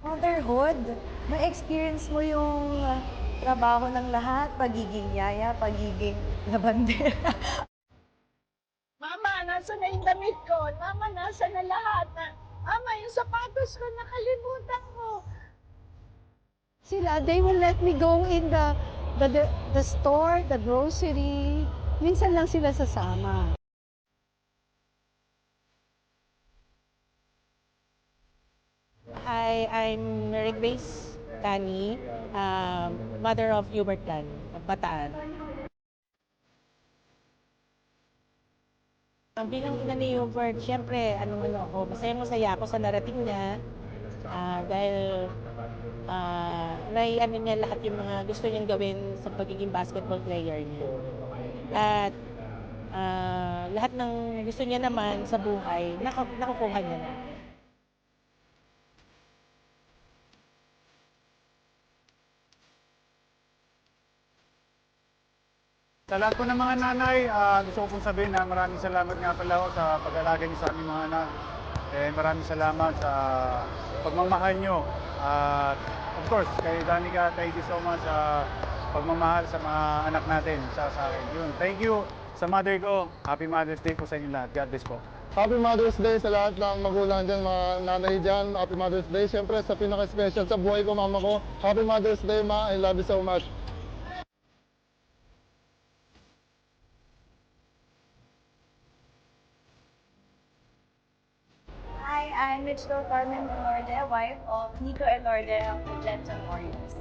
Motherhood, ma-experience mo yung trabaho ng lahat, pagiging yaya, pagiging labandera. Mama, nasa na yung damit ko? Mama, nasa na lahat? Mama, yung sapatos ko, nakalimutan ko. Sila, they will let me go in the store, the grocery. Minsan lang sila sasama. Hi, I'm Grace Tani, mother of Hubert Tan, of Bataan. Bilang ina ni Hubert, siyempre, masaya-masaya ako sa narating niya. Dahil nai-ano niya lahat yung mga gusto niyang gawin sa pagiging basketball player niya. At lahat ng gusto niya naman sa buhay, nakukuha niya na. Sa lahat po ng mga nanay, gusto ko pong sabihin na maraming salamat nga pala ho sa pag-alaga niyo sa aming mga anak. Maraming salamat sa pagmamahal niyo. At of course, kay Danica, thank you so much sa pagmamahal sa mga anak natin, sa akin. Yun, thank you sa mother ko. Happy Mother's Day po sa inyo lahat. God bless po. Happy Mother's Day sa lahat ng magulang dyan, mga nanay dyan. Happy Mother's Day. Siyempre, sa pinaka-special sa buhay ko, mama ko. Happy Mother's Day, ma. I love you so much. Hi, I'm Mitchell Carmen Elorde, wife of Nico Elorde of the Jetson Warriors.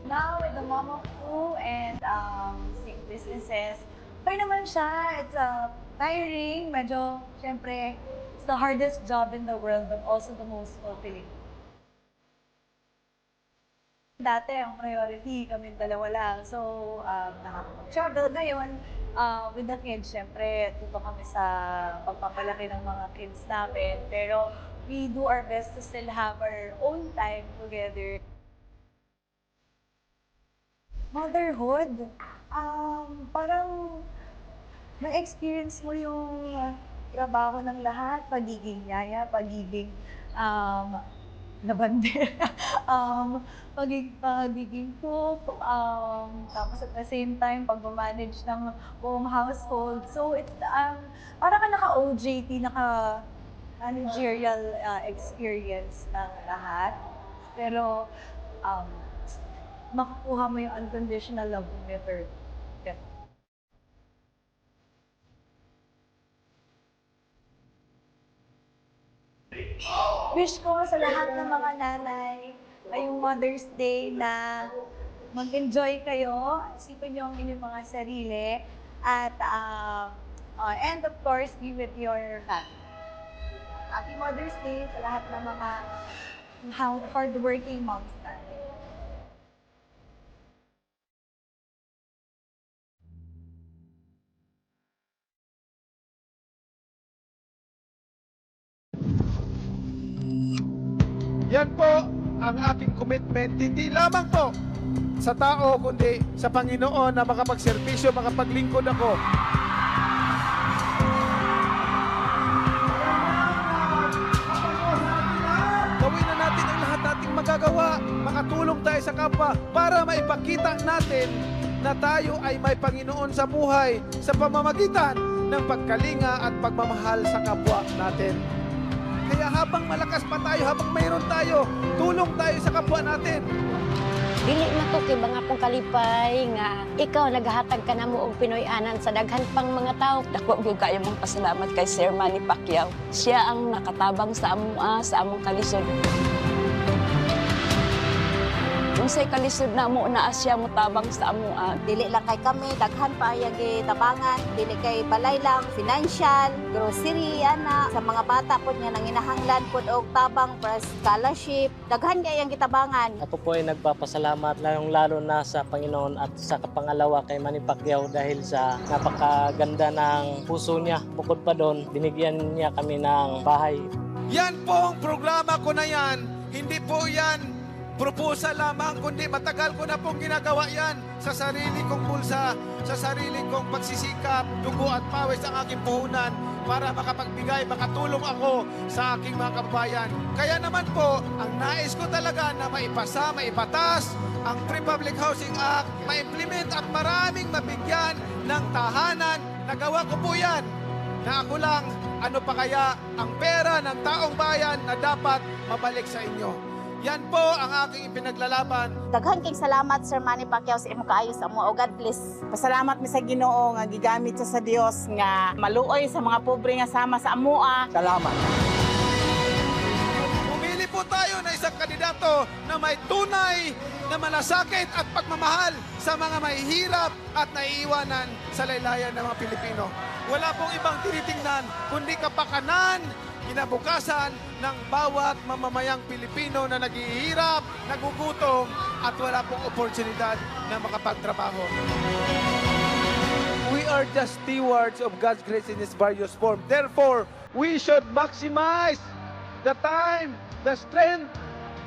Now, with the mom of two and 6 businesses, okay naman siya. It's tiring. Medyo, syempre, it's the hardest job in the world, but also the most fulfilling. Dati, ang priority, kami dalawa lang. So, nakaka-travel ngayon. With the kids, syempre, tuto kami sa pagpapalaki ng mga kids namin. Pero, we do our best to still have our own time together. Motherhood, parang na-experience mo yung trabaho ng lahat, pagiging yaya, pagiging labandera, pagiging cook, tapos at the same time, pag-manage ng buong household. So, it's, parang ka naka-OJT, naka-managerial experience ng lahat. Pero, makukuha mo yung unconditional love mo never. Wish ko sa lahat ng mga nanay ngayong Mother's Day na mag-enjoy kayo, isipin niyo ang inyong mga sarili, at and of course, be with your family. Happy Mother's Day sa lahat ng mga hardworking moms natin. Yan po ang aking commitment, hindi lamang po sa tao, kundi sa Panginoon na makapagserbisyo, makapaglingkod ako. Gawin na natin ang lahat nating magagawa, makatulong tayo sa kapwa para maipakita natin na tayo ay may Panginoon sa buhay sa pamamagitan ng pagkalinga at pagmamahal sa kapwa natin. Kaya habang malakas pa tayo, habang mayroon tayo, tulong tayo sa kapwa natin. Dili na to kay mga kong kalipay nga ikaw naghatag ka na mo og Pinoy-anan sa daghan pang mga tao. Dako gyud kayo mong pasalamat kay Sir Manny Pacquiao. Siya ang nakatabang sa among kalisod. Unsay kalisod na mo na siya mo tabang sa amoa. Dili lang kay kami, daghan pa ayag tabangan, dili kay balay lang, financial, grocery, ana, sa mga bata po nga nanginahanglan po og tabang para scholarship, daghan kay ang gitabangan. Ako po ay nagpapasalamat lalong-lalo na sa Panginoon at sa kapangalawa kay Manny Pacquiao dahil sa napakaganda ng puso niya. Bukod pa doon, binigyan niya kami ng bahay. Yan po ang programa ko na yan. Hindi po yan proposal lamang, kundi matagal ko na pong ginagawa yan sa sarili kong bulsa, sa sarili kong pagsisikap, dugo at pawis ang aking puhunan para makapagbigay, makatulong ako sa aking mga kababayan. Kaya naman po, ang nais ko talaga na maipasa, maipatas ang Free Public Housing Act, ma-implement at maraming mabigyan ng tahanan. Nagawa ko po yan na ako lang, ano pa kaya ang pera ng taong bayan na dapat mabalik sa inyo. Yan po ang aking ipinaglalaban. Daghan kayong salamat, Sir Manny Pacquiao, sa imong kaayo sa mo. O God bless. Pasalamat mi sa Ginoo nga gigamit sa Dios nga maluoy sa mga pobre nga sama sa amoa. Salamat. Pumili po tayo na isang kandidato na may tunay na malasakit at pagmamahal sa mga mahihirap at naiiwanan sa laylayan ng mga Pilipino. Wala pong ibang tinitingnan kundi kapakanan, kinabukasan ng bawat mamamayang Pilipino na naghihirap, nagugutom at wala pong oportunidad na makapagtrabaho. We are just stewards of God's grace in its various forms. Therefore, we should maximize the time, the strength,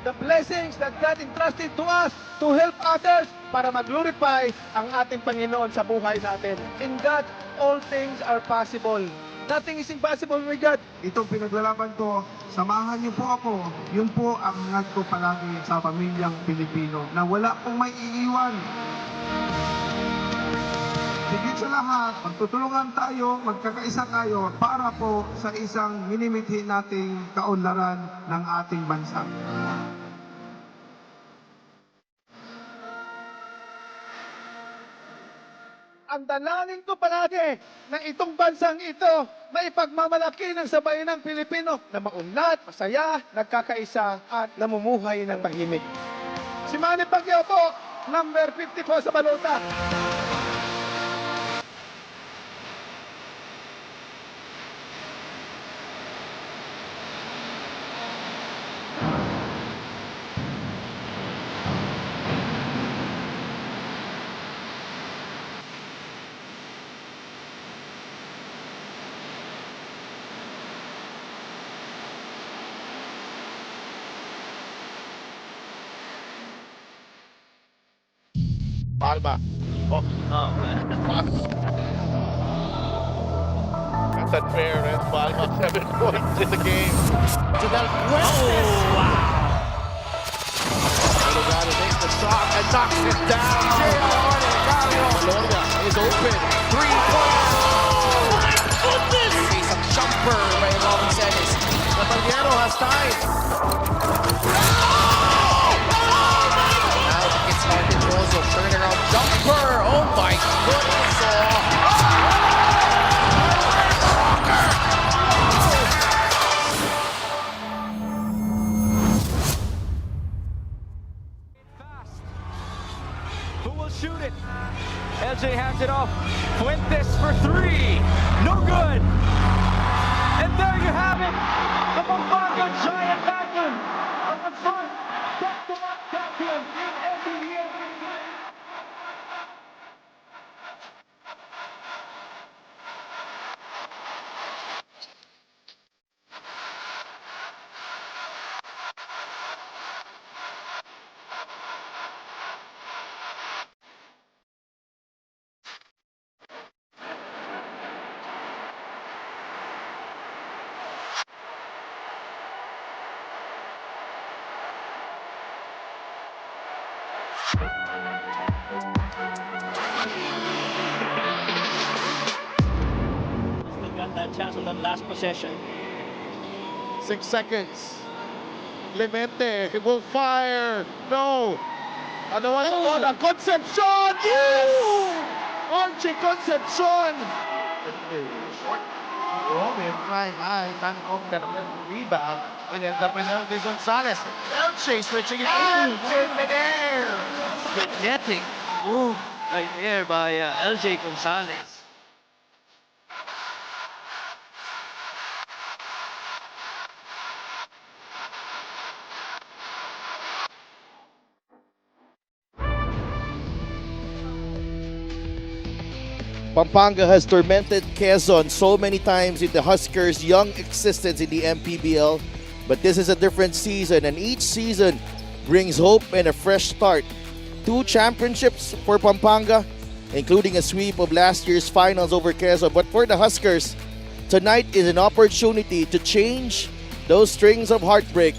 the blessings that God entrusted to us to help others para mag-glorify ang ating Panginoon sa buhay natin. In God, all things are possible. Nothing is impossible with God. Itong pinaglalaban ko, samahan niyo po ako. Yun po ang ngad ko palagi sa pamilyang Pilipino na wala pong may iiwan. Higit sa lahat, magtutulungan tayo, magkakaisa tayo para po sa isang minimithi nating kaunlaran ng ating bansa. Ang dalangin ko palagi na itong bansang ito maipagmamalaki ng sabayanang Pilipino na maunlad, masaya, nagkakaisa at namumuhay ng tahimik. Si Manny Pacquiao po, number 50 po sa balota. Palma. Oh, that's unfair, and Palma 7 points in the game. To Del Fuentes. Oh, wow. Delgado takes the shot and knocks it down. Alorga is open. 3-point. Oh, my goodness! He's a jumper by Robinson. Caballero has time. Turnaround jumper. Oh my goodness. Who will shoot it? LJ hands it off. Fuentes for 3. No good. And there you have it. The Pampanga Giant Vacuum on the front. Back-to-back champion in MPBL. Still got that chance on that last possession. 6 seconds. Clemente, he will fire. No. Ano one? Oh, Concepcion! Yes! Archie Concepcion! Oh, may high. Time off that rebound. And then the penalty Gonzalez. Elche switching it in midair. Getting moved right there by LJ Gonzalez. Pampanga has tormented Quezon so many times in the Huskers' young existence in the MPBL, but this is a different season, and each season brings hope and a fresh start. 2 championships for Pampanga, including a sweep of last year's finals over Quezon. But for the Huskers, tonight is an opportunity to change those strings of heartbreak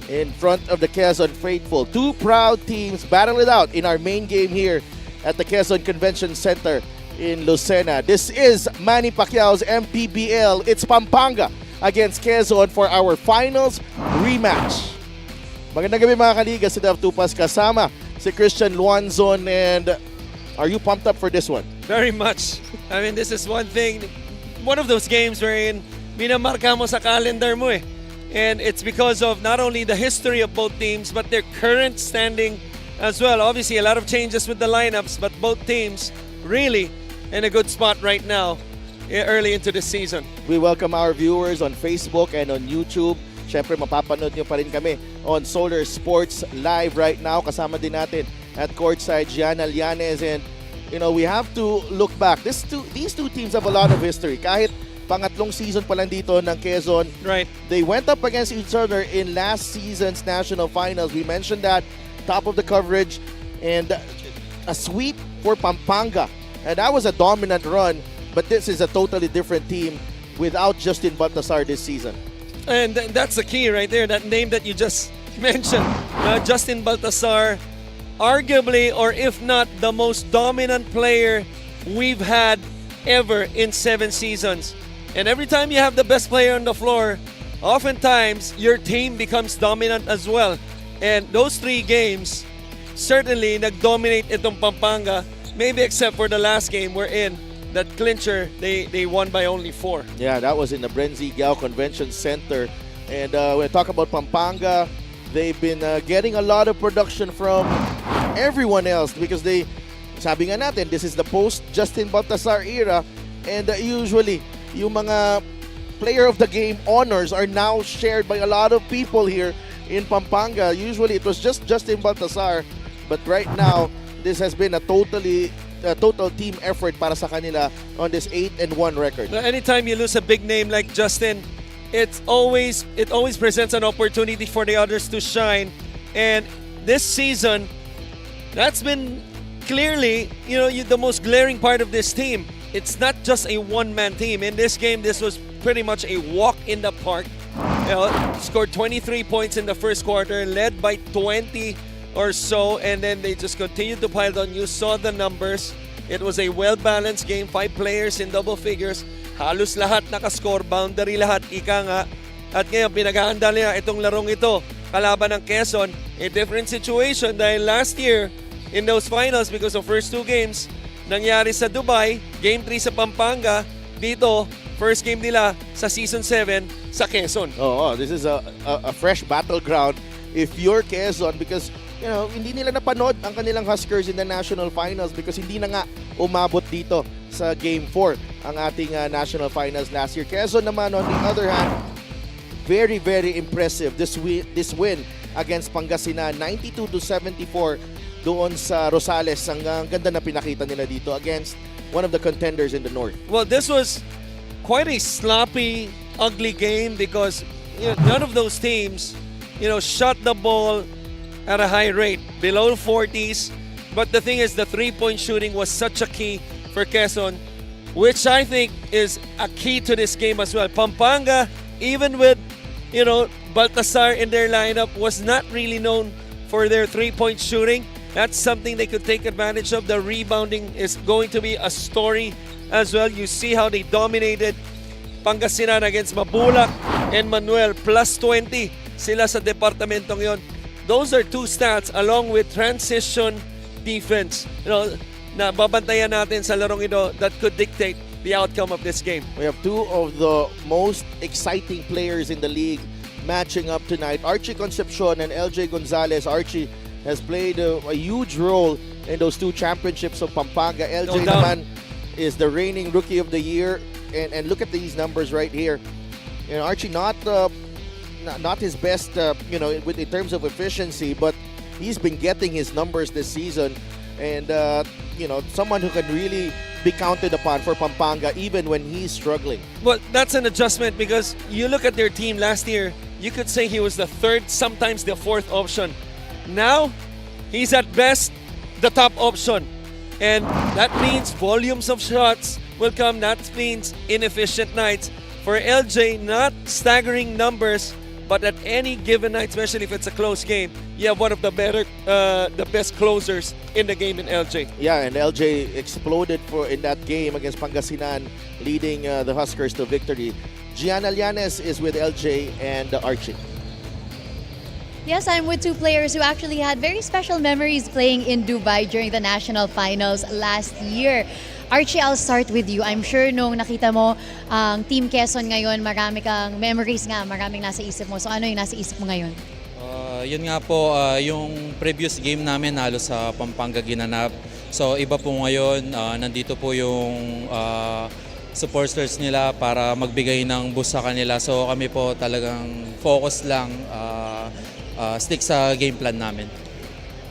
in front of the Quezon faithful. 2 proud teams battle it out in our main game here at the Quezon Convention Center in Lucena. This is Manny Pacquiao's MPBL. It's Pampanga against Quezon for our finals rematch. Magandang gabi mga kaliga, si Dav Tupas kasama si Christian Luanzon, and are you pumped up for this one? Very much. I mean, this is one of those games wherein minamarka mo sa calendar mo eh. And it's because of not only the history of both teams, but their current standing as well. Obviously, a lot of changes with the lineups, but both teams really in a good spot right now, early into the season. We welcome our viewers on Facebook and on YouTube. Siyempre, mapapanood nyo pa rin kami on Solar Sports Live right now. Kasama din natin at courtside Gianna Llanes. And, you know, we have to look back. These two teams have a lot of history. Kahit pangatlong season pa lang dito ng Quezon. Right. They went up against each other in last season's national finals. We mentioned that, top of the coverage, and a sweep for Pampanga. And that was a dominant run, but this is a totally different team without Justin Baltasar this season. And that's the key right there, that name that you just mentioned. Justin Baltasar, arguably, or if not, the most dominant player we've had ever in 7 seasons. And every time you have the best player on the floor, oftentimes your team becomes dominant as well. And those 3 games, certainly nag-dominate itong Pampanga, maybe except for the last game we're in, that clincher, they won by only 4. Yeah, that was in the Brenzy Gao Convention Center. And when I talk about Pampanga, they've been getting a lot of production from everyone else because sabi nga natin, this is the post-Justin Baltasar era, and usually, yung mga player of the game honors are now shared by a lot of people here in Pampanga. Usually, it was just Justin Baltasar, but right now, this has been a total team effort para sa kanila on this 8-1 record. Anytime you lose a big name like Justin, it always presents an opportunity for the others to shine. And this season, that's been clearly, the most glaring part of this team. It's not just a one-man team. In this game, this was pretty much a walk in the park. Scored 23 points in the first quarter, led by 20 or so, and then they just continued to pile on. You saw the numbers. It was a well-balanced game. 5 players in double figures. Halos lahat nakascore, boundary lahat, ika nga. At ngayon, pinag-aanda nila itong larong ito, kalaban ng Quezon. A different situation dahil last year, in those finals, because of first 2 games, nangyari sa Dubai, Game 3 sa Pampanga, dito, first game nila sa Season 7 sa Quezon. This is a fresh battleground if you're Quezon because, hindi nila napanood ang kanilang Huskers in the national finals because hindi na nga umabot dito sa Game 4 ang ating national finals last year. Quezon naman, on the other hand, very, very impressive this win against Pangasinan, 92-74 doon sa Rosales. Ang ganda na pinakita nila dito against one of the contenders in the north. Well, this was quite a sloppy, ugly game because none of those teams, shot the ball at a high rate, below 40s. But the thing is, the 3-point shooting was such a key for Quezon, which I think is a key to this game as well. Pampanga, even with, Baltasar in their lineup, was not really known for their 3-point shooting. That's something they could take advantage of. The rebounding is going to be a story as well. You see how they dominated Pangasinan against Mabulak and Manuel. Plus 20 sila sa departamentong yon. Those are 2 stats along with transition defense. Na babantayan natin sa larong ito that could dictate the outcome of this game. We have 2 of the most exciting players in the league matching up tonight. Archie Concepcion and LJ Gonzalez. Archie has played a huge role in those 2 championships of Pampanga. LJ naman is the reigning Rookie of the Year. And look at these numbers right here. Archie not his best, in terms of efficiency, but he's been getting his numbers this season. And, someone who can really be counted upon for Pampanga even when he's struggling. Well, that's an adjustment because you look at their team last year, you could say he was the 3rd, sometimes the 4th option Now, he's at best the top option. And that means volumes of shots will come. That means inefficient nights. For LJ, not staggering numbers, but at any given night, especially if it's a close game, you have one of the best closers in the game in LJ. Yeah, and LJ exploded in that game against Pangasinan, leading the Huskers to victory. Gianna Llanes is with LJ and Archie. Yes, I'm with two players who actually had very special memories playing in Dubai during the national finals last year. Archie, I'll start with you. I'm sure nung nakita mo ang Team Quezon ngayon, marami kang memories nga, maraming nasa isip mo. So ano yung nasa isip mo ngayon? Yun nga po, yung previous game namin halos sa Pampanga ginanap. So iba po ngayon, nandito po yung supporters nila para magbigay ng boost sa kanila. So kami po talagang focus lang, stick sa game plan namin.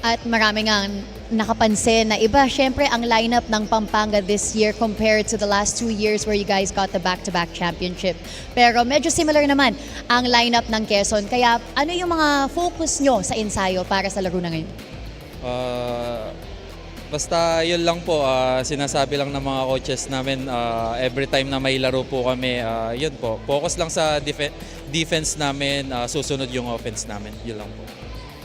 At marami nga nakapansin na iba, syempre ang lineup ng Pampanga this year compared to the last 2 years where you guys got the back-to-back championship. Pero medyo similar naman ang lineup ng Quezon. Kaya ano yung mga focus nyo sa ensayo para sa laro na ngayon? Basta yun lang po, sinasabi lang ng mga coaches namin every time na may laro po kami, yun po, focus lang sa defense namin, susunod yung offense namin, yun lang po.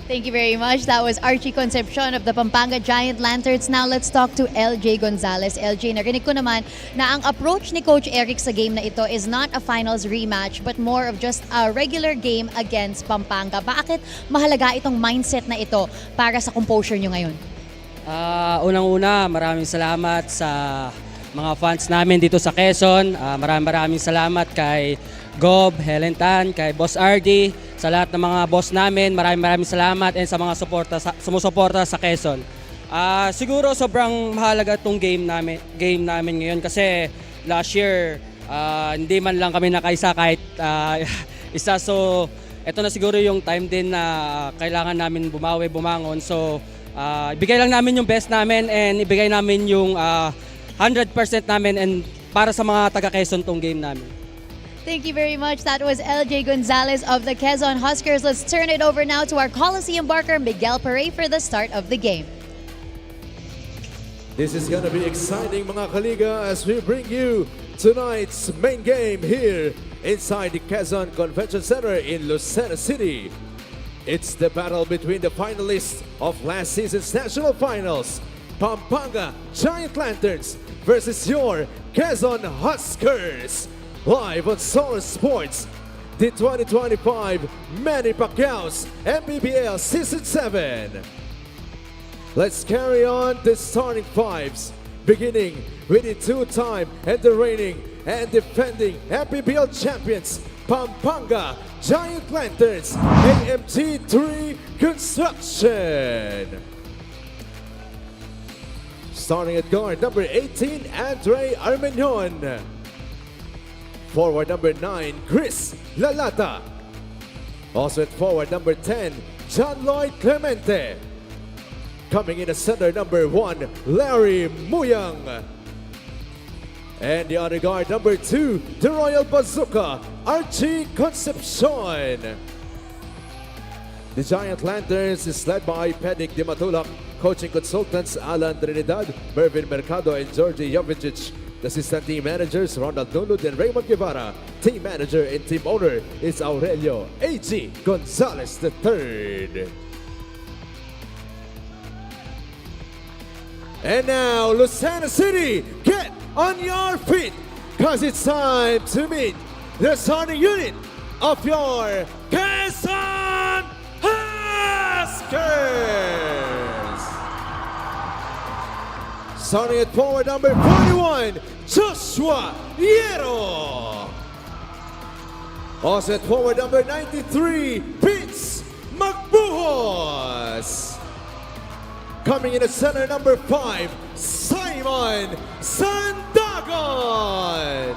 Thank you very much. That was Archie Concepcion of the Pampanga Giant Lanterns. Now let's talk to LJ Gonzalez. LJ, narinig ko naman na ang approach ni Coach Eric sa game na ito is not a finals rematch but more of just a regular game against Pampanga. Bakit mahalaga itong mindset na ito para sa composure nyo ngayon? Unang-una, maraming salamat sa mga fans namin dito sa Quezon. Maraming salamat kay Gob, Helen Tan, kay Boss RD, sa lahat ng mga boss namin. Maraming salamat and sa mga sumusuporta sa Quezon. Siguro sobrang mahalaga itong game namin ngayon kasi last year hindi man lang kami nakaisa kahit isa. So ito na siguro yung time din na kailangan namin bumangon. So ibigay lang namin yung best namin and ibigay namin yung 100% namin and para sa mga taga Quezon tong game namin. Thank you very much. That was LJ Gonzalez of the Quezon Huskers. Let's turn it over now to our Coliseum barker, Miguel Pere, for the start of the game. This is gonna be exciting, mga kaliga, as we bring you tonight's main game here inside the Quezon Convention Center in Lucena City. It's the battle between the finalists of last season's national finals, Pampanga Giant Lanterns versus your Quezon Huskers. Live on Solar Sports, the 2025 Manny Pacquiao's MPBL Season 7. Let's carry on the starting fives, beginning with the two-time and the reigning and defending MPBL champions, Pampanga Giant Lanterns, AMT3 Construction. Starting at guard, number 18, Andre Armenion. Forward number 9, Chris Lalata. Also at forward number 10, John Lloyd Clemente. Coming in at center number 1, Larry Muyang. And the other guard number 2, the Royal Bazooka, Archie Concepcion. The Giant Lanterns is led by Pedic Di Matulak, coaching consultants Alan Trinidad, Mervin Mercado, and Georgie Jovicic. The assistant team managers, Ronald Nulud and Raymond Guevara. Team manager and team owner is Aurelio A.G. Gonzalez III. And now, Lucena City, get on your feet, because it's time to meet the starting unit of your Quezon Huskers. Starting at forward number 41, Joshua Hierro. Also at forward number 93, Vince Magbuhos. Coming in at center number 5, Simon Sandagon.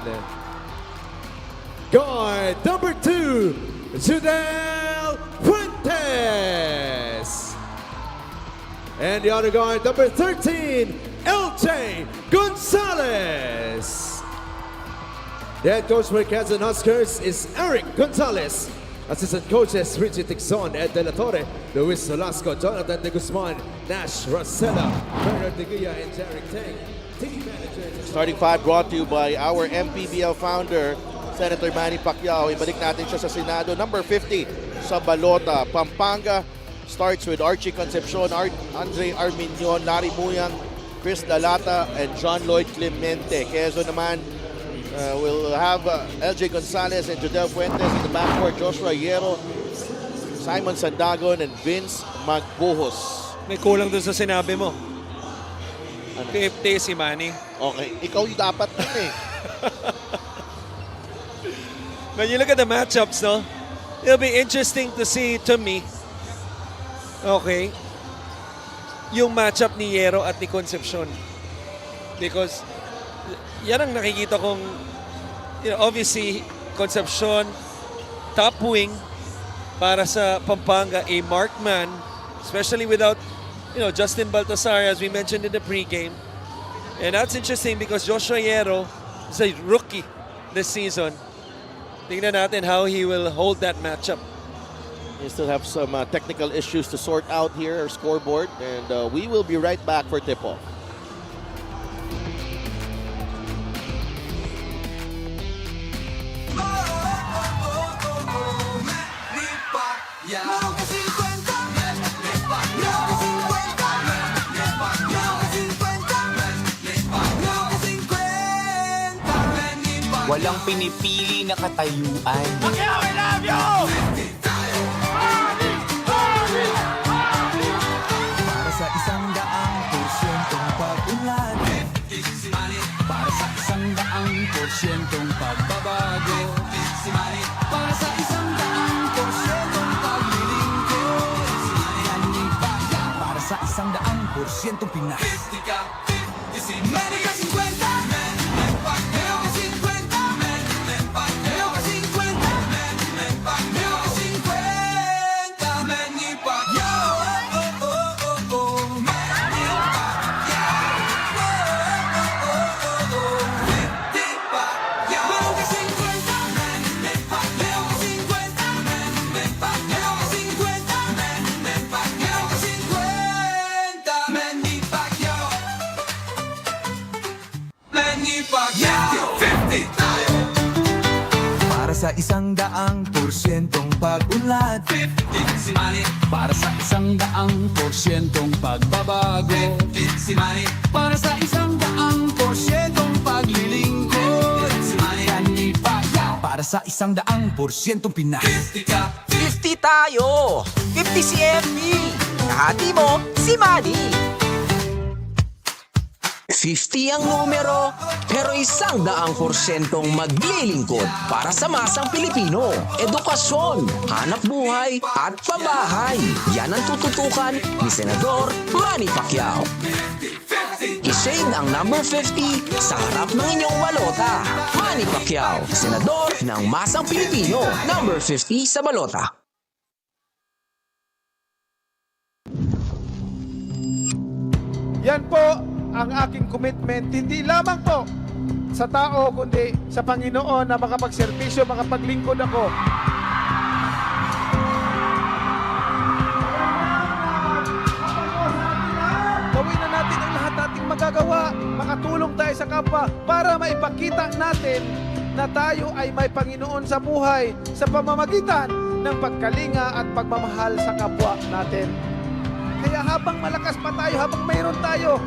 Guard number 2, Judel Fuentes. And the other guard number 13, LJ Gonzalez. The head coach for Quezon Huskers is Eric Gonzalez. Assistant coaches Richie Tixon, Ed De La Torre, Luis Solasco, Jonathan De Guzman, Nash Rosella, Bernard De Guia, and Derek Tang. Team managers. Starting five brought to you by our MPBL founder, Senator Manny Pacquiao. Ibalik natin siya sa Senado. Number 50 sa balota. Pampanga starts with Archie Concepcion, Andre Arminion, Larry Muyang, Chris Lalata, and John Lloyd Clemente. Quezon naman will have LJ Gonzalez and Jodel Fuentes in the backcourt. Joshua Hierro, Simon Sandagon, and Vince Magbuhos. May kulang dun sa sinabi mo. 50 si Manny. Okay, ikaw yung dapat dun eh. When you look at the matchups, no, it'll be interesting to see, to me, okay, yung matchup ni Hierro at ni Concepcion. Because yan ang nakikita kong, obviously, Concepcion, top wing para sa Pampanga, a markman, especially without, Justin Baltasar, as we mentioned in the pregame. And that's interesting because Joshua Hierro is a rookie this season. Tingnan natin how he will hold that matchup. We still have some technical issues to sort out here, our scoreboard, and we will be right back for tip-off. Walang pinipili na katayuan. Pacquiao, I love you! Para sa 100% pag-unlad. Para sa 100% pagbabago. Para sa 100% paglilingkod. Para sa 100% Pinas. America 50! Para sa 100% pag-unlad. Para sa 100% pagbabago. Para sa 100% paglilingkod. Para sa 100% Pinas. 50 tayo! 50 si MP! Kahati mo, si Manny! 50 ang numero, pero 100% maglilingkod para sa masang Pilipino. Edukasyon, hanap buhay, at pabahay. Yan ang tututukan ni Senador Manny Pacquiao. I-shade ang number 50 sa harap ng inyong balota. Manny Pacquiao, Senador ng masang Pilipino. Number 50 sa balota. Yan po ang aking commitment, hindi lamang po sa tao, kundi sa Panginoon na makapagserbisyo, makapaglingkod ako. Gawin na natin ang lahat nating magagawa, makatulong tayo sa kapwa para maipakita natin na tayo ay may Panginoon sa buhay sa pamamagitan ng pagkalinga at pagmamahal sa kapwa natin. Kaya habang malakas pa tayo, habang mayroon tayo,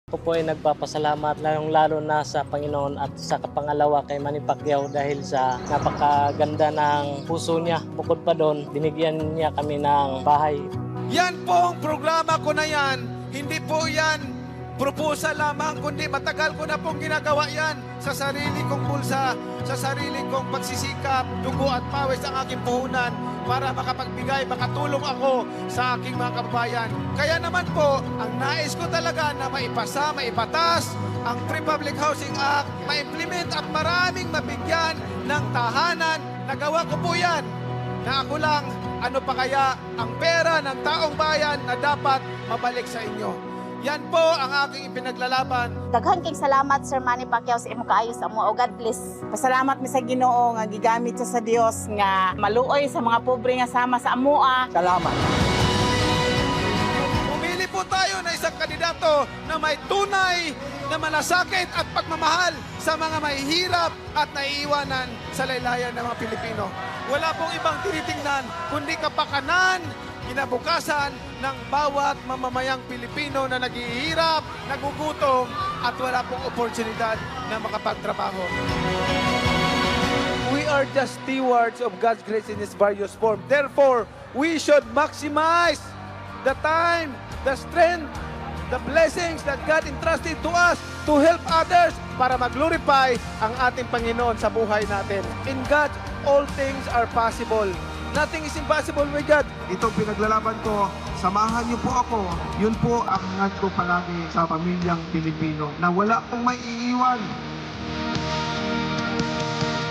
Ako po ay nagpapasalamat lalo na sa Panginoon at sa kapangalawa kay Manny Pacquiao dahil sa napakaganda ng puso niya. Bukod pa doon, binigyan niya kami ng bahay. yan po ang programa ko na yan. Hindi po yan proposal lamang, kundi matagal ko na pong ginagawa yan sa sarili kong bulsa, sa sarili kong pagsisikap, dugo at pawis ang aking puhunan para makapagbigay, makatulong ako sa aking mga kababayan. Kaya naman po, ang nais ko talaga na maipasa, maipatas ang Free Public Housing Act, ma-implement at maraming mabigyan ng tahanan. Nagawa ko po yan. Na ako lang, ano pa kaya ang pera ng taong bayan na dapat mabalik sa inyo. Yan po ang aking ipinaglalaban. Daghan kayong salamat, Sir Manny Pacquiao, sa imong kaayo sa amo. God bless. Pasalamat mi sa Ginoo nga gigamit siya sa Dios nga maluoy sa mga pobre nga sama sa amoa. Salamat. Pumili po tayo na isang kandidato na may tunay na malasakit at pagmamahal sa mga mahihirap at naiiwanan sa laylayan ng mga Pilipino. Wala pong ibang tinitingnan kundi kapakanan, kinabukasan ng bawat mamamayang Pilipino na naghihirap, nagugutom at wala pong oportunidad na makapagtrabaho. We are just stewards of God's grace in its various forms. Therefore, we should maximize the time, the strength, the blessings that God entrusted to us to help others para mag-glorify ang ating Panginoon sa buhay natin. In God, all things are possible. Nothing is impossible with God. Itong pinaglalaban ko, samahan niyo po ako. Yun po ang hangad ko palagi sa pamilyang Pilipino, na wala pong may iiwan.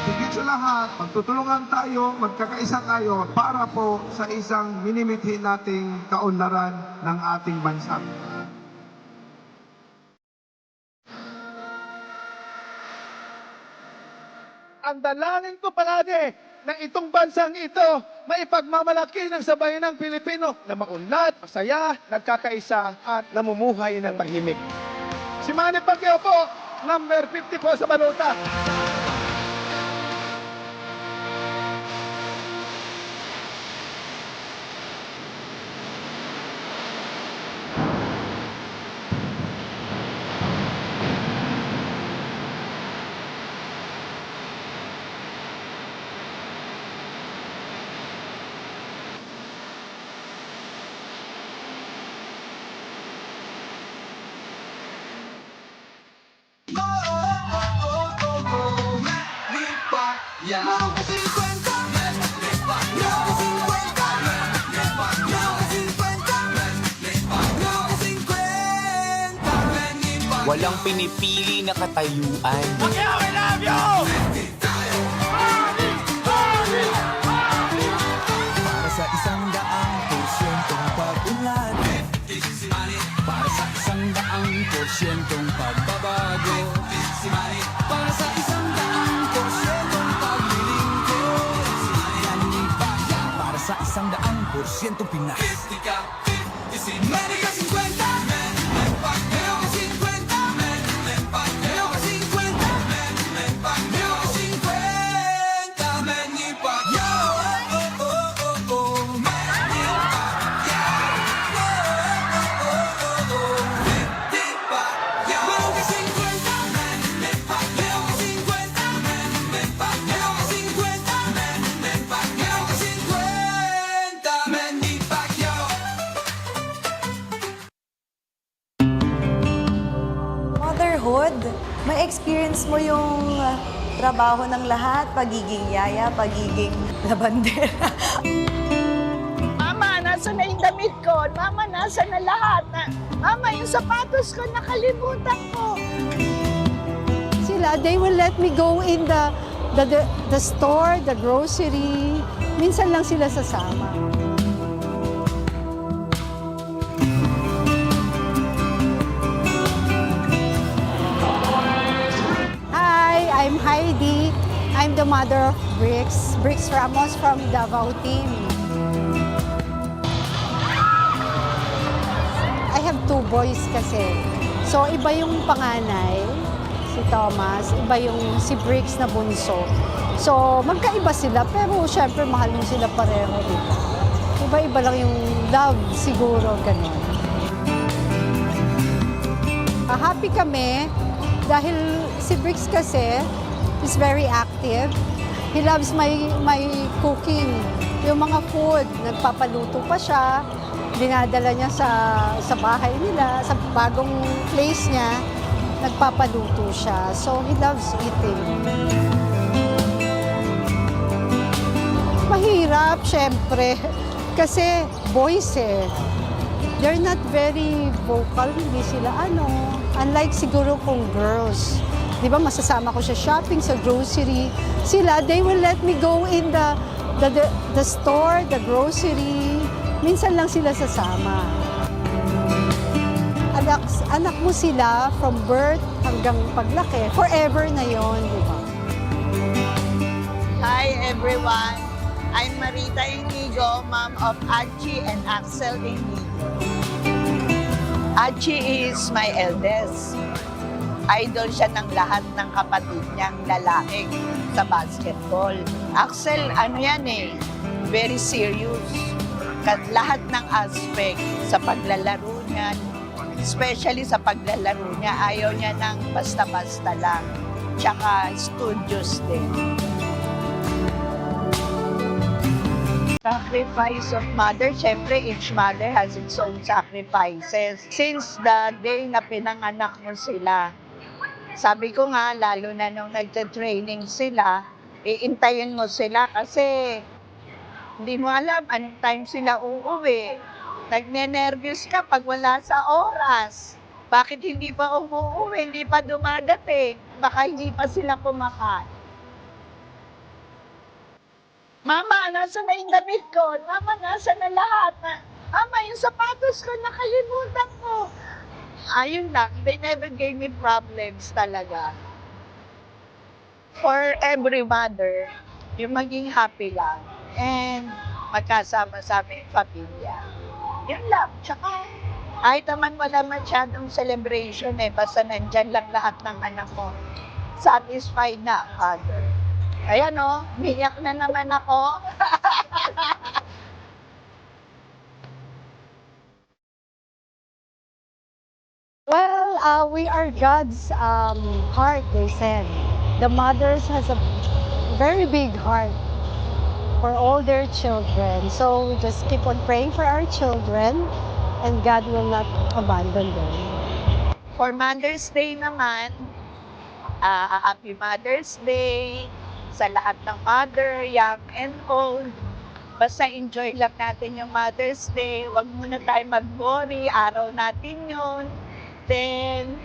Higit sa lahat, magtutulungan tayo, magkakaisa tayo para po sa isang minimithi nating kaunlaran ng ating bansa. Ang dalangin ko palagi na itong bansang ito maipagmamalaki ng sabayan ng Pilipino na maunlad, masaya, nagkakaisa at namumuhay ng tahimik. Si Manny Pacquiao po, number 50 po sa balota. Walang pinipili na katayuan. Pacquiao, I love you! Para sa 100% pag-unlad, para sa 100% pagbabago, para sa 100% paglilingkod, para sa 100% Pinas. America 50! Motherhood, may experience mo yung trabaho ng lahat, pagiging yaya, pagiging labandera. Mama, nasa na yung damit ko? Mama, nasa na lahat? Mama, yung sapatos ko, nakalimutan ko. Sila, they will let me go in the store, the grocery. Minsan lang sila sasama. I'm Heidi. I'm the mother of Bricks Ramos from Davao team. I have 2 boys kasi. So iba yung panganay, si Thomas, iba yung si Bricks na bunso. So magkaiba sila pero syempre mahal mo sila pareho, diba? Iba-iba lang yung love siguro, ganun. Happy kami dahil si Bricks kasi is very active. He loves my cooking. Yung mga food, nagpapaluto pa siya. dinadala niya sa bahay nila, sa bagong place niya, nagpapaluto siya. So, he loves eating. Mahirap, syempre, kasi boys they're not very vocal, hindi sila unlike siguro kung girls. Di ba, masasama ko sa shopping, sa grocery. Sila, they will let me go in the store, the grocery. Minsan lang sila sasama. Anak mo sila from birth hanggang paglaki. Forever na yon, di ba? Hi everyone, I'm Marita Inigo, mom of Archie and Axel Inigo. Archie is my eldest. Idol siya ng lahat ng kapatid niyang lalaki sa basketball. Axel, very serious. Lahat ng aspect sa paglalaro niya, especially sa paglalaro niya, ayaw niya ng basta-basta lang. Tsaka studios din. Sacrifice of mother, syempre each mother has its own sacrifices. Since the day na pinanganak mo sila, sabi ko nga, lalo na nung nagte-training sila, iintayin mo sila kasi hindi mo alam anong time sila uuwi. Nagne-nervous ka pag wala sa oras. Bakit hindi pa umuuwi, hindi pa dumadating? Baka hindi pa sila kumakain. Mama, nasa na yung damit ko? Mama, nasa na lahat? Mama, yung sapatos ko, nakalimutan ko. Ayun lang, they never gave me problems talaga. For every mother, yung maging happy lang. And magkasama sa aming pamilya. Yun lang. Tsaka, kahit naman wala masyadong celebration basta nandyan lang lahat ng anak mo. Satisfied na ang father. Ayan biyak na naman ako. Well, we are God's heart, they said. The mothers has a very big heart for all their children. So we just keep on praying for our children and God will not abandon them. For Mother's Day naman, Happy Mother's Day sa lahat ng mother, young and old. Basta enjoy lang natin yung Mother's Day. Huwag muna tayo mag-worry. Araw natin yun. Then,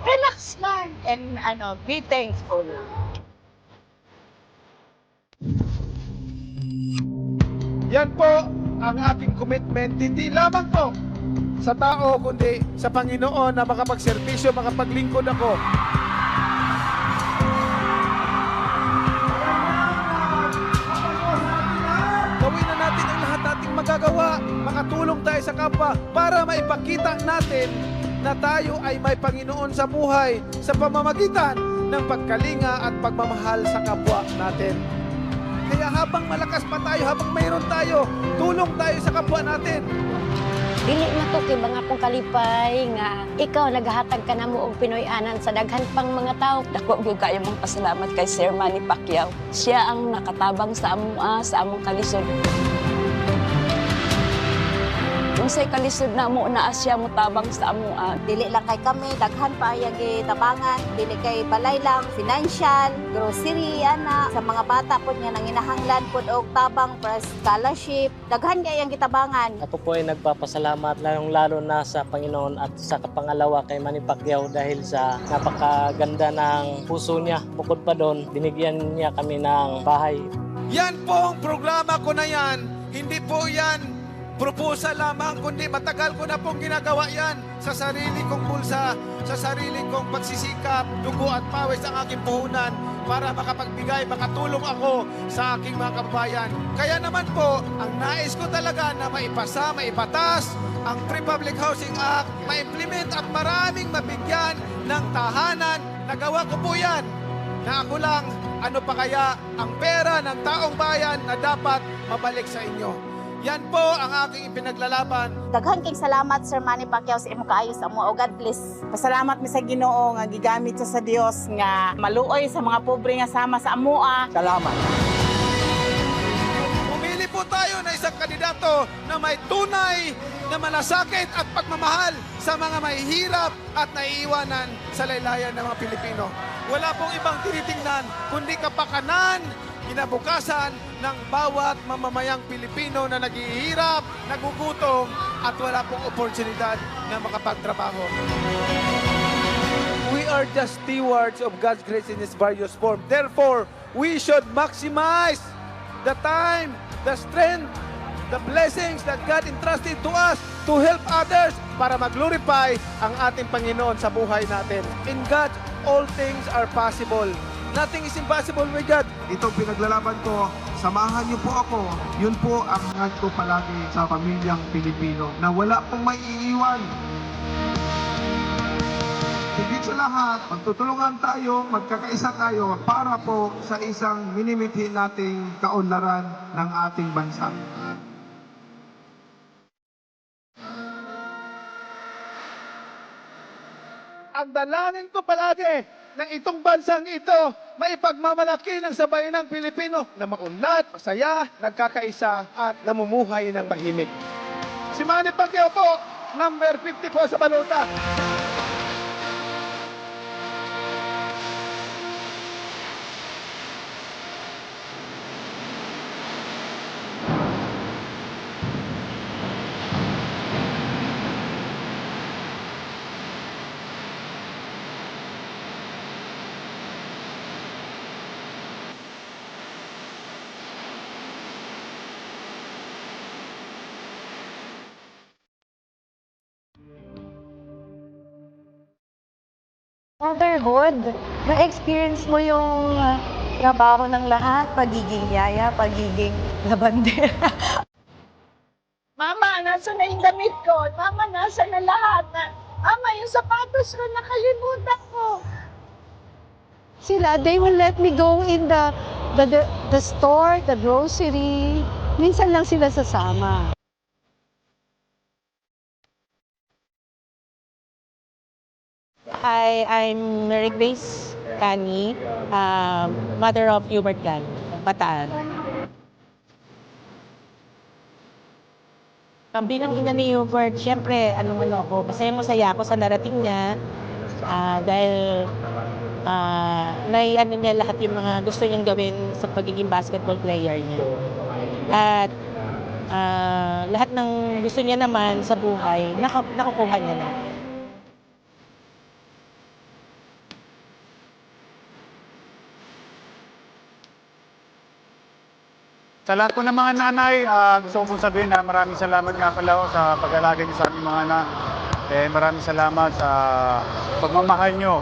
relax lang. And be thankful. Yan po ang aking commitment, hindi lamang po sa tao, kundi sa Panginoon na makapagserbisyo, makapaglingkod ako. Gawin na natin ang lahat nating magagawa, makatulong tayo sa kapwa para maipakita natin na tayo ay may Panginoon sa buhay sa pamamagitan ng pagkalinga at pagmamahal sa kapwa natin. Kaya habang malakas pa tayo, habang mayroon tayo, tulong tayo sa kapwa natin. Dili mato kay mga pong kalipay nga ikaw naghatag ka namo og Pinoy-anan sa daghan pang mga tao. Dako gyud kayo mong pasalamat kay Sir Manny Pacquiao. Siya ang nakatabang sa among kalisod. Unsay kalisod na mo naa siya mo tabang sa amoa. Dili lang kay kami, daghan pa ayagi tabangan, dili kay balay lang, financial, grocery, sa mga bata po nga nanginahanglan po og tabang para scholarship, daghan kay ang gitabangan. Ako po ay nagpapasalamat lalong-lalo na sa Panginoon at sa kapangalawa kay Manny Pacquiao dahil sa napakaganda ng puso niya. Bukod pa doon, binigyan niya kami ng bahay. Yan po ang programa ko na yan. Hindi po yan proposal lamang, kundi matagal ko na pong ginagawa yan sa sarili kong bulsa, sa sarili kong pagsisikap, dugo at pawis ang aking puhunan para makapagbigay, makatulong ako sa aking mga kababayan. Kaya naman po, ang nais ko talaga na maipasa, maipatas ang Free Public Housing Act, ma-implement at maraming mabigyan ng tahanan. Nagawa ko po yan. Na ako lang, ano pa kaya ang pera ng taong bayan na dapat mabalik sa inyo. Yan po ang aking ipinaglalaban. Daghan kay salamat Sir Manny Pacquiao sa imong kaayo sa amo. God bless. Pasalamat mi sa Ginoo nga gigamit sa Dios nga maluoy sa mga pobre nga sama sa amoa. Salamat. Pumili po tayo na isang kandidato na may tunay na malasakit at pagmamahal sa mga mahihirap at naiiwanan sa laylayan ng mga Pilipino. Wala pong ibang tinitingnan kundi kapakanan, kinabukasan ng bawat mamamayang Pilipino na naghihirap, nagugutom at wala pong oportunidad na makapagtrabaho. We are just stewards of God's grace in its various forms. Therefore, we should maximize the time, the strength, the blessings that God entrusted to us to help others para mag-glorify ang ating Panginoon sa buhay natin. In God, all things are possible. Nothing is impossible with God. Itong pinaglalaban ko, samahan niyo po ako. Yun po ang hangad ko palagi sa pamilyang Pilipino na wala pong maiiwan. Higit sa lahat, magtutulungan tayo, magkakaisa tayo para po sa isang minimithi nating kaunlaran ng ating bansa. Ang dalangin ko palagi ng itong bansang ito, maipagmamalaki ng sabayan ng Pilipino na maunlad, masaya, nagkakaisa at namumuhay ng mahimik. Si Manny Pacquiao po, number 50 po sa baluta. Motherhood, na-experience mo yung trabaho ng lahat, pagiging yaya, pagiging labandera. Mama, nasa na yung damit ko? Mama, nasa na lahat? Mama, yung sapatos ko, nakalimutan ko. Sila, they will let me go in the store, the grocery. Minsan lang sila sasama. Hi, I'm Mary Grace Cani, mother of Hubert Gan, Bataan. Bilang ina ni Hubert, syempre, masaya ako sa narating niya dahil naiano niya lahat yung mga gusto niyang gawin sa pagiging basketball player niya. At lahat ng gusto niya naman sa buhay, nakukuha niya na. Sa lahat po ng mga nanay, gusto ko pong sabihin na maraming salamat nga pala ako sa pag-alaga niyo sa aming mga anak. Maraming salamat sa pagmamahal niyo.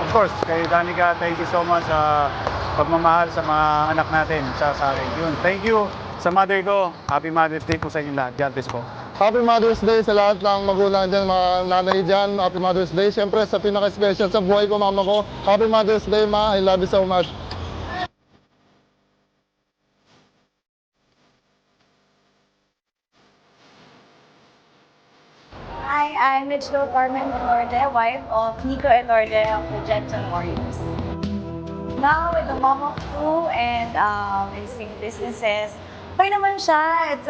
Of course, kay Danica, thank you so much sa pagmamahal sa mga anak natin sa akin. Yun, thank you sa mother ko. Happy Mother's Day po sa inyo lahat. God bless po. Happy Mother's Day sa lahat ng magulang dyan, mga nanay dyan. Happy Mother's Day. Siyempre, sa pinaka-special sa buhay ko, mama ko. Happy Mother's Day, ma. I love you so much. Hi, I'm Mitchell Carmen Elorde, wife of Nico Elorde of the Jetson Warriors. Now, with the mom of two and raising businesses, okay naman siya. It's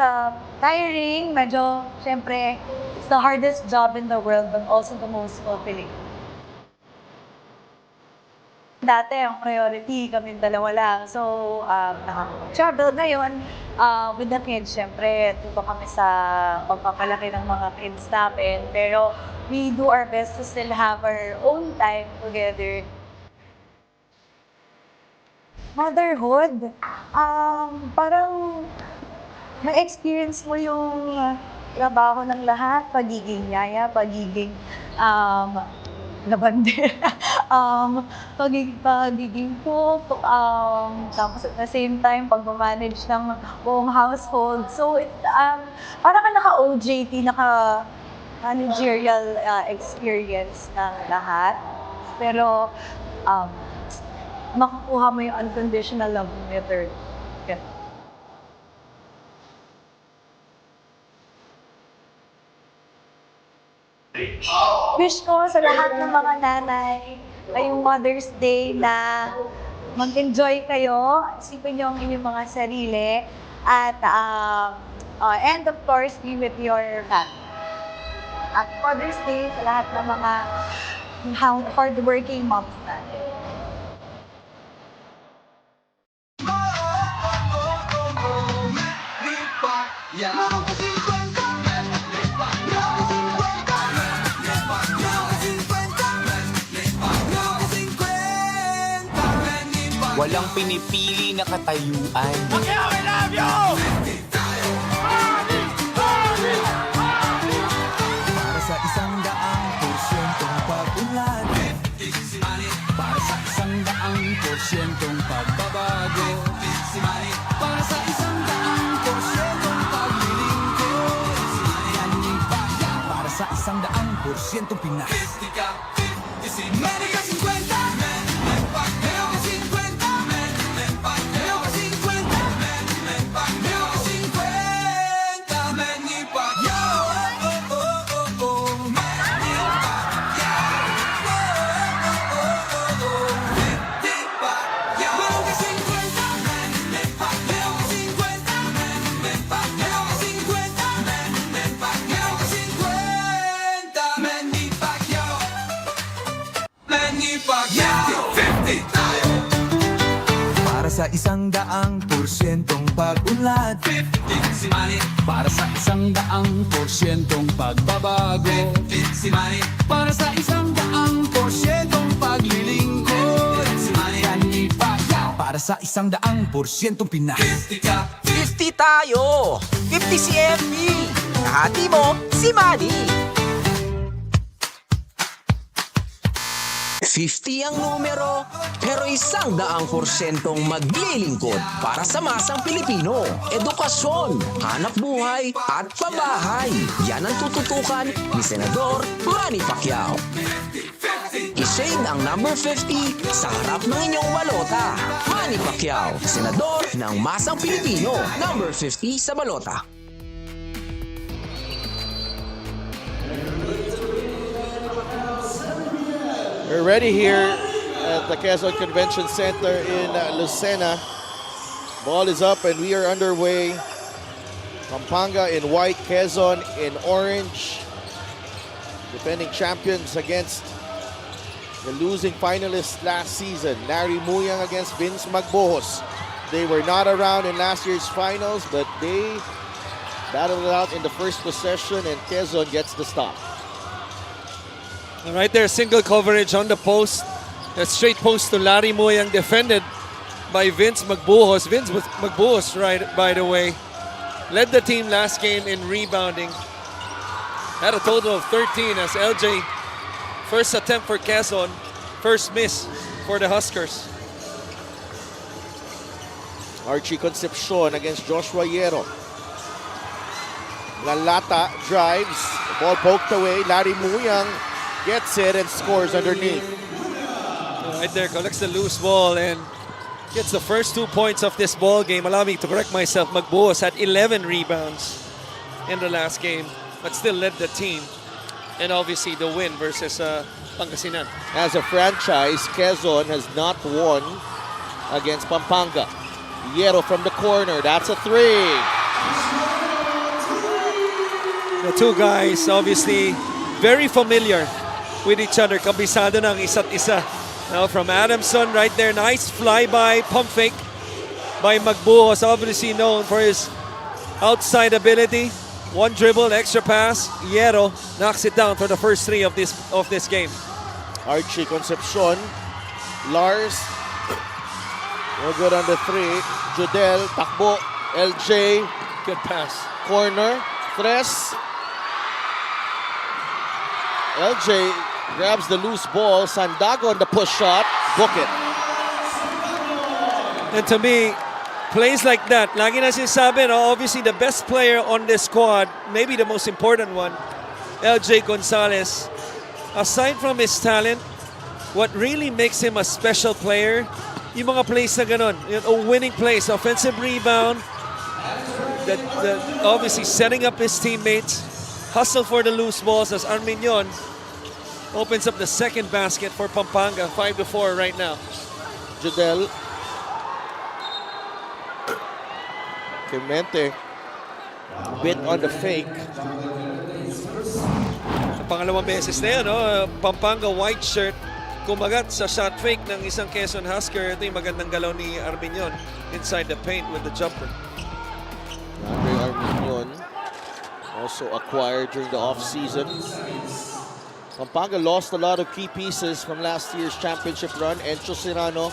tiring, medyo, syempre, it's the hardest job in the world but also the most fulfilling. Dati, ang priority, kami dalawa lang. So, travel ngayon, with the kids, syempre, tuto kami sa pagpapalaki ng mga kids namin. Pero, we do our best to still have our own time together. Motherhood, parang na-experience mo yung trabaho ng lahat, pagiging yaya, pagiging labandera, pagiging cook, tapos at the same time, pag-manage ng buong household. So, parang ka naka-OJT, naka-managerial experience ng lahat. Pero, makukuha mo yung unconditional love ng third. Yeah. Wish ko sa lahat ng mga nanay ngayong Mother's Day na mag-enjoy kayo, isipin niyo ang inyong mga sarili, And of course, be with your family. At Father's Day sa lahat ng mga hardworking moms natin. Walang pinipili na katayuan. Pacquiao, I love you! Para sa 100% pag-unlad. Para sa 100% pagbabago. Para sa 100% paglilingkod. Para sa 100% Pinas. America 50! Para sa 100% pag-unlad. Para sa 100% pagbabago. Para sa 100% paglilingkod. Para sa 100% Pinas. 50 tayo! 50 si MB! Kahati mo, si Manny! 50 ang numero, pero 100% maglilingkod para sa masang Pilipino. Edukasyon, hanap buhay, at pabahay. Yan ang tututukan ni Senador Manny Pacquiao. I-shade ang number 50 sa harap ng inyong balota. Manny Pacquiao, Senador ng masang Pilipino. Number 50 sa balota. We're ready here at the Quezon Convention Center in Lucena. Ball is up and we are underway. Pampanga in white, Quezon in orange. Defending champions against the losing finalists last season. Larry Muyang against Vince Magbohos. They were not around in last year's finals, but they battled it out in the first possession and Quezon gets the stop. Right there, single coverage on the post. That straight post to Larry Moyang, defended by Vince Magbuhos. Vince Magbuhos, right, by the way, led the team last game in rebounding. Had a total of 13 as LJ, first attempt for Quezon, first miss for the Huskers. Archie Concepcion against Joshua Hierro. Lalata drives, ball poked away. Larry Muyang gets it and scores underneath. Right there, collects the loose ball and gets the first 2 points of this ball game. Allow me to correct myself. Magbuhos had 11 rebounds in the last game, but still led the team. And obviously the win versus Pangasinan. As a franchise, Quezon has not won against Pampanga. Hierro from the corner, that's a three. The two guys obviously very familiar with each other. Kabisado ng isa't isa. Now from Adamson right there, nice flyby, pump fake by Magbuhos, obviously known for his outside ability. One dribble, extra pass. Hierro knocks it down for the first three of this game. Archie Concepcion, Lars, no good on the three. Judel, takbo, LJ, good pass. Corner, Tres. LJ grabs the loose ball. Sandago on the push shot. Book it. And to me, plays like that, lagi na sinasabi, no, obviously the best player on this squad, maybe the most important one, LJ Gonzalez. Aside from his talent, what really makes him a special player, yung mga plays na ganun, yung winning plays, offensive rebound, obviously setting up his teammates, hustle for the loose balls as Arminion opens up the second basket for Pampanga, 5-4 right now. Judel. Clemente, bit on the fake. Pangalawang beses na yan, no? Pampanga white shirt. Kumagat sa shot fake ng isang Quezon Husker. Ito yung magandang galaw ni Arminion inside the paint with the jumper. Andre Arminion, also acquired during the off-season. Pampanga lost a lot of key pieces from last year's championship run. Encho Serrano,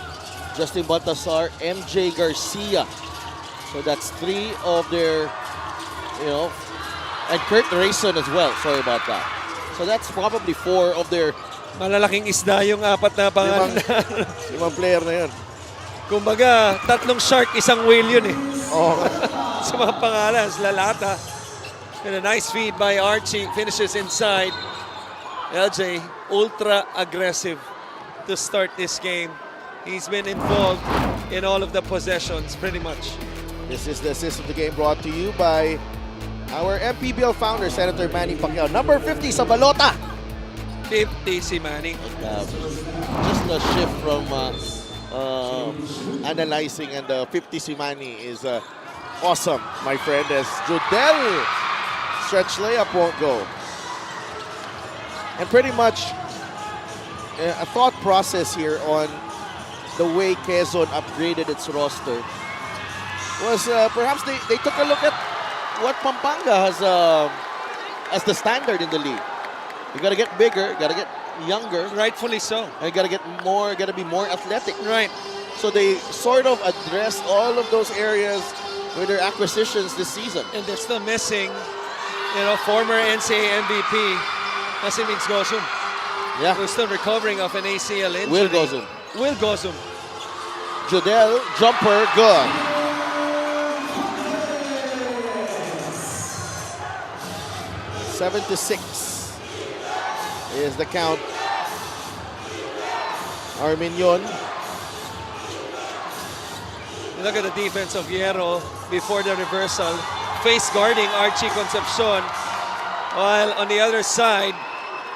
Justin Baltasar, MJ Garcia. So that's 3 of their, and Kurt Rayson as well. Sorry about that. So that's probably 4 of their... Malalaking isda yung 4 na pangalan. Limang player na yun. Kumbaga, 3 shark, 1 whale yun eh. Oh. Sa mga pangalan, Lalata. And a nice feed by Archie. Finishes inside. LJ, ultra aggressive to start this game. He's been involved in all of the possessions, pretty much. This is the assist of the game brought to you by our MPBL founder, Senator Manny Pacquiao. Number 50 sa balota. 50 si Manny. Just a shift from analyzing, and the 50 si Manny is awesome, my friend, as Judel stretch layup won't go. And pretty much a thought process here on the way Quezon upgraded its roster was perhaps they took a look at what Pampanga has as the standard in the league. You gotta get bigger, gotta get younger. Rightfully so. And you gotta get more, gotta be more athletic. Right. So they sort of addressed all of those areas with their acquisitions this season. And they're still missing, former NCAA MVP, Nasimix Gosum. Yeah. Who's still recovering off an ACL injury. Will Gosum. Will Gosum. Judel, jumper, good. Seven to 6 is the count. Arminion. Look at the defense of Hierro before the reversal. Face guarding Archie Concepcion. While on the other side,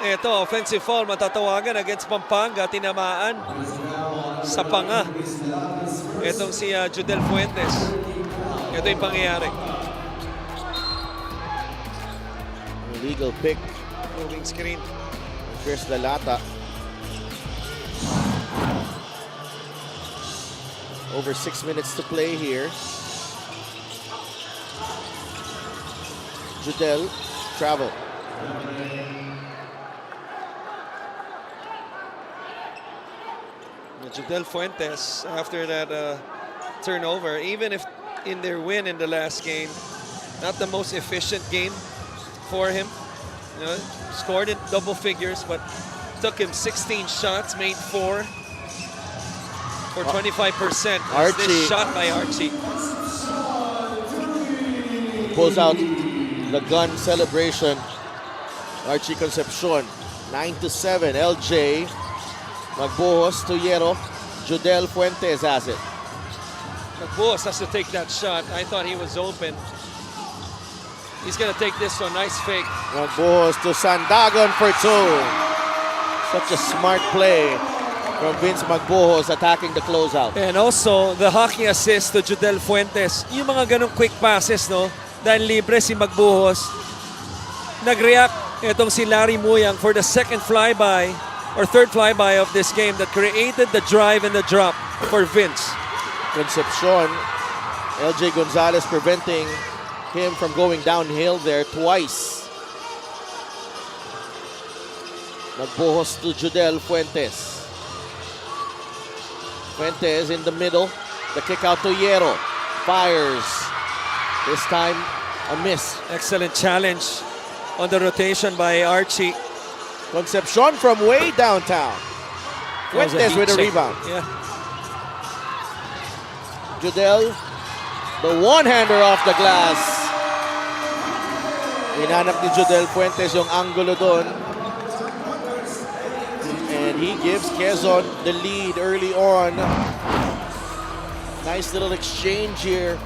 ito, offensive foul matatawagan against Pampanga. Tinamaan sa panga. Itong si Judel Fuentes. Ito yung pangyayari. Illegal pick. Moving screen. Chris Lalata. Over 6 minutes to play here. Judel, travel. Judel Fuentes, after that turnover, even if in their win in the last game, not the most efficient game for him. Scored in double figures, but took him 16 shots, made 4 for 25%. Archie. This shot by Archie. Pulls out the gun celebration. Archie Concepcion, 9-7. LJ Magbuhos to Hierro. Judel Fuentes has it. Magbuhos has to take that shot. I thought he was open. He's going to take this one. Nice fake. Magbuhos to Sandagon for 2. Such a smart play from Vince Magbuhos attacking the closeout. And also, the hockey assist to Judel Fuentes. Yung mga ganong quick passes, no? Dahil libre si Magbuhos. Nag-react itong si Larry Muyang for the second flyby or third flyby of this game that created the drive and the drop for Vince. Concepcion, LJ Gonzalez preventing him from going downhill there twice. Magbuhos to Judel Fuentes. Fuentes in the middle. The kick out to Hierro. Fires. This time, a miss. Excellent challenge on the rotation by Archie. Concepcion from way downtown. Fuentes with a rebound. Yeah. Judel, the one-hander off the glass. Hinanap ni Judel Fuentes yung angulo doon. And he gives Quezon the lead early on. Nice little exchange here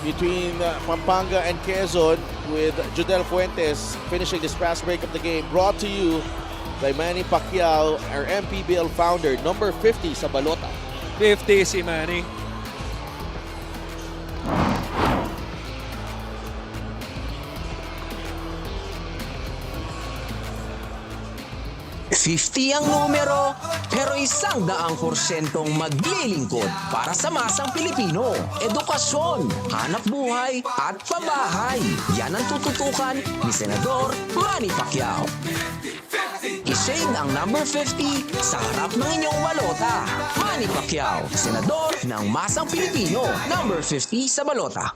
between Pampanga and Quezon, with Judel Fuentes finishing this fast break of the game. Brought to you by Manny Pacquiao, our MPBL founder, number 50 sa balota. 50 si Manny. 50 ang numero, pero 100% maglilingkod para sa masang Pilipino. Edukasyon, hanap buhay, at pabahay. Yan ang tututukan ni Senador Manny Pacquiao. I-shade ang number 50 sa harap ng inyong balota. Manny Pacquiao, Senador ng masang Pilipino, number 50 sa balota.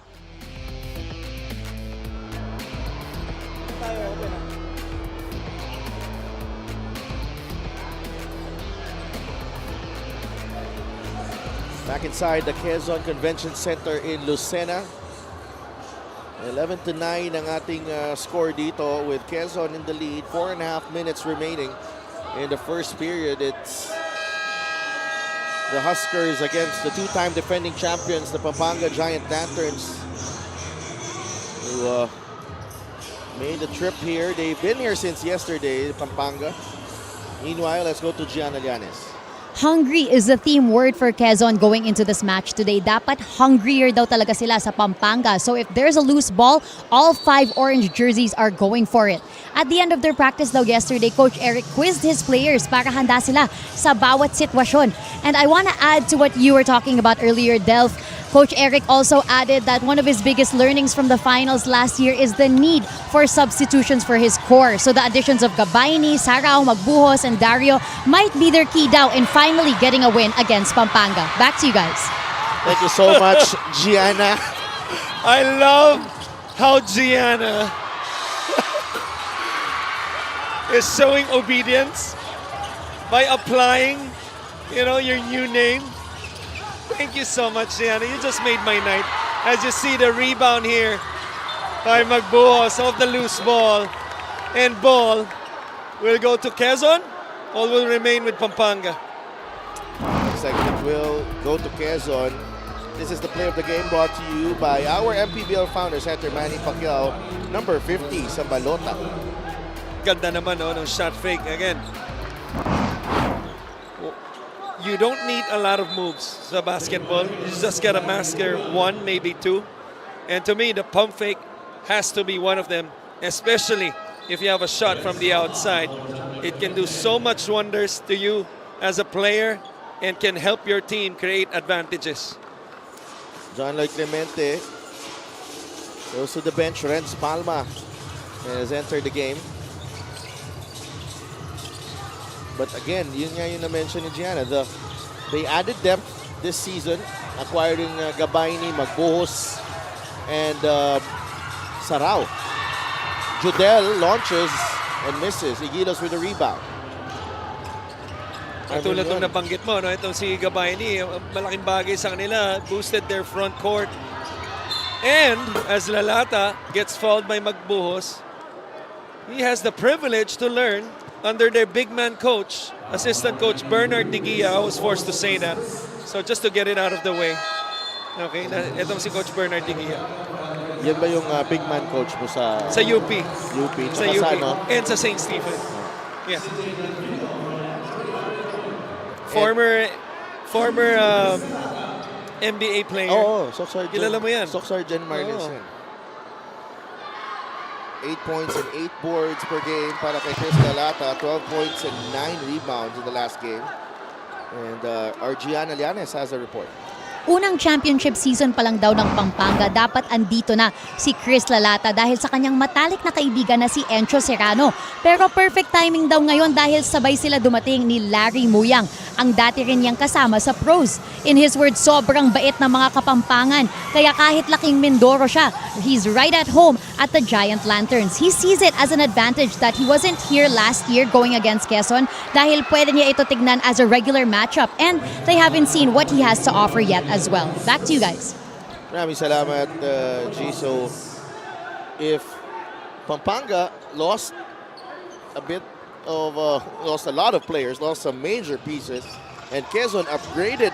Back inside the Quezon Convention Center in Lucena. 11-9 ang ating score dito with Quezon in the lead. 4.5 minutes remaining in the first period. It's the Huskers against the two-time defending champions, the Pampanga Giant Lanterns, who made the trip here. They've been here since yesterday, Pampanga. Meanwhile, let's go to Gianna Llanes. Hungry is the theme word for Quezon going into this match today. Dapat hungrier daw talaga sila sa Pampanga. So if there's a loose ball, all 5 orange jerseys are going for it. At the end of their practice daw yesterday, Coach Eric quizzed his players para handa sila sa bawat sitwasyon. And I want to add to what you were talking about earlier, Delph. Coach Eric also added that one of his biggest learnings from the finals last year is the need for substitutions for his core. So the additions of Gabayni, Sarao, Magbuhos, and Dario might be their key daw in finally getting a win against Pampanga. Back to you guys. Thank you so much, Gianna. I love how Gianna is showing obedience by applying, your new name. Thank you so much, Gianna. You just made my night. As you see the rebound here by Magbuhos off the loose ball. And ball will go to Quezon or will remain with Pampanga. Segment will go to Quezon. This is the play of the game brought to you by our MPBL founder, Senator Manny Pacquiao, number 50 sa balota. Ganda naman ng shot fake again. You don't need a lot of moves sa basketball. You just gotta master 1, maybe 2. And to me, the pump fake has to be one of them, especially if you have a shot from the outside. It can do so much wonders to you as a player and can help your team create advantages. John Lloyd Clemente goes to the bench. Renz Palma has entered the game. But again, yun nga yung na-mention ni Gianna. They added depth this season, acquiring Gabayni, Magbuhos, and Sarao. Judel launches and misses. Igilos with a rebound. Tulad nung nabanggit mo, itong si Gabayni, malaking bagay sa kanila, boosted their front court. And as Lalata gets fouled by Magbuhos, he has the privilege to learn under their big man coach, assistant coach Bernard Digia. I was forced to say that. So just to get it out of the way. Okay, itong si Coach Bernard Digia. Yan ba yung big man coach mo sa UP? UP. Sa UP. And sa St. Stephen. Yeah. Former NBA player. Oo, Soc-Sergeant. Kilala mo yan? Soc-Sergeant Marlis yan. 8 points and 8 boards per game para kay Chris Lalata. 12 points and 9 rebounds in the last game. And our Gianna Llanes has a report. Unang championship season pa lang daw ng Pampanga, dapat andito na si Chris Lalata dahil sa kanyang matalik na kaibigan na si Encho Serrano. Pero perfect timing daw ngayon dahil sabay sila dumating ni Larry Muyang, ang dati rin niyang kasama sa pros. In his words, sobrang bait ng mga Kapampangan, kaya kahit laking Mindoro siya, he's right at home at the Giant Lanterns. He sees it as an advantage that he wasn't here last year going against Quezon dahil pwede niya ito tignan as a regular matchup and they haven't seen what he has to offer yet as well. Back to you guys. Maraming salamat, G. So, if Pampanga lost a bit of, lost a lot of players, lost some major pieces, and Quezon upgraded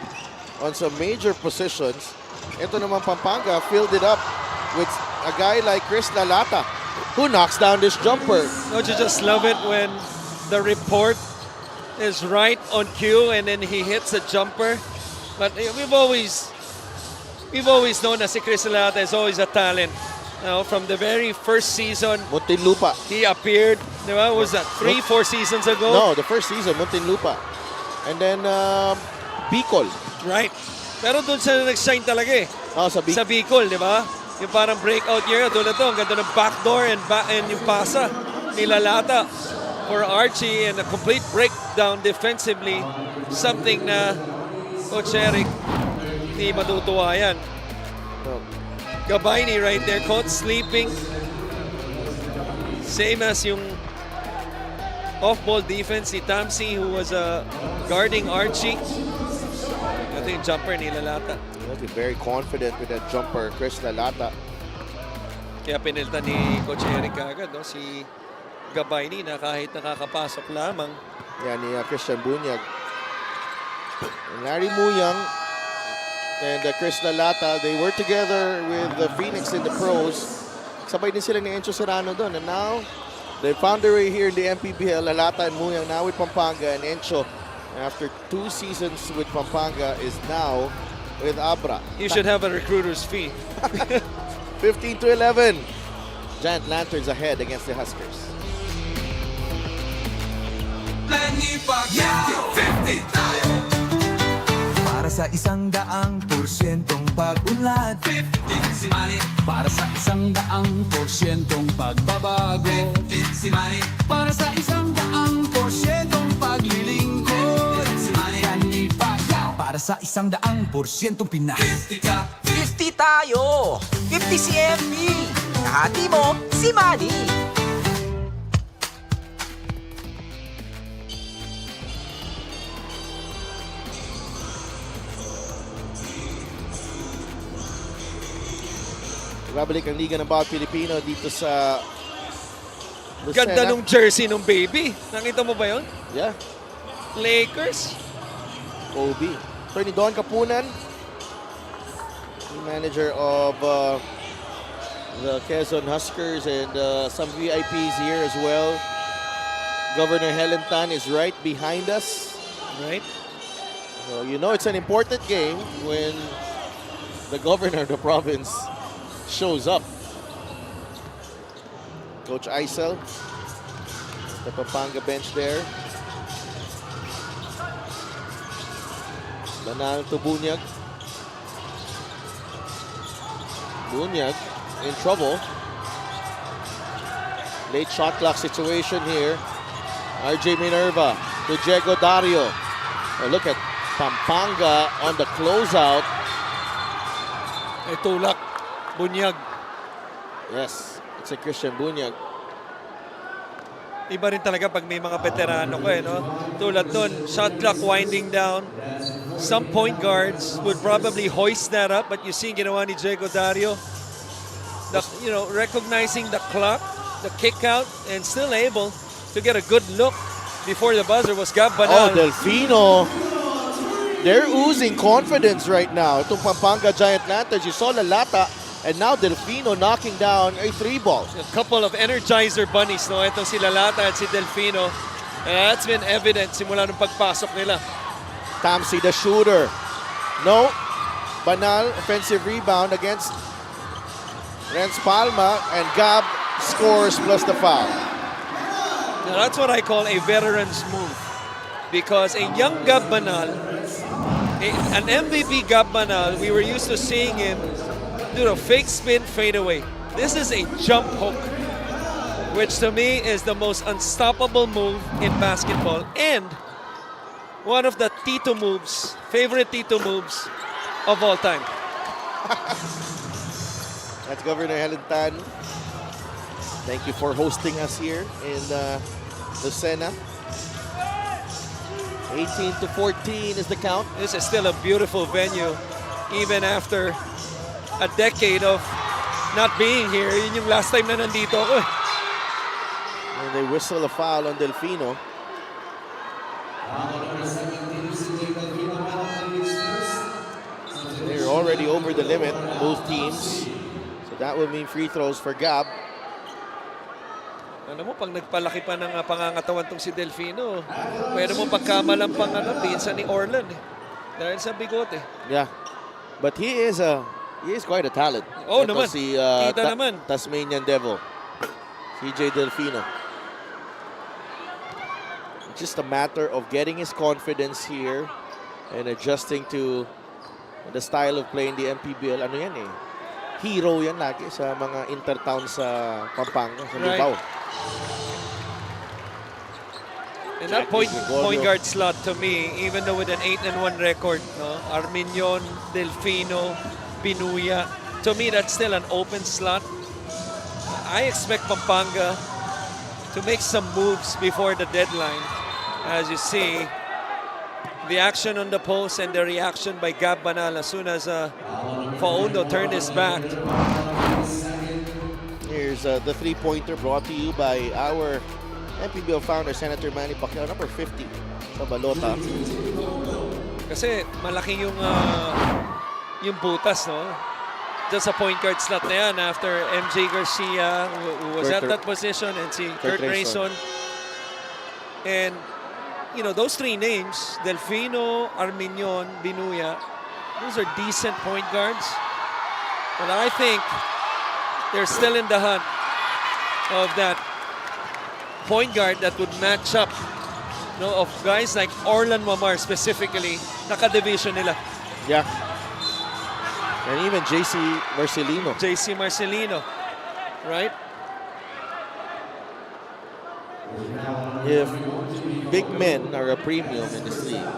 on some major positions, ito naman Pampanga filled it up with a guy like Chris Lalata, who knocks down this jumper. Don't you just love it when the report is right on cue and then he hits a jumper? But we've always known that si Chris Lalata is always a talent. from the very first season, Muntinlupa. he appeared, di ba? Was that 3-4 seasons ago? No, the first season, Muntinlupa. And then, Bicol. Right. Pero doon siya nag-shine talaga eh. Oh, sa Bicol, di ba? Yung parang breakout year, doon na to. Ang ganda ng backdoor and yung pasa. Nilalata for Archie and a complete breakdown defensively. Something na Coach Eric hindi matutuwa yan. Gabayni right there, caught sleeping. Same as yung off-ball defense ni Tamsi who was guarding Archie. Ito yung jumper ni Lalata. Very confident with that jumper, Chris Lalata. Kaya pinilta ni Coach Eric agad, no? Si Gabayni na kahit nakakapasok lamang. Yan ni Christian Bunyag. And Larry Muyang and Chris Lalata, they were together with the Phoenix in the pros. Sabay din sila ni Encho Serrano doon. And now, they found their way here in the MPBL. Lalata and Muyang now with Pampanga. And Encho, after 2 seasons with Pampanga, is now with Abra. You should have a recruiter's fee. 15-11. Giant Lanterns ahead against the Huskers. Para sa 100% pag-unlad, 15 si Manny. Para sa 100% pagbabago, 15 si Manny. Para sa 100% paglilingkod, 15 si Manny. Manny Pacquiao. Para sa 100% Pinas, 50 ka. 50 tayo! 50 si MB! Kahati mo, si Manny! Babalik ang Liga ng Bawat Pilipino dito sa Ganda Lucena. nung jersey nung baby. Nakita mo ba yun? Yeah. Lakers. Kobe. Attorney Don Kapunan, the manager of the Quezon Huskers, and some VIPs here as well. Governor Helen Tan is right behind us. Right. So you know it's an important game when the governor of the province shows up. Coach Isel, the Pampanga bench there. Banal to Bunyag. Bunyag in trouble. Late shot clock situation here. RJ Minerva to Diego Dario. Oh, look at Pampanga on the closeout. Ay tulak. Bunyag. Yes, it's a Christian Bunyag. Iba rin talaga pag may mga veterano ko no? Tulad doon, shot clock winding down. Some point guards would probably hoist that up, but you see ginawa ni Diego Dario. Recognizing the clock, the kick out, and still able to get a good look before the buzzer was Gab Banal. Oh, Delfino. They're oozing confidence right now. Itong Pampanga Giant Lanterns, you saw Lalata, and now Delfino knocking down a 3-ball. A couple of Energizer bunnies, no? Itong si Lalata at si Delfino. And that's been evident simula nung pagpasok nila. Tamsi, the shooter. No. Banal, offensive rebound against Renz Palma, and Gab scores plus the foul. Now that's what I call a veteran's move. Because a young Gab Banal, an MVP Gab Banal, we were used to seeing him do a fake spin fade away. This is a jump hook, which to me is the most unstoppable move in basketball and one of the Tito moves, favorite Tito moves of all time. That's Governor Helen Tan. Thank you for hosting us here in Lucena. 18-14 is the count. This is still a beautiful venue, even after a decade of not being here. Yun yung last time na nandito ako. And they whistle a foul on Delfino. They're already over the limit, both teams. So that will mean free throws for Gab. Alam mo, pag nagpalaki pa ng pangangatawan tong si Delfino, pwede mo pagkamalampang pinsan ni Orlan. Dahil sa bigote. Yeah. But he is a He is quite a talent. Oh, Ito naman. si Kita naman. Tasmanian Devil. CJ Delfino. It's just a matter of getting his confidence here and adjusting to the style of play in the MPBL. Ano yan eh? Hero yan lagi sa mga intertown sa Pampanga, sa Lubao. And that point guard slot to me, even though with an 8-1 record, no, Arminion, Delfino, Binuya, to me that's still an open slot. I expect Pampanga to make some moves before the deadline. As you see, the action on the post and the reaction by Gab Banal as soon as Faundo turned his back. Here's the three-pointer brought to you by our MPBL founder, Senator Manny Pacquiao, number 50 sa balota. Kasi malaki yung butas, no? Just a point guard slot na yan after MJ Garcia who was at that position and si Kurt Rayson. And you know, those three names, Delfino, Arminion, Binuya, those are decent point guards. But I think they're still in the hunt of that point guard that would match up, you know, of guys like Orlan Mamar specifically, naka-division nila. Yeah. And even JC Marcelino. JC Marcelino, right? If big men are a premium in this league,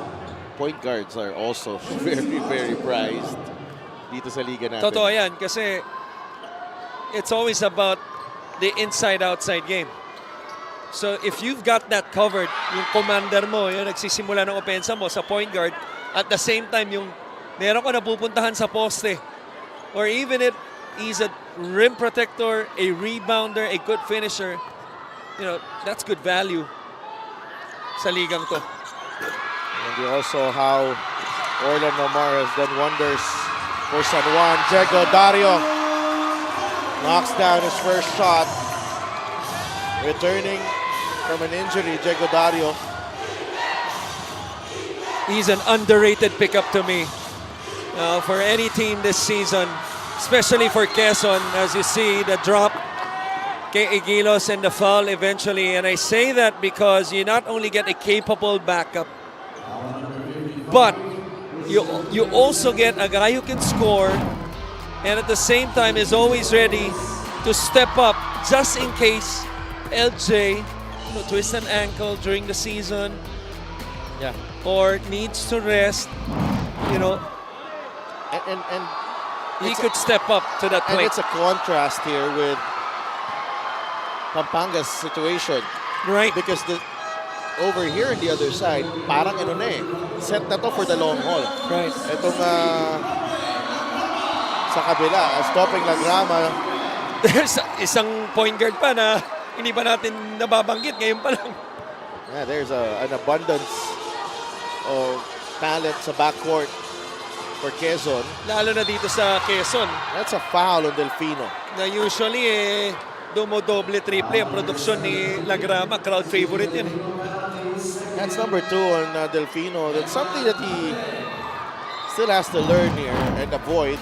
point guards are also very, very prized dito sa liga natin. Totoo yan kasi it's always about the inside-outside game. So if you've got that covered, yung commander mo, yung nagsisimula ng opensa mo sa point guard, at the same time yung meron ko napupuntahan sa poste, or even if he's a rim protector, a rebounder, a good finisher, you know, that's good value sa ligang to. And also how Orlan Mamar has done wonders for San Juan. Diego Dario knocks down his first shot. Returning from an injury, Diego Dario. He's an underrated pickup to me for any team this season, especially for Quezon. As you see, the drop, kay Igilos, and the foul eventually. And I say that because you not only get a capable backup, but you also get a guy who can score and at the same time is always ready to step up just in case LJ twists an ankle during the season, or needs to rest, you know, and he could step up to that plate. And it's a contrast here with Pampanga's situation. Right. Because over here on the other side, parang ano na eh, set na to for the long haul. Right. Itong sa kabila, stopping Lagrama. There's isang point guard pa na hindi pa natin nababanggit ngayon pa lang. Yeah, there's an abundance of talent sa backcourt for Quezon. Lalo na dito sa Quezon. That's a foul on Delfino. Na usually dumodoble triple ang produksyon ni Lagrama, crowd favorite yan. That's number 2 on Delfino. That's something that he still has to learn here and avoid.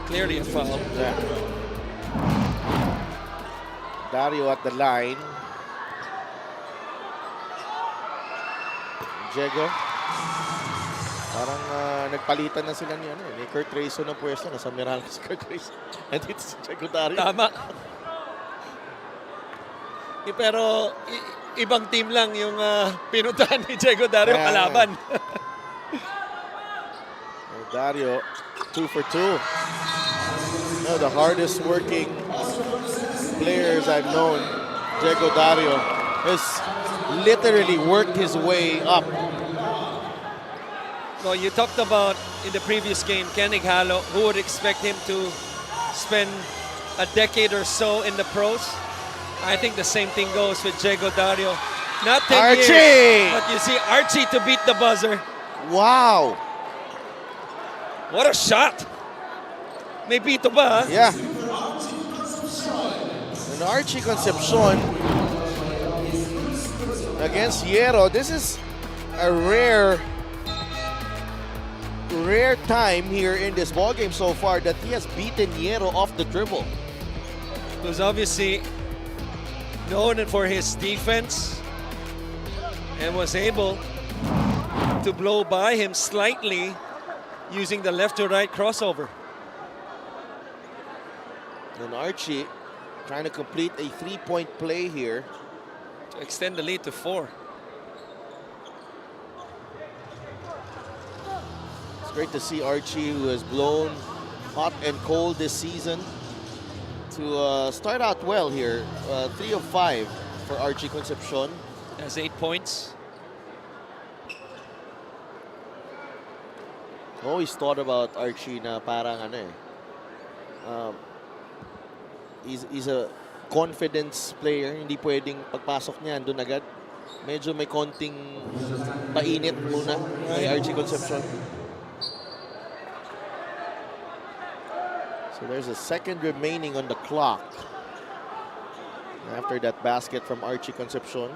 Clearly a foul. Yeah. Dario at the line. Diego. Parang nagpalitan na sila ni Kurt Rayson ng pwesto. Nasa Miral si Kurt Rayson. And it's Diego Dario. Tama. Pero ibang team lang yung pinuntahan ni Diego Dario kalaban. Dario, 2 for 2. You know, the hardest working players I've known, Diego Dario, has literally worked his way up. Well, you talked about in the previous game, Kenny Halo, who would expect him to spend a decade or so in the pros. I think the same thing goes with Diego Dario. Not 10 Archie! years, but you see Archie to beat the buzzer. Wow! What a shot! May pito ba? Yeah. And Archie Concepcion against Hierro. This is a rare time here in this ball game so far that he has beaten Hierro off the dribble. Who's obviously known for his defense and was able to blow by him slightly using the left to right crossover. And Archie trying to complete a 3-point play here to extend the lead to 4. It's great to see Archie, who has blown hot and cold this season, to start out well here. 3 of 5 for Archie Concepcion. Has 8 points. Always thought about Archie na parang he's a confidence player. Hindi pwedeng pagpasok niya andun agad. Medyo may konting painit muna kay Archie Concepcion. So there's a second remaining on the clock after that basket from Archie Concepcion.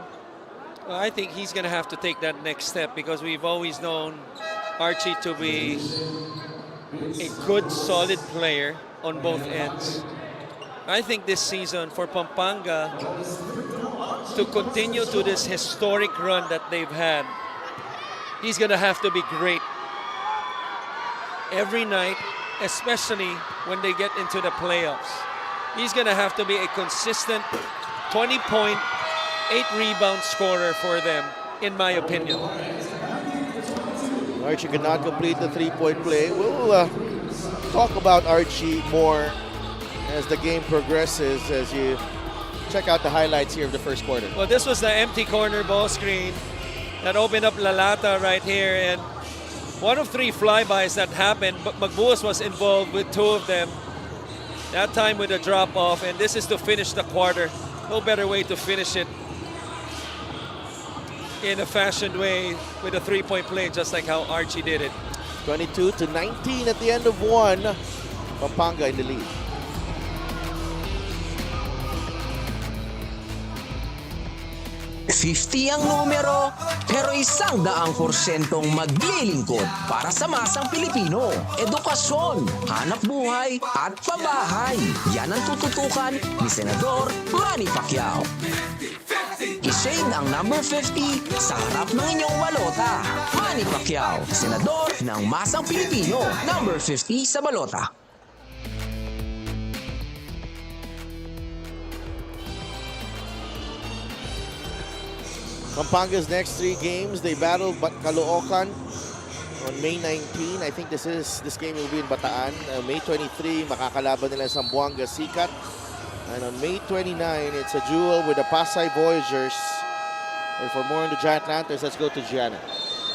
Well, I think he's going to have to take that next step because we've always known Archie to be a good, solid player on both ends. I think this season for Pampanga to continue to this historic run that they've had, he's going to have to be great every night, especially when they get into the playoffs. He's going to have to be a consistent 20-point, 8-rebound scorer for them, in my opinion. Archie could not complete the 3-point play. We'll talk about Archie more as the game progresses, as you check out the highlights here of the first quarter. Well, this was the empty corner ball screen that opened up Lalata right here, and one of 3 flybys that happened, but Magbuos was involved with 2 of them. That time with a drop-off, and this is to finish the quarter. No better way to finish it in a fashioned way with a 3-point play, just like how Archie did it. 22-19 at the end of 1. Pampanga in the lead. $50 ang numero, pero 100% maglilingkod para sa masang Pilipino. Edukasyon, hanap buhay, at pabahay. Yan ang tututukan ni Senador Manny Pacquiao. I-shade ang number 50 sa harap ng inyong balota. Manny Pacquiao, Senador ng masang Pilipino, number 50 sa balota. Pampanga's next 3 games, they battle Caloocan on May 19. I think this game will be in Bataan. May 23, makakalaban nila sa Zamboanga Sikat. And on May 29, it's a duel with the Pasay Voyagers. And for more on the Giant Lanterns, let's go to Gianna.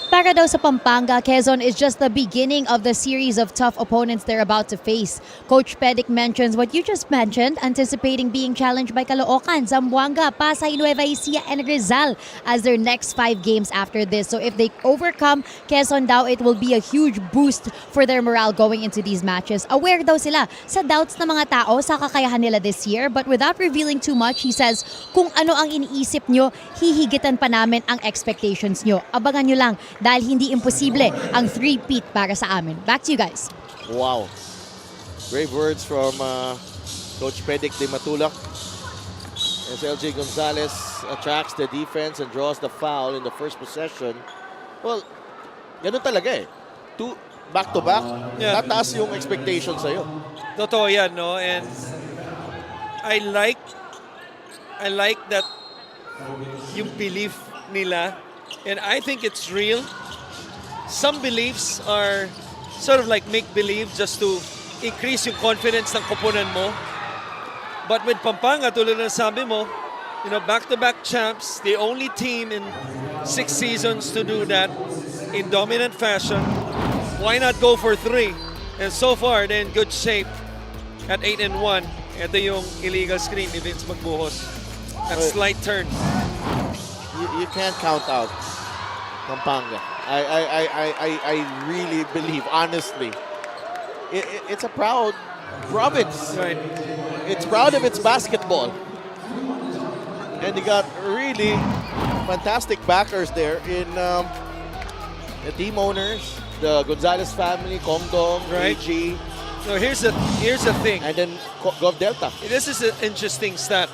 Para daw sa Pampanga, Quezon is just the beginning of the series of tough opponents they're about to face. Coach Pedic mentions what you just mentioned, anticipating being challenged by Caloocan, Zamboanga, Pasay, Nueva Ecija, and Rizal as their next 5 games after this. So if they overcome Quezon daw, it will be a huge boost for their morale going into these matches. Aware daw sila sa doubts ng mga tao sa kakayahan nila this year, but without revealing too much, he says, kung ano ang iniisip nyo, hihigitan pa namin ang expectations nyo. Abangan nyo lang dahil hindi imposible ang 3-peat para sa amin. Back to you guys. Wow. Brave words from Coach Pedic de Matulak. As LJ Gonzalez attracts the defense and draws the foul in the first possession. Well, ganun talaga eh. 2 back-to-back, tataas yung expectation sa'yo. Totoo yan, no? And I like that yung belief nila. And I think it's real. Some beliefs are sort of like make-believe just to increase yung confidence ng koponan mo. But with Pampanga, tulad ng sabi mo, you know, back-to-back champs, the only team in 6 seasons to do that in dominant fashion. Why not go for 3? And so far, they're in good shape at 8-1. Ito yung illegal screen ni Vince Magbuhos. That slight turn. You can't count out Pampanga. I really believe, honestly, it's a proud province. Right. It's proud of its basketball. And they got really fantastic backers there in The team owners, the Gonzalez family, Kongdong, Right. AG, So here's the thing. and then Gov Delta. This is an interesting stat.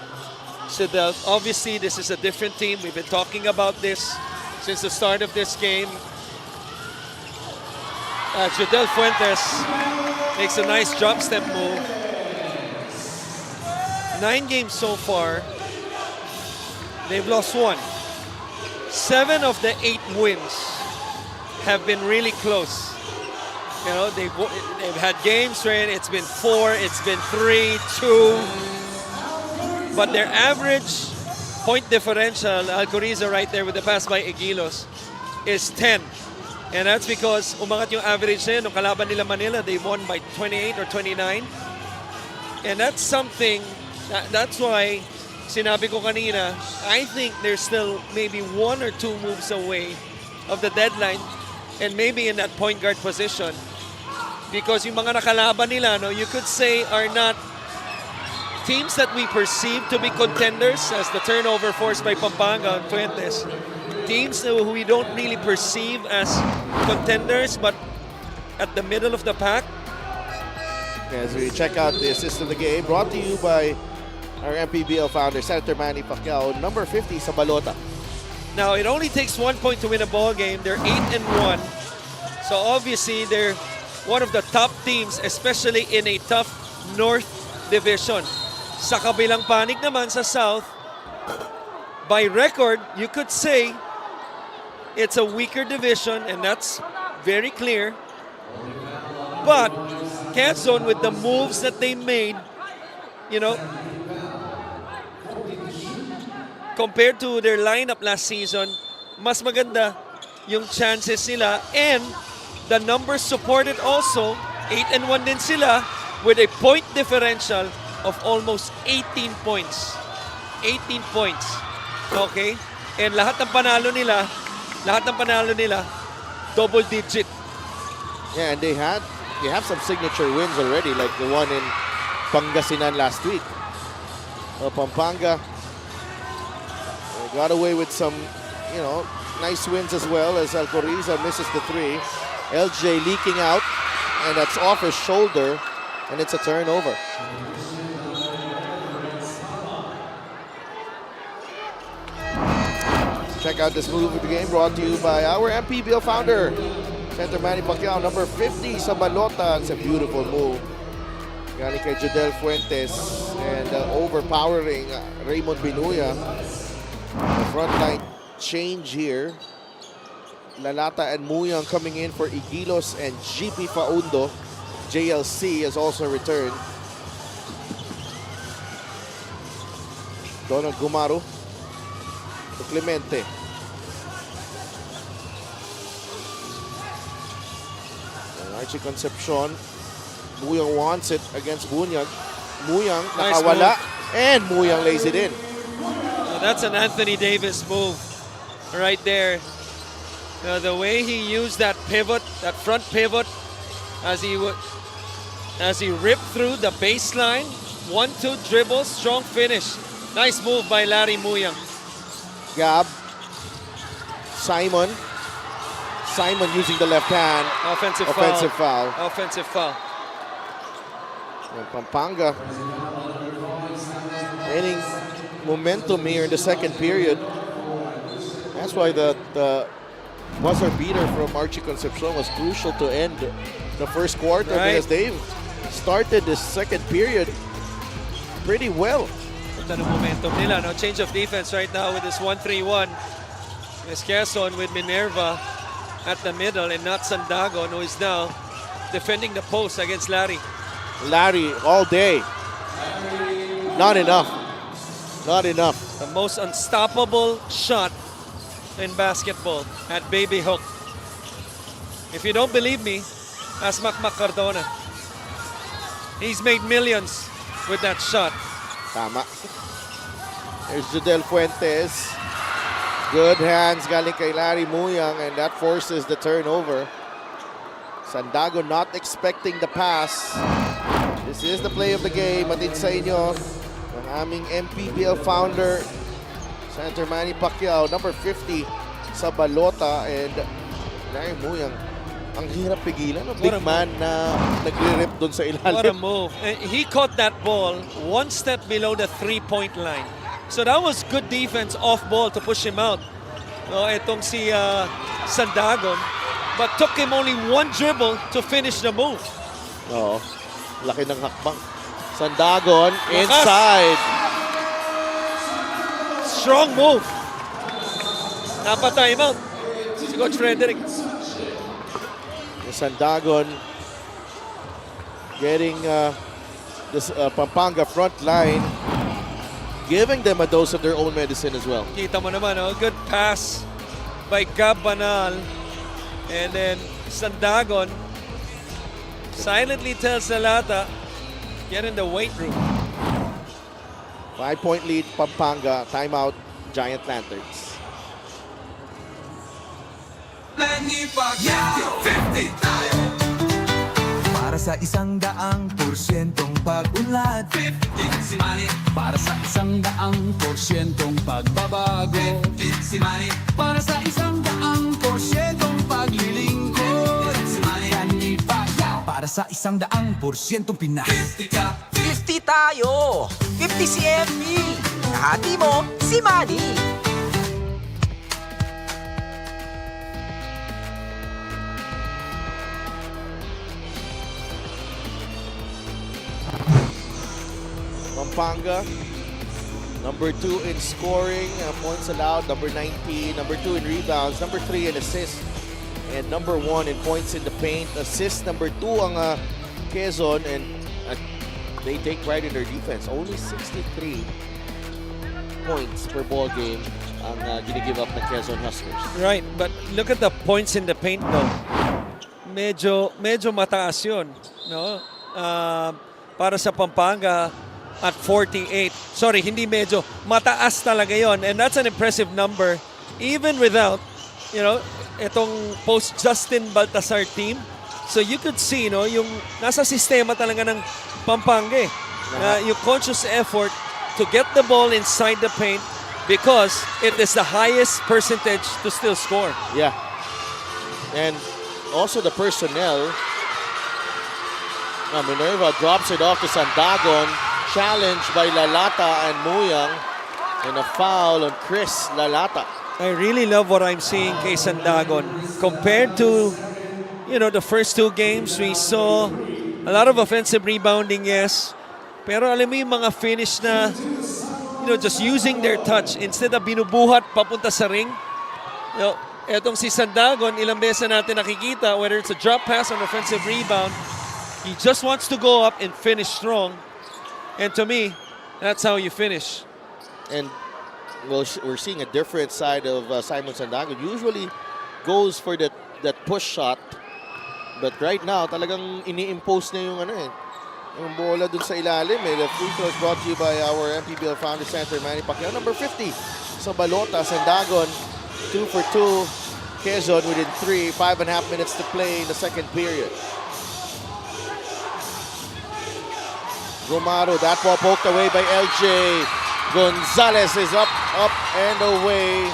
So obviously this is a different team. We've been talking about this since the start of this game. Jodel Fuentes makes a nice drop step move. 9 games so far. They've lost 1. 7 of the 8 wins have been really close. You know, they've had games where it's been 4, it's been 3, 2. But their average point differential, Alcoriza right there with the pass by Egilos, is 10. And that's because umangat yung average nila nung kalaban nila Manila. They won by 28 or 29. And that's something, that's why sinabi ko kanina, I think they're still maybe 1 or 2 moves away of the deadline and maybe in that point guard position. Because yung mga nakalaban nila, no, you could say are not teams that we perceive to be contenders, as the turnover forced by Pampanga and Fuentes. Teams who we don't really perceive as contenders, but at the middle of the pack. As we check out the assist of the game, brought to you by our MPBL founder, Senator Manny Pacquiao, number 50 sa balota. Now, it only takes 1 point to win a ball game. They're 8-1. So obviously, they're one of the top teams, especially in a tough North Division. Sa kabilang panig naman sa South, by record, you could say it's a weaker division, and that's very clear. But Quezon, with the moves that they made, you know, compared to their lineup last season, mas maganda yung chances nila, and the numbers supported also. 8-1 din sila with a point differential of almost 18 points. 18 points. Okay? And lahat ng panalo nila, double digit. Yeah, and they have some signature wins already, like the one in Pangasinan last week. Pampanga got away with some, you know, nice wins as well, as Alcoriza misses the 3. LJ leaking out, and that's off his shoulder, and it's a turnover. Check out this move of the game, brought to you by our MPBL founder, Senator Manny Pacquiao, number 50 sa balota. It's a beautiful move. Galing kay Jodel Fuentes, and overpowering Raymond Binuya. The front line change here. Lalata and Muyang coming in for Igilos, and GP Faundo. JLC has also returned. Donald Gumaro to Clemente. And Archie Concepcion. Muyang wants it against Bunyag. Muyang Nice nakawala, move. and Muyang lays it in. So that's an Anthony Davis move right there. The way he used that pivot, that front pivot, as he ripped through the baseline. 1-2 dribble, strong finish. Nice move by Larry Muyang. Gab. Simon using the left hand. Offensive foul. Offensive foul. And Pampanga gaining momentum here in the second period. That's why the buzzer beater from Archie Concepcion was crucial to end the first quarter, Right. because they've started the second period pretty well. Ito na momentum nila, no? Change of defense right now with this 1-3-1. It's Quezon with Minerva at the middle, and not Sandagon, who is now defending the post against Larry. Larry all day. Not enough. Not enough. The most unstoppable shot in basketball at Baby Hook. If you don't believe me, ask Mac Cardona. He's made millions with that shot. Tama. There's Jodel Fuentes. Good hands galing kay Larry Muyang, and that forces the turnover. Sandago not expecting the pass. This is the play of the game. Matid sa inyo ng aming MPBL founder, Senator Manny Pacquiao, number 50 sa balota. And Dahil Muyang, ang hirap pigilan ng What big a man na nagre-rip doon sa ilalim. What a move. And he caught that ball one step below the three-point line. So that was good defense off ball to push him out. No, itong si Sandagon. But took him only one dribble to finish the move. Oo. Laki ng hakbang. Sandagon, Lakas. inside. Strong move. Napatime out si Coach Frederick. Sandagon getting this Pampanga front line, giving them a dose of their own medicine as well. Kita mo naman, oh, good pass by Gab Banal. And then Sandagon silently tells Lalata, get in the weight room. 5-point lead, Pampanga. Timeout, Giant Lanterns. Para sa 100%'ong pag-unlad, 15 si Manny. Para sa 100%'ong pagbabago, 15 si Manny. Para sa 100%'ong paglilingkod, 15 si Manny. Manny Pacquiao. Para sa 100%'ong Pinas, 50 ka. 50 tayo! 50 si MB! Kahati mo, si Manny! Pampanga, number 2 in scoring, points allowed, number 19, number 2 in rebounds, number 3 in assists, and number 1 in points in the paint. Assist number 2 ang Quezon, and they take pride in their defense. Only 63 points per ball game ang ginigive up ng Quezon Huskers. Right, but look at the points in the paint though. Medyo mataas yun, no? Para sa Pampanga at 48. Sorry, hindi medyo. Mataas talaga yon, and that's an impressive number even without, itong post-Justin Baltasar team. So you could see, yung nasa sistema talaga ng Pampanga yung conscious effort to get the ball inside the paint because it is the highest percentage to still score. Yeah. And also the personnel. Minerva drops it off to Sandagon. Challenged by Lalata and Muyang. And a foul on Chris Lalata. I really love what I'm seeing kay Sandagon. Compared to, the first 2 games, we saw a lot of offensive rebounding, yes. Pero alam mo yung mga finish na, just using their touch instead of binubuhat papunta sa ring. Etong si Sandagon, ilang beses natin nakikita, whether it's a drop pass or an offensive rebound, he just wants to go up and finish strong. And to me, that's how you finish. And we're seeing a different side of Simon Sandagon. Usually goes for that push shot. But right now, talagang ini-impose na yung bola dun sa ilalim. The free throw is brought to you by our MPBL Founder Center, Manny Pacquiao. Number 50 sa balota, Sandagon, 2 for 2. Quezon within 3, 5.5 minutes to play in the second period. Gumaro, that ball poked away by LJ. Gonzalez is up and away.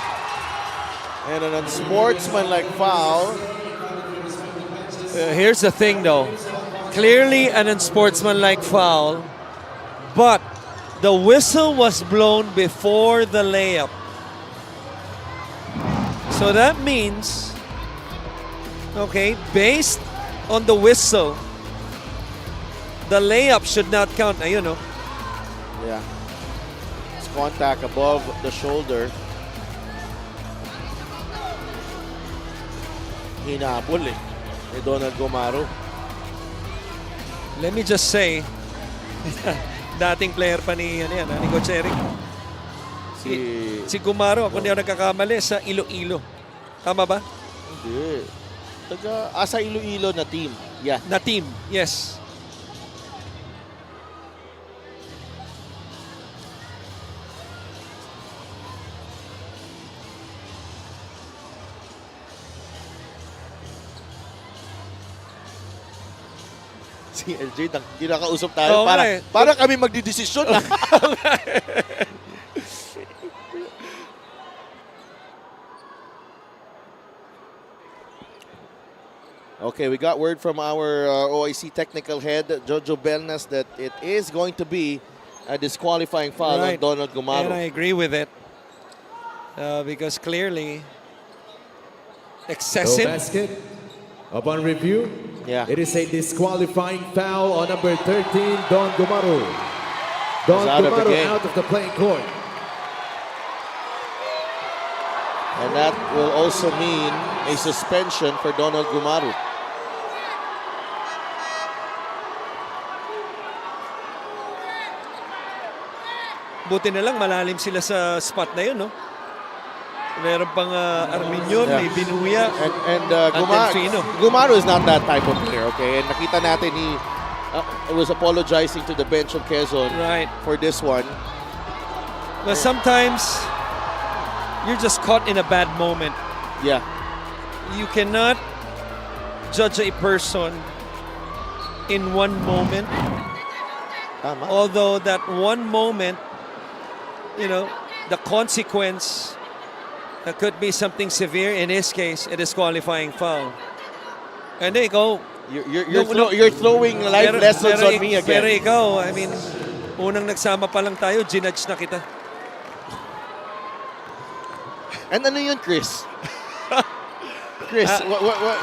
And an unsportsmanlike foul. Here's the thing though. Clearly an unsportsmanlike foul, but the whistle was blown before the layup. So that means, based on the whistle, the layup should not count. Ayun, Yeah. It's contact above the shoulder. Hinabol ni Donald Gumaro. Let me just say, dating player pa ni Coach Eric. Si Gumaro, kung di ako nagkakamali, sa Iloilo. Tama ba? Hindi. Sa Iloilo na team. Yeah. Na team, yes. Si LJ, kinakausap tayo para kami magdidesisyon. Okay, we got word from our OIC technical head, Jojo Belnas, that it is going to be a disqualifying foul on Donald Gumaro. And I agree with it. Because clearly, excessive. No basket. Upon review, it is a disqualifying foul on number 13, Don Gumaro. Don Gumaro out of the playing court. And that will also mean a suspension for Donald Gumaro. Buti na lang malalim sila sa spot na yun, no? Meron pang Arminyon, may Binuya, and Delfino. Gumaro is not that type of player, okay? And nakita natin he was apologizing to the bench of Quezon for this one. But sometimes you're just caught in a bad moment. Yeah. You cannot judge a person in one moment. Tama. Although that one moment, you know, the consequence could be something severe. In his case, a disqualifying foul. And there you go. You're throwing life lessons on me again. Pero ikaw, I mean, unang nagsama pa lang tayo, ginudge na kita. And ano yun, Chris? Chris,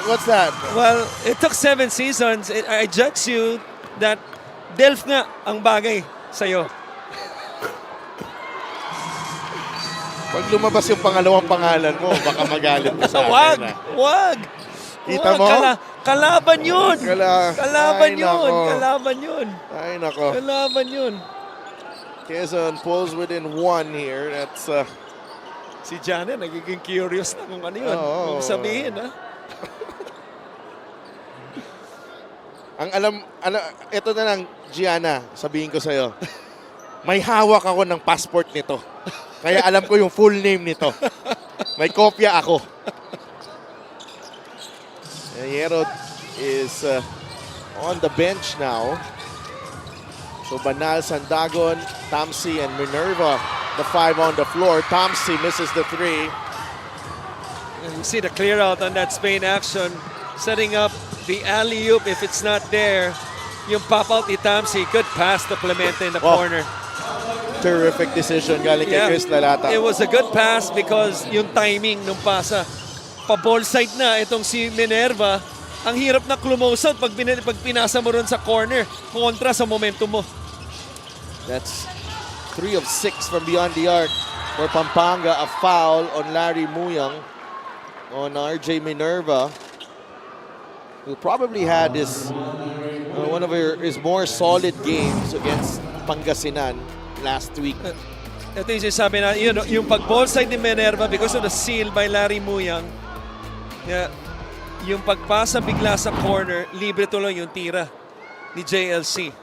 what's that? Well, it took 7 seasons. I judge you that Delf nga ang bagay sa'yo. Pag lumabas yung pangalawang pangalan mo, baka magalit ka sa akin. Wag! Kita mo? Kalaban yun! Kalaban Ay, yun! nako. Kalaban yun! Ay, nako. Kalaban yun! Quezon pulls within 1 here. That's... Si Jana nagiging curious na kung ano yun. Kung sabihin, ha? Ang ito na lang, Gianna, sabihin ko sa'yo. May hawak ako ng passport nito. Kaya alam ko yung full name nito. May kopya ako. Yerod is on the bench now. So Banal, Sandagon, Tamsi, and Minerva, the 5 on the floor. Tamsi misses the 3. You see the clear out on that Spain action, setting up the alley-oop if it's not there. Yung pop out ni Tamsi, good pass to Clemente in the corner. Terrific decision galing kay Chris Lalata. It was a good pass because yung timing nung pasa. Pa-ball side na itong si Minerva. Ang hirap na close out pag pinasa mo ron sa corner kontra sa momentum mo. That's 3 of 6 from beyond the arc for Pampanga. A foul on Larry Muyang on RJ Minerva, who probably had his one of his more solid games against Pangasinan last week. Ito yung sinasabi na, yung pag-ball side ni Minerva because of the seal by Larry Muyang. Yung pagpasa bigla sa corner, libre tuloy yung tira ni JLC.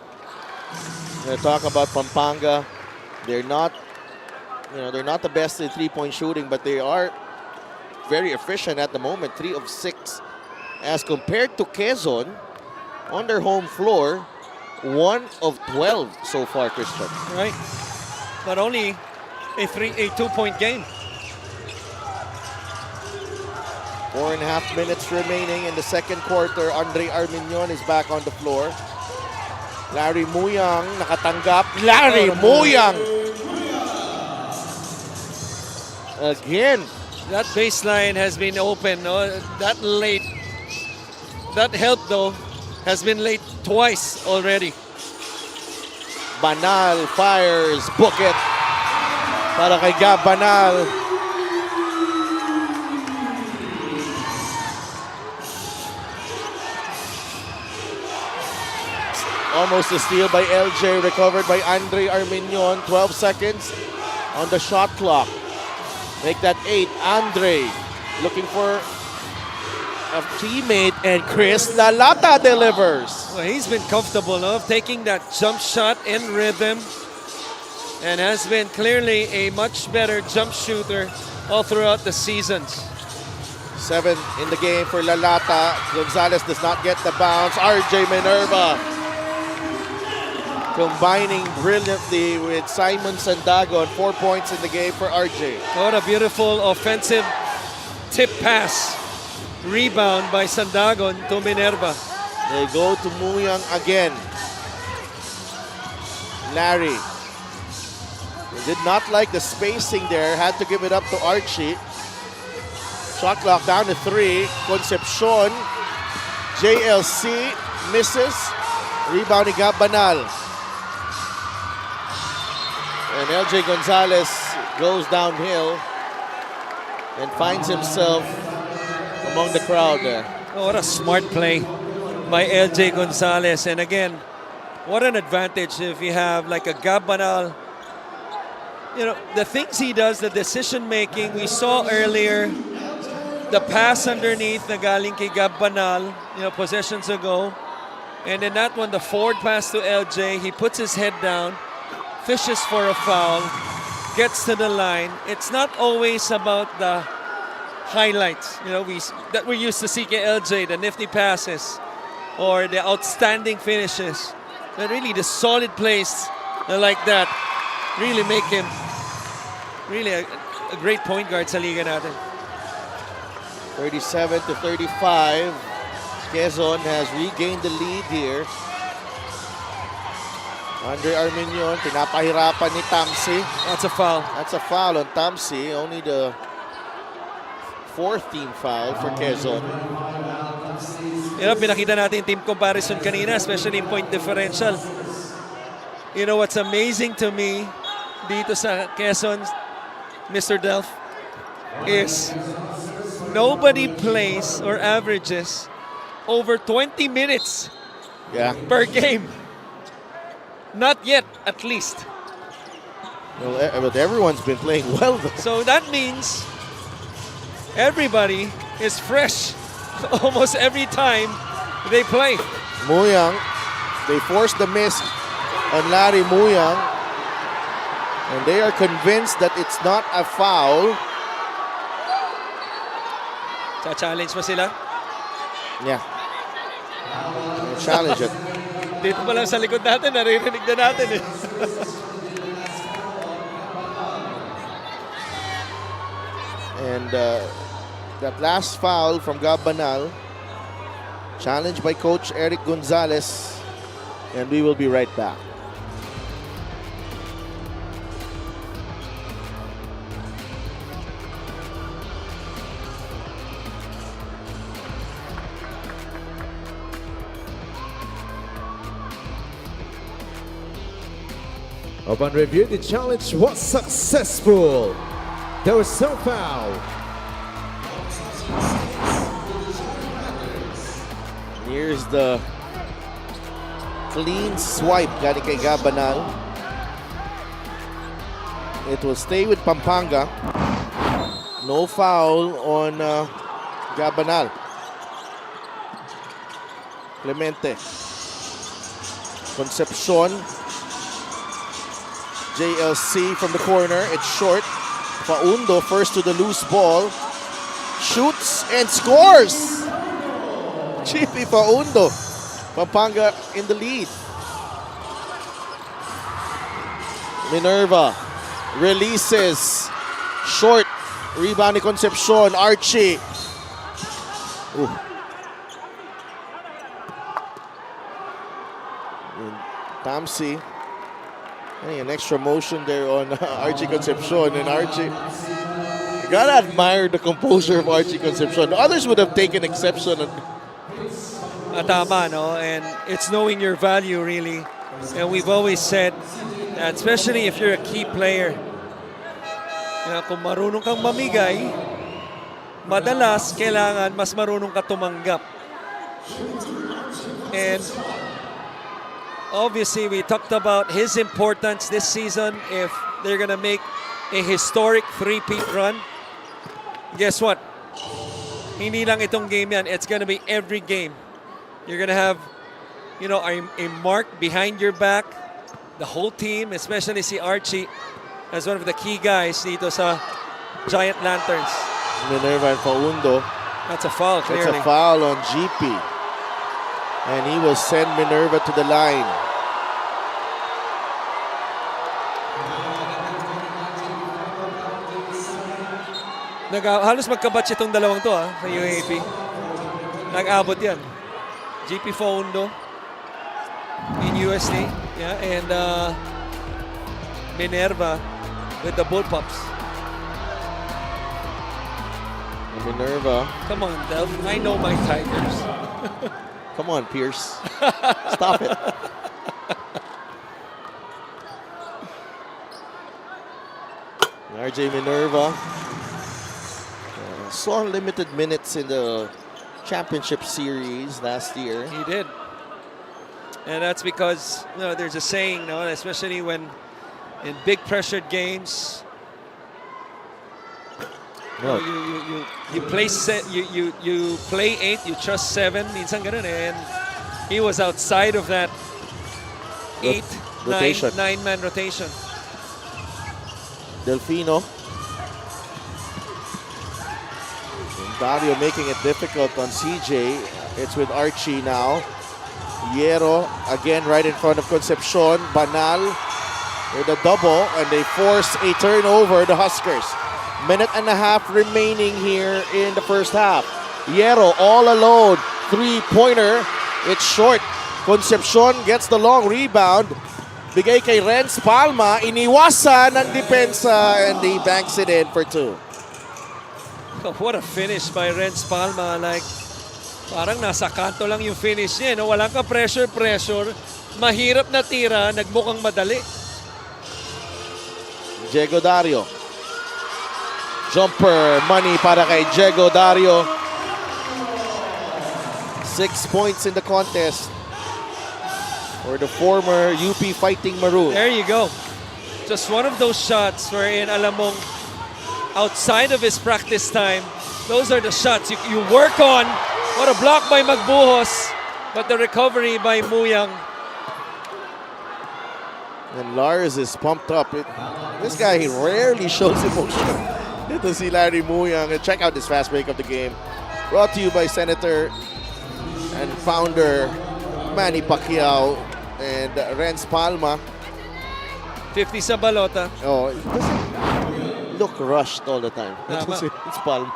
Talk about Pampanga. They're not the best in three-point shooting, but they are very efficient at the moment. 3 of 6 as compared to Quezon on their home floor. 1 of 12 so far, Christian. Right. Not only a 2-point game. 4.5 minutes remaining in the second quarter. Andre Arminyon is back on the floor. Larry Muyang nakatanggap. Larry Muyang! Again. That baseline has been open. No? That late. That help, though, has been late twice already. Banal fires. Book it. Para kay Gab Banal. Almost a steal by LJ. Recovered by Andre Arminyon. 12 seconds on the shot clock. Make that 8. Andre looking for a teammate, and Chris Lalata delivers. Well, he's been comfortable taking that jump shot in rhythm and has been clearly a much better jump shooter all throughout the seasons. 7 in the game for Lalata. Gonzalez does not get the bounce. RJ Minerva combining brilliantly with Simon Sandagon. 4 points in the game for RJ. What a beautiful offensive tip pass rebound by Sandagon to Minerva. They go to Muyang again. Larry. He did not like the spacing there. Had to give it up to Archie. Shot clock down to 3. Concepcion. JLC misses. Rebound ni Gabanal. And LJ Gonzalez goes downhill and finds himself among the crowd there. Oh, what a smart play by LJ Gonzalez. And again, what an advantage if you have like a Gabanal. You know, the things he does, the decision making, we saw earlier, the pass underneath na galing kay Gabanal, possessions ago. And then that one, the forward pass to LJ, he puts his head down, fishes for a foul, gets to the line. It's not always about the highlights, that we're used to see kay LJ, the nifty passes or the outstanding finishes. But really, the solid plays like that really make him really a great point guard sa liga natin. 37-35. Quezon has regained the lead here. Andre Armenion, pinapahirapan ni Tamsi. That's a foul. That's a foul on Tamsi. Only the 4th team foul for Quezon. Pinakita natin team comparison kanina, especially in point differential. You know what's amazing to me dito sa Quezon, Mr. Delph, is nobody plays or averages over 20 minutes per game. Not yet, at least. Well, but everyone's been playing well, though. So that means everybody is fresh almost every time they play. Muyang, they forced the miss on Larry Muyang. And they are convinced that it's not a foul. Cha-challenge pa sila? Yeah. Challenge it. Dito pa lang sa likod natin, naririnig na natin eh. And that last foul from Gabanal, challenged by Coach Eric Gonzalez. And we will be right back. Upon review, the challenge was successful. There was no foul. Here's the clean swipe galing kay Gabanal. It will stay with Pampanga. No foul on Gabanal. Clemente. Concepcion. JLC from the corner. It's short. Paundo first to the loose ball. Shoots and scores! Chippy Paundo. Pampanga in the lead. Minerva releases. Short. Rebound ni Concepcion. Archie. Ooh. Tamsi. Hey, an extra motion there on Archie Concepcion. And Archie, you gotta admire the composure of Archie Concepcion. Others would have taken exception. Tama, no? And it's knowing your value, really. And we've always said that, especially if you're a key player, kung marunong kang mamigay, madalas kailangan mas marunong ka tumanggap. And obviously, we talked about his importance this season if they're going to make a historic three-peat run. Guess what? Hindi lang itong game yan. It's going to be every game. You're going to have, a mark behind your back. The whole team, especially si Archie, as one of the key guys dito sa Giant Lanterns. Minerva and Paundo. That's a foul, clearly. That's a foul on GP. And he will send Minerva to the line. Halos magkabatch itong dalawang to sa UAP. Nag-abot yan. GP Faundo in USD. Yeah, and Minerva with the bullpups. Minerva. Come on, Delph. I know my Tigers. Come on, Pierce. Stop it. RJ Minerva saw limited minutes in the championship series last year. He did. And that's because there's a saying, especially when in big pressured games, you play you play 8, you trust 7, minsan ganun, and he was outside of that 8, rotation. 9-man rotation. Delfino. And Dario making it difficult on CJ. It's with Archie now. Hierro again right in front of Concepcion. Banal with a double, and they force a turnover, the Huskers. Minute and a half remaining here in the first half. Hierro all alone. Three-pointer. It's short. Concepcion gets the long rebound. Bigay kay Renz Palma. Iniwasan ng depensa, and he banks it in for 2. What a finish by Renz Palma. Like, parang nasa kanto lang yung finish niya. No? Walang ka pressure. Mahirap na tira. Nagmukhang madali. Diego Dario. Jumper money para kay Diego Dario. 6 points in the contest for the former UP Fighting Maroon. There you go. Just one of those shots wherein alam mong outside of his practice time, those are the shots you work on. What a block by Magbuhos, but the recovery by Muyang. And Lars is pumped up. This guy, he rarely shows emotion. Ito si Larry Muyang. And check out this fast break of the game. Brought to you by Senator and founder Manny Pacquiao and Renz Palma. 50 sa balota. Oh, it doesn't look rushed all the time. It's Palma.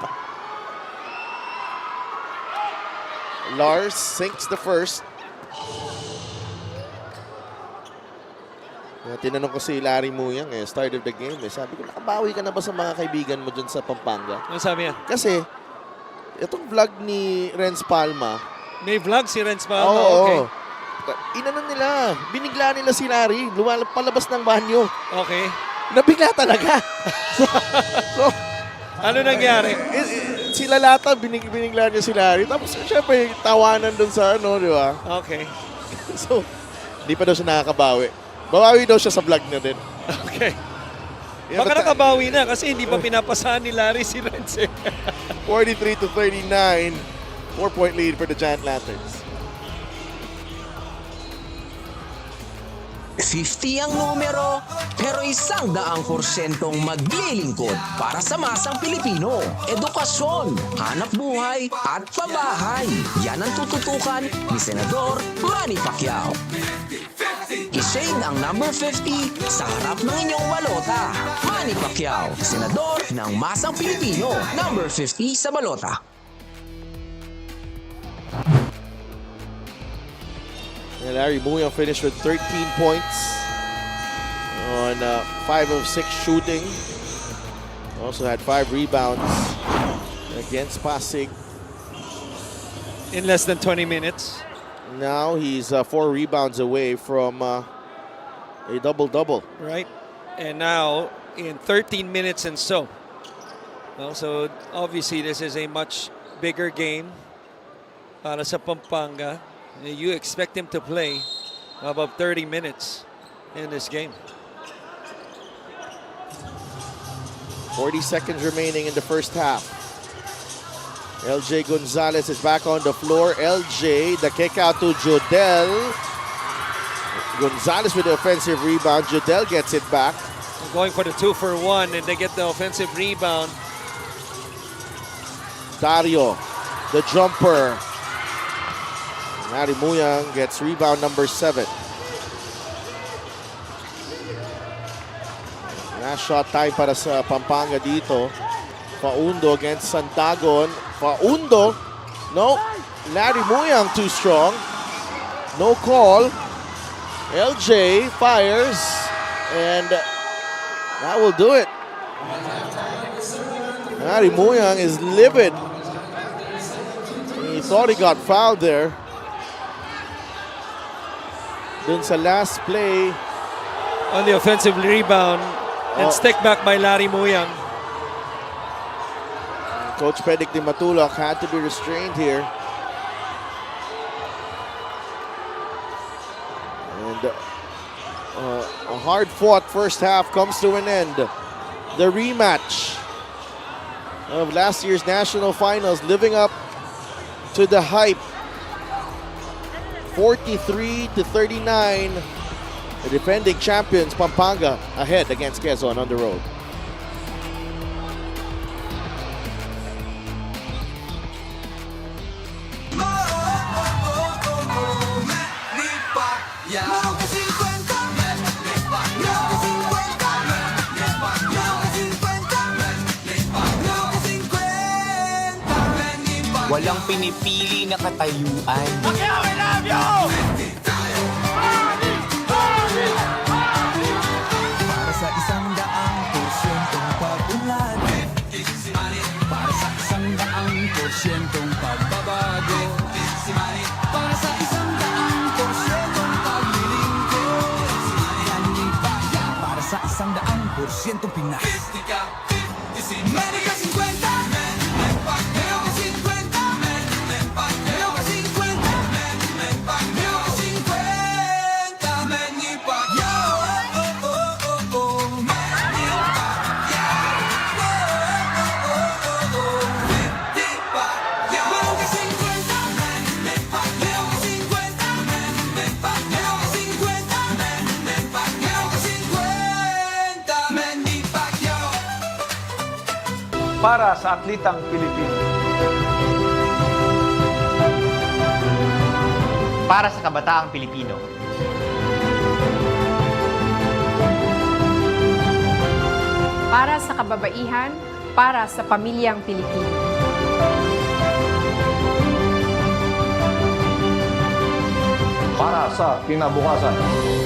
Lars sinks the first. Tinanong ko si Larry Muyang start of the game. Sabi ko, nakabawi ka na ba sa mga kaibigan mo dyan sa Pampanga? Ano sabi niya? Kasi, itong vlog ni Renz Palma. May vlog si Renz Palma? Oo. Okay. Inanon nila, binigla nila si Larry, palabas ng banyo. Okay. Nabigla talaga. so, ano nangyari? Sila lata, binigla niya si Larry. Tapos, syempre, tawanan dun sa di ba? Okay. So, hindi pa daw siya nakakabawi. Babawi daw siya sa vlog na din. Okay. Baka nakabawi na kasi hindi pa pinapasahan ni Larry si Renz. 43-39. 4-point lead for the Giant Lanterns. 50 ang numero, pero 100% maglilingkod para sa masang Pilipino. Edukasyon, hanap buhay, at pabahay. Yan ang tututukan ni Senador Manny Pacquiao. I-shade ang number 50 sa harap ng inyong balota. Manny Pacquiao, Senador ng masang Pilipino, number 50 sa balota. And Larry Muyang finished with 13 points on 5 of 6 shooting. Also had 5 rebounds against Pasig. In less than 20 minutes. Now he's 4 rebounds away from a double-double. Right. And now in 13 minutes and so. Well, so obviously this is a much bigger game para sa Pampanga. You expect him to play about 30 minutes in this game. 40 seconds remaining in the first half. LJ Gonzalez is back on the floor. LJ, the kick out to Jodel. Gonzalez with the offensive rebound. Jodel gets it back. Going for the 2-for-1, and they get the offensive rebound. Dario, the jumper. Larry Muyang gets rebound number 7. Last shot time para sa Pampanga dito. Faundo against Santagon. Faundo, no. Larry Muyang too strong. No call. LJ fires, and that will do it. Larry Muyang is livid. He thought he got fouled there. Dun sa last play. On the offensive rebound and stick back by Larry Muyang. Coach Pedic Di Matulak had to be restrained here. And a hard-fought first half comes to an end. The rematch of last year's national finals living up to the hype. 43-39. The defending champions Pampanga ahead against Quezon on the road. Walang pinipili na katayuan. Pacquiao, I love you! Para sa 100% pag-unlad. Para sa 100% pagbabago. Para sa 100% paglilingkod. Para sa 100% Pinas. America 50. Para sa atletang Pilipino. Para sa kabataang Pilipino. Para sa kababaihan, para sa pamilyang Pilipino. Para sa kinabukasan.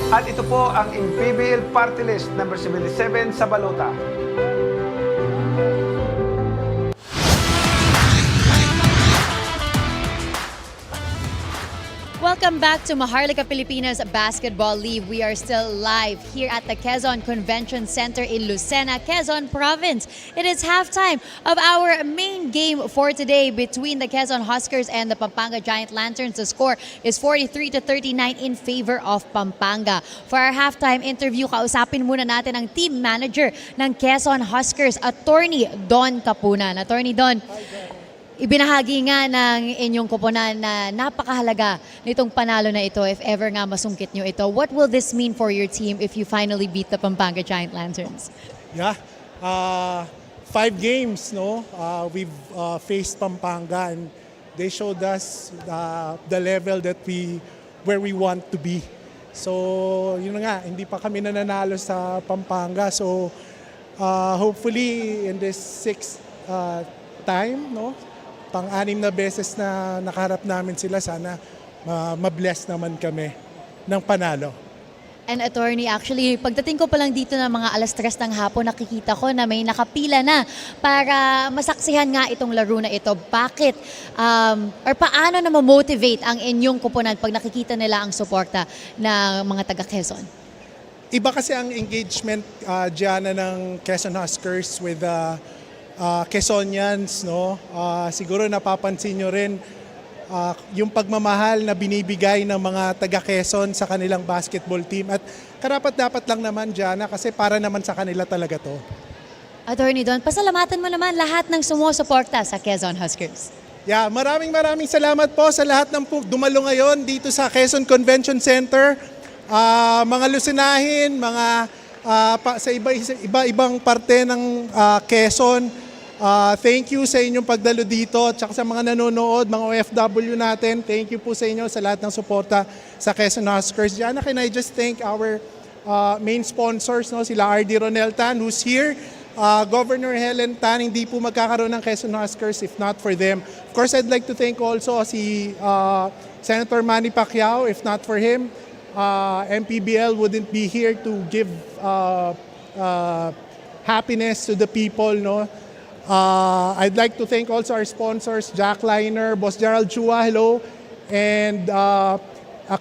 At ito po ang MPBL Party List number 77 sa balota. Welcome back to Maharlika Pilipinas Basketball League. We are still live here at the Quezon Convention Center in Lucena, Quezon Province. It is halftime of our main game for today between the Quezon Huskers and the Pampanga Giant Lanterns. The score is 43-39 in favor of Pampanga. For our halftime interview, kausapin muna natin ang team manager ng Quezon Huskers, Attorney Don Capunan. Attorney Don, ibinahagi nga ng inyong koponan na napakahalaga nitong panalo na ito if ever nga masungkit nyo ito. What will this mean for your team if you finally beat the Pampanga Giant Lanterns? Yeah, 5 games, no? We've faced Pampanga and they showed us the level that where we want to be. So, yun nga, hindi pa kami nananalo sa Pampanga. So, hopefully in this 6th time, no? Pang-anim na beses na nakaharap namin sila, sana ma-bless naman kami ng panalo. And attorney, actually, pagdating ko pa lang dito ng mga 3:00 ng hapon, nakikita ko na may nakapila na para masaksihan nga itong laro na ito. Bakit? Or paano na ma-motivate ang inyong kuponan pag nakikita nila ang suporta ng mga taga-Quezon? Iba kasi ang engagement dyan ng Quezon Huskers with Quezonians, no? Siguro napapansin nyo rin yung pagmamahal na binibigay ng mga taga-Quezon sa kanilang basketball team. At karapat-dapat lang naman dyan kasi para naman sa kanila talaga to. Attorney Don, pasalamatan mo naman lahat ng sumusuporta sa Quezon Huskers. Yeah, maraming salamat po sa lahat ng dumalo ngayon dito sa Quezon Convention Center. Mga Lucinahin, mga sa iba-ibang parte ng Quezon. Thank you sa inyong pagdalo dito at saka sa mga nanonood, mga OFW natin. Thank you po sa inyo sa lahat ng suporta sa Quezon Huskers. Diana, can I just thank our main sponsors, no? Sila RD Ronel Tan, who's here, Governor Helen Tan, hindi po magkakaroon ng Quezon Huskers if not for them. Of course, I'd like to thank also si Senator Manny Pacquiao. If not for him, MPBL wouldn't be here to give happiness to the people, no? I'd like to thank also our sponsors, Jack Liner, Boss Gerald Chua, hello, and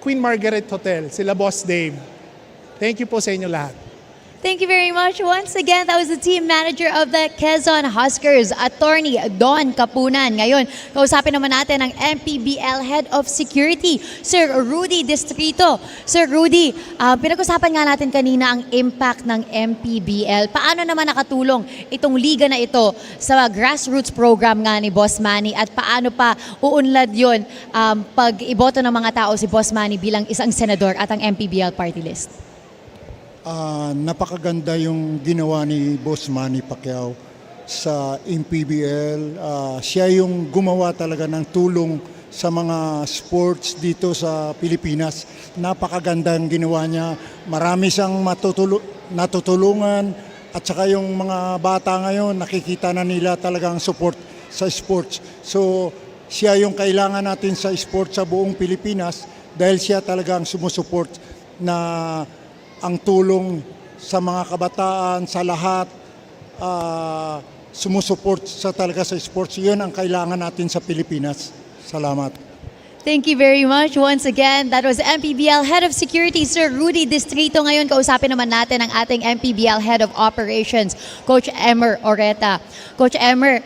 Queen Margaret Hotel, sila Boss Dave. Thank you po sa inyo lahat. Thank you very much. Once again, that was the team manager of the Quezon Huskers, Attorney Don Kapunan. Ngayon, kausapin naman natin ang MPBL Head of Security, Sir Rudy Distrito. Sir Rudy, pinag-usapan nga natin kanina ang impact ng MPBL. Paano naman nakatulong itong liga na ito sa grassroots program nga ni Boss Manny at paano pa uunlad yun pag iboto ng mga tao si Boss Manny bilang isang senador at ang MPBL party list? Napakaganda yung ginawa ni Boss Manny Pacquiao sa MPBL. Siya yung gumawa talaga ng tulong sa mga sports dito sa Pilipinas. Napakaganda ang ginawa niya. Marami siyang natutulungan at saka yung mga bata ngayon nakikita na nila talagang support sa sports. So siya yung kailangan natin sa sports sa buong Pilipinas dahil siya talagang sumusuport na ang tulong sa mga kabataan, sa lahat, sumusuport sa talaga sa sports. Yun ang kailangan natin sa Pilipinas. Salamat. Thank you very much. Once again, that was MPBL Head of Security, Sir Rudy Distrito. Ngayon, kausapin naman natin ang ating MPBL Head of Operations, Coach Emer Oreta. Coach Emer,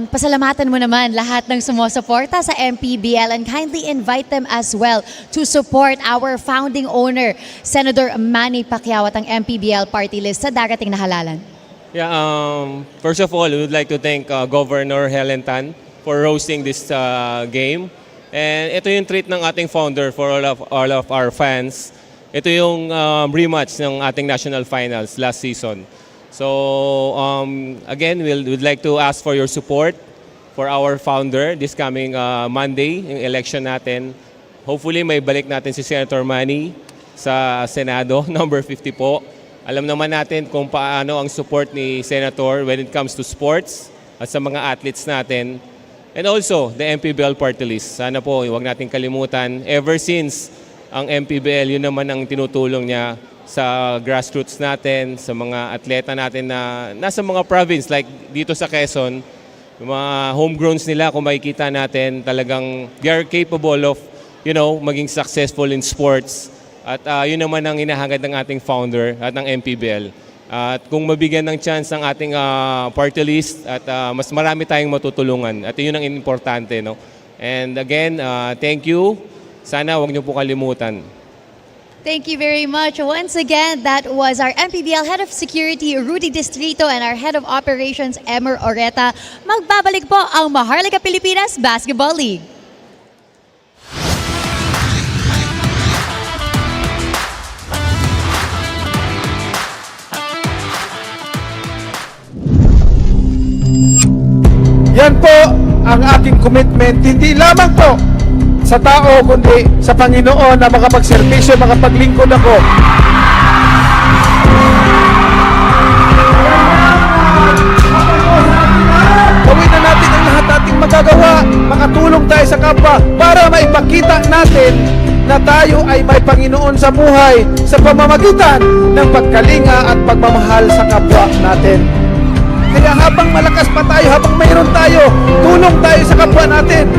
pasalamatan mo naman lahat ng sumusuporta sa MPBL and kindly invite them as well to support our founding owner, Senator Manny Pacquiao at ang MPBL party list sa darating na halalan. Yeah, first of all, we would like to thank Governor Helen Tan for hosting this game. And ito yung treat ng ating founder for all of our fans. Ito yung rematch ng ating national finals last season. So again, we'd like to ask for your support for our founder this coming Monday, yung election natin. Hopefully may balik natin si Senator Manny sa Senado, number 50 po. Alam naman natin kung paano ang support ni Senator when it comes to sports at sa mga athletes natin. And also, the MPBL party list. Sana po, huwag natin kalimutan. Ever since ang MPBL, yun naman ang tinutulong niya sa grassroots natin, sa mga atleta natin na nasa mga province, like dito sa Quezon, yung mga homegrowns nila, kung makikita natin, talagang they are capable of, maging successful in sports. At yun naman ang hinahangad ng ating founder at ng MPBL. At kung mabigyan ng chance ng ating party list at mas marami tayong matutulungan. At yun ang importante, no? And again, thank you. Sana huwag niyo po kalimutan. Thank you very much. Once again, that was our MPBL Head of Security, Rudy Distrito, and our Head of Operations, Emer Oreta. Magbabalik po ang Maharlika Pilipinas Basketball League. Yan po ang aking commitment, hindi lamang po sa tao, kundi sa Panginoon na makapagservisyo, makapaglingkod ako. Gawin na natin ang lahat ating magagawa, makatulong tayo sa kapwa para maipakita natin na tayo ay may Panginoon sa buhay sa pamamagitan ng pagkalinga at pagmamahal sa kapwa natin. Kaya habang malakas pa tayo, habang mayroon tayo, tulong tayo sa kapwa natin.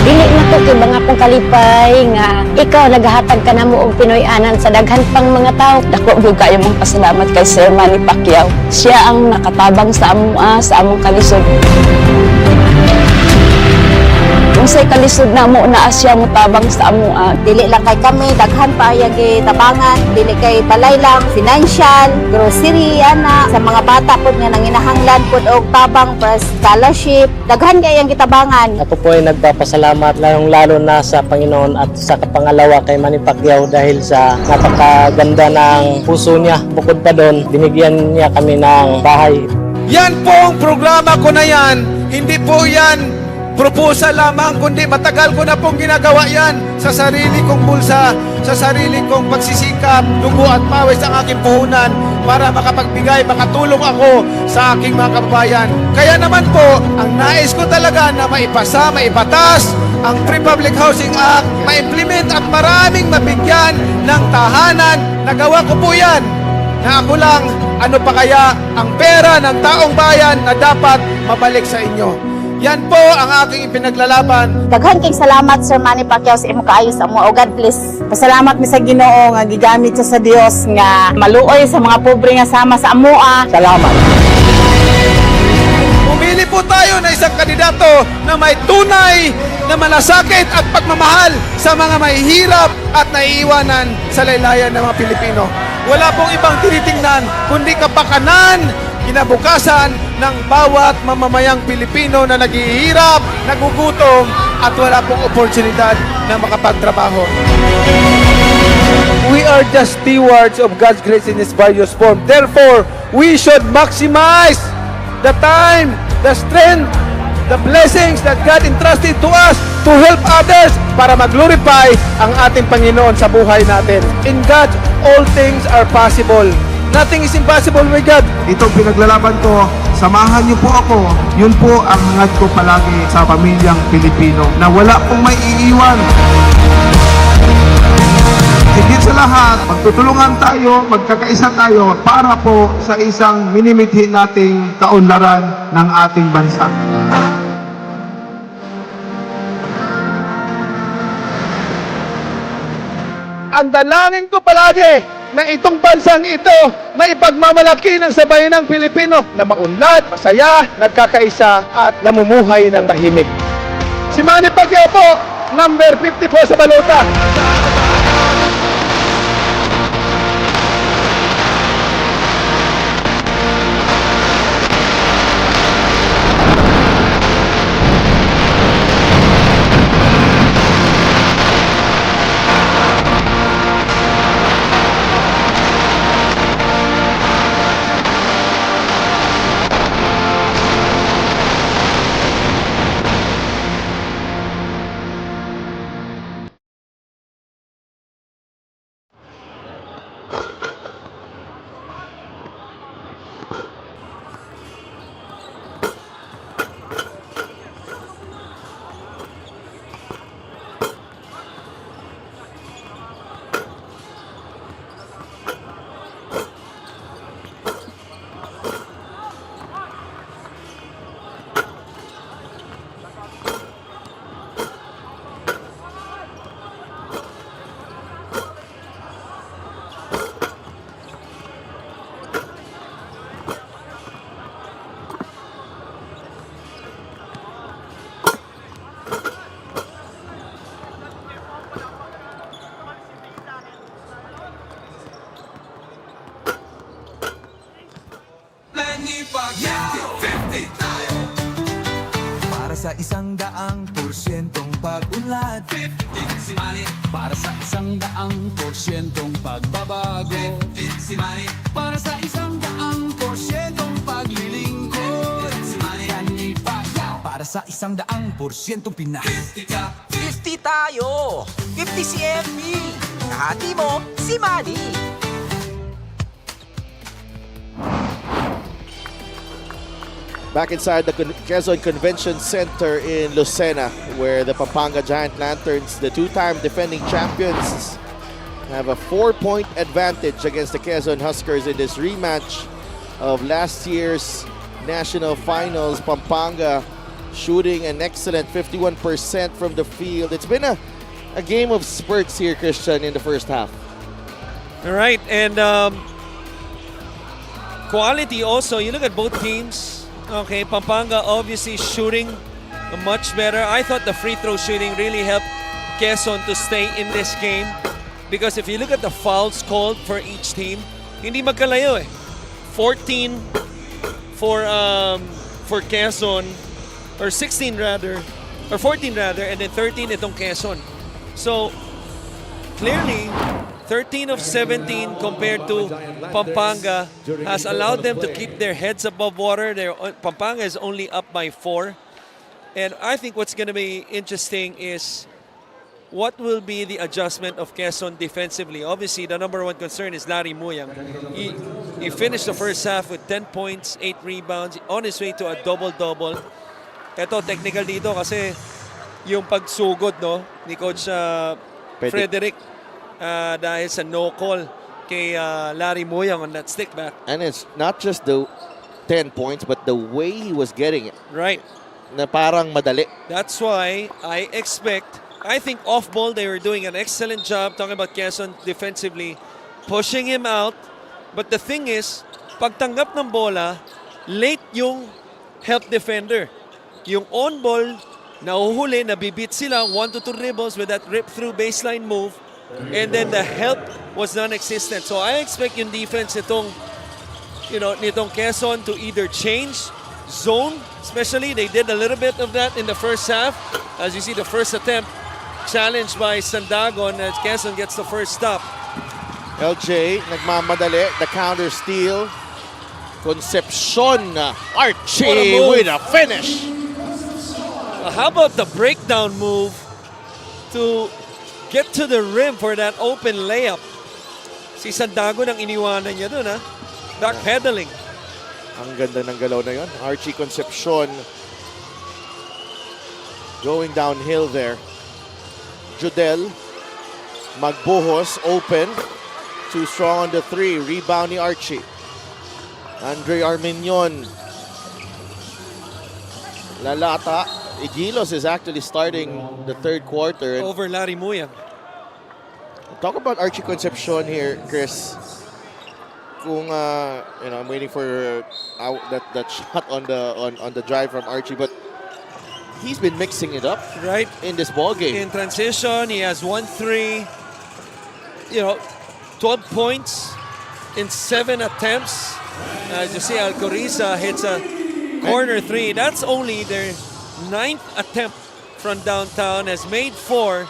Dili na to kay mga pong kalipay nga ikaw nagahatag ka na mo og Pinoy-anan sa daghan pang mga tao. Dako gyud kayo mong pasalamat kay Sir Manny Pacquiao. Siya ang nakatabang sa among kalisod. Unsay kalisod na mo na siya mo tabang sa amoa. Dili lang kay kami daghan pa ayag tabangan, dili kay balay lang financial, grocery ana sa mga bata pud nga nanginahanglan pud og tabang para scholarship. Daghan kay ang gitabangan. Ako po ay nagpapasalamat lalong-lalo na sa Panginoon at sa kapangalawa kay Manny Pacquiao dahil sa napakaganda ng puso niya. Bukod pa doon, binigyan niya kami ng bahay. Yan po ang programa ko na yan. Hindi po yan proposal lamang, kundi matagal ko na pong ginagawa yan sa sarili kong bulsa, sa sarili kong pagsisikap, dugo at pawis ang aking puhunan para makapagbigay, makatulong ako sa aking mga kababayan. Kaya naman po, ang nais ko talaga na maipasa, maipatas ang Free Public Housing Act, ma-implement at maraming mabigyan ng tahanan. Nagawa ko po yan. Na ako lang, ano pa kaya ang pera ng taong bayan na dapat mabalik sa inyo. Yan po ang aking ipinaglalaban. Daghan kay salamat Sir Manny Pacquiao sa imo kaayo sa amo. O God bless. Pasalamat mi sa Ginoo nga gigamit siya sa Dios nga maluoy sa mga pobre nga sama sa amoa. Salamat. Pumili po tayo na isang kandidato na may tunay na malasakit at pagmamahal sa mga mahihirap at naiiwanan sa laylayan ng mga Pilipino. Wala pong ibang tinitingnan kundi kapakanan, kinabukasan ng bawat mamamayang Pilipino na naghihirap, nagugutom at wala pong oportunidad na makapagtrabaho. We are just stewards of God's grace in His various form. Therefore, we should maximize the time, the strength, the blessings that God entrusted to us to help others para mag-glorify ang ating Panginoon sa buhay natin. In God, all things are possible. Nothing is impossible with God. Itong pinaglalaban ko, samahan niyo po ako. Yun po ang hangad ko palagi sa pamilyang Pilipino na wala pong may iiwan. Higit sa lahat, magtutulungan tayo, magkakaisa tayo para po sa isang minimithi nating kaunlaran ng ating bansa. Ang dalangin ko palagi na itong bansang ito may ipagmamalaki ng sabayan ng Pilipino na maunlad, masaya, nagkakaisa at namumuhay ng tahimik. Si Manny Pacquiao po, number 50 po sa balota. Para sa 100% pag-unlad, 15 si Manny. Para sa 100% pagbabago, 15 si Manny. Para sa 100% paglilingkod, 15 si Manny. Para sa 100% Pinas, 50 tayo, 50 si MP. Kahati mo si Manny. Back inside the Quezon Convention Center in Lucena, where the Pampanga Giant Lanterns, the two-time defending champions, have a 4-point advantage against the Quezon Huskers in this rematch of last year's national finals. Pampanga shooting an excellent 51% from the field. It's been a game of spurts here, Christian, in the first half. All right, and quality also. You look at both teams. Okay, Pampanga obviously shooting much better. I thought the free throw shooting really helped Quezon to stay in this game, because if you look at the fouls called for each team, hindi magkalayo eh. 14 for Quezon, or 16 rather, or 14 rather, and then 13 itong Quezon. So clearly 13 of 17 compared to Pampanga has allowed them to keep their heads above water. Pampanga is only up by 4. And I think what's going to be interesting is what will be the adjustment of Quezon defensively. Obviously, the number one concern is Larry Muyang. He finished the first half with 10 points, 8 rebounds, on his way to a double-double. Ito, technical dito kasi yung pagsugod ni Coach Frederick dahil sa no call kay Larry Muyang on that stick back. And it's not just the 10 points, but the way he was getting it. Right. Na parang madali. That's why I think off ball they were doing an excellent job talking about Quezon defensively, pushing him out. But the thing is, pagtanggap ng bola, late yung help defender. Yung on ball, nahuhuli, nabibit sila, 1 to 2 dribbles with that rip-through baseline move. And then the help was non-existent. So I expect yung defense nitong Quezon to either change zone, especially they did a little bit of that in the first half. As you see, the first attempt challenged by Sandagon as Quezon gets the first stop. LJ, nagmamadali, the counter steal. Concepcion, Archie with a finish. How about the breakdown move to get to the rim for that open layup? Si Sandagon ang iniwanan niya dun, ha? Backpedaling. Ang ganda ng galaw na yun. Archie Concepcion going downhill there. Judel magbuhos, open. Too strong on the 3. Rebound ni Archie. Andre Armenion. Lalata. Igilos is actually starting the third quarter. Over Larry Muyang. Talk about Archie Concepcion here, Chris. Kung I'm waiting for that shot on the drive from Archie, but he's been mixing it up right in this ball game. In transition, he has 1-3. 12 points in 7 attempts. As you see, Alcoriza hits a corner 3. That's only their 9th attempt from downtown. Has made 4.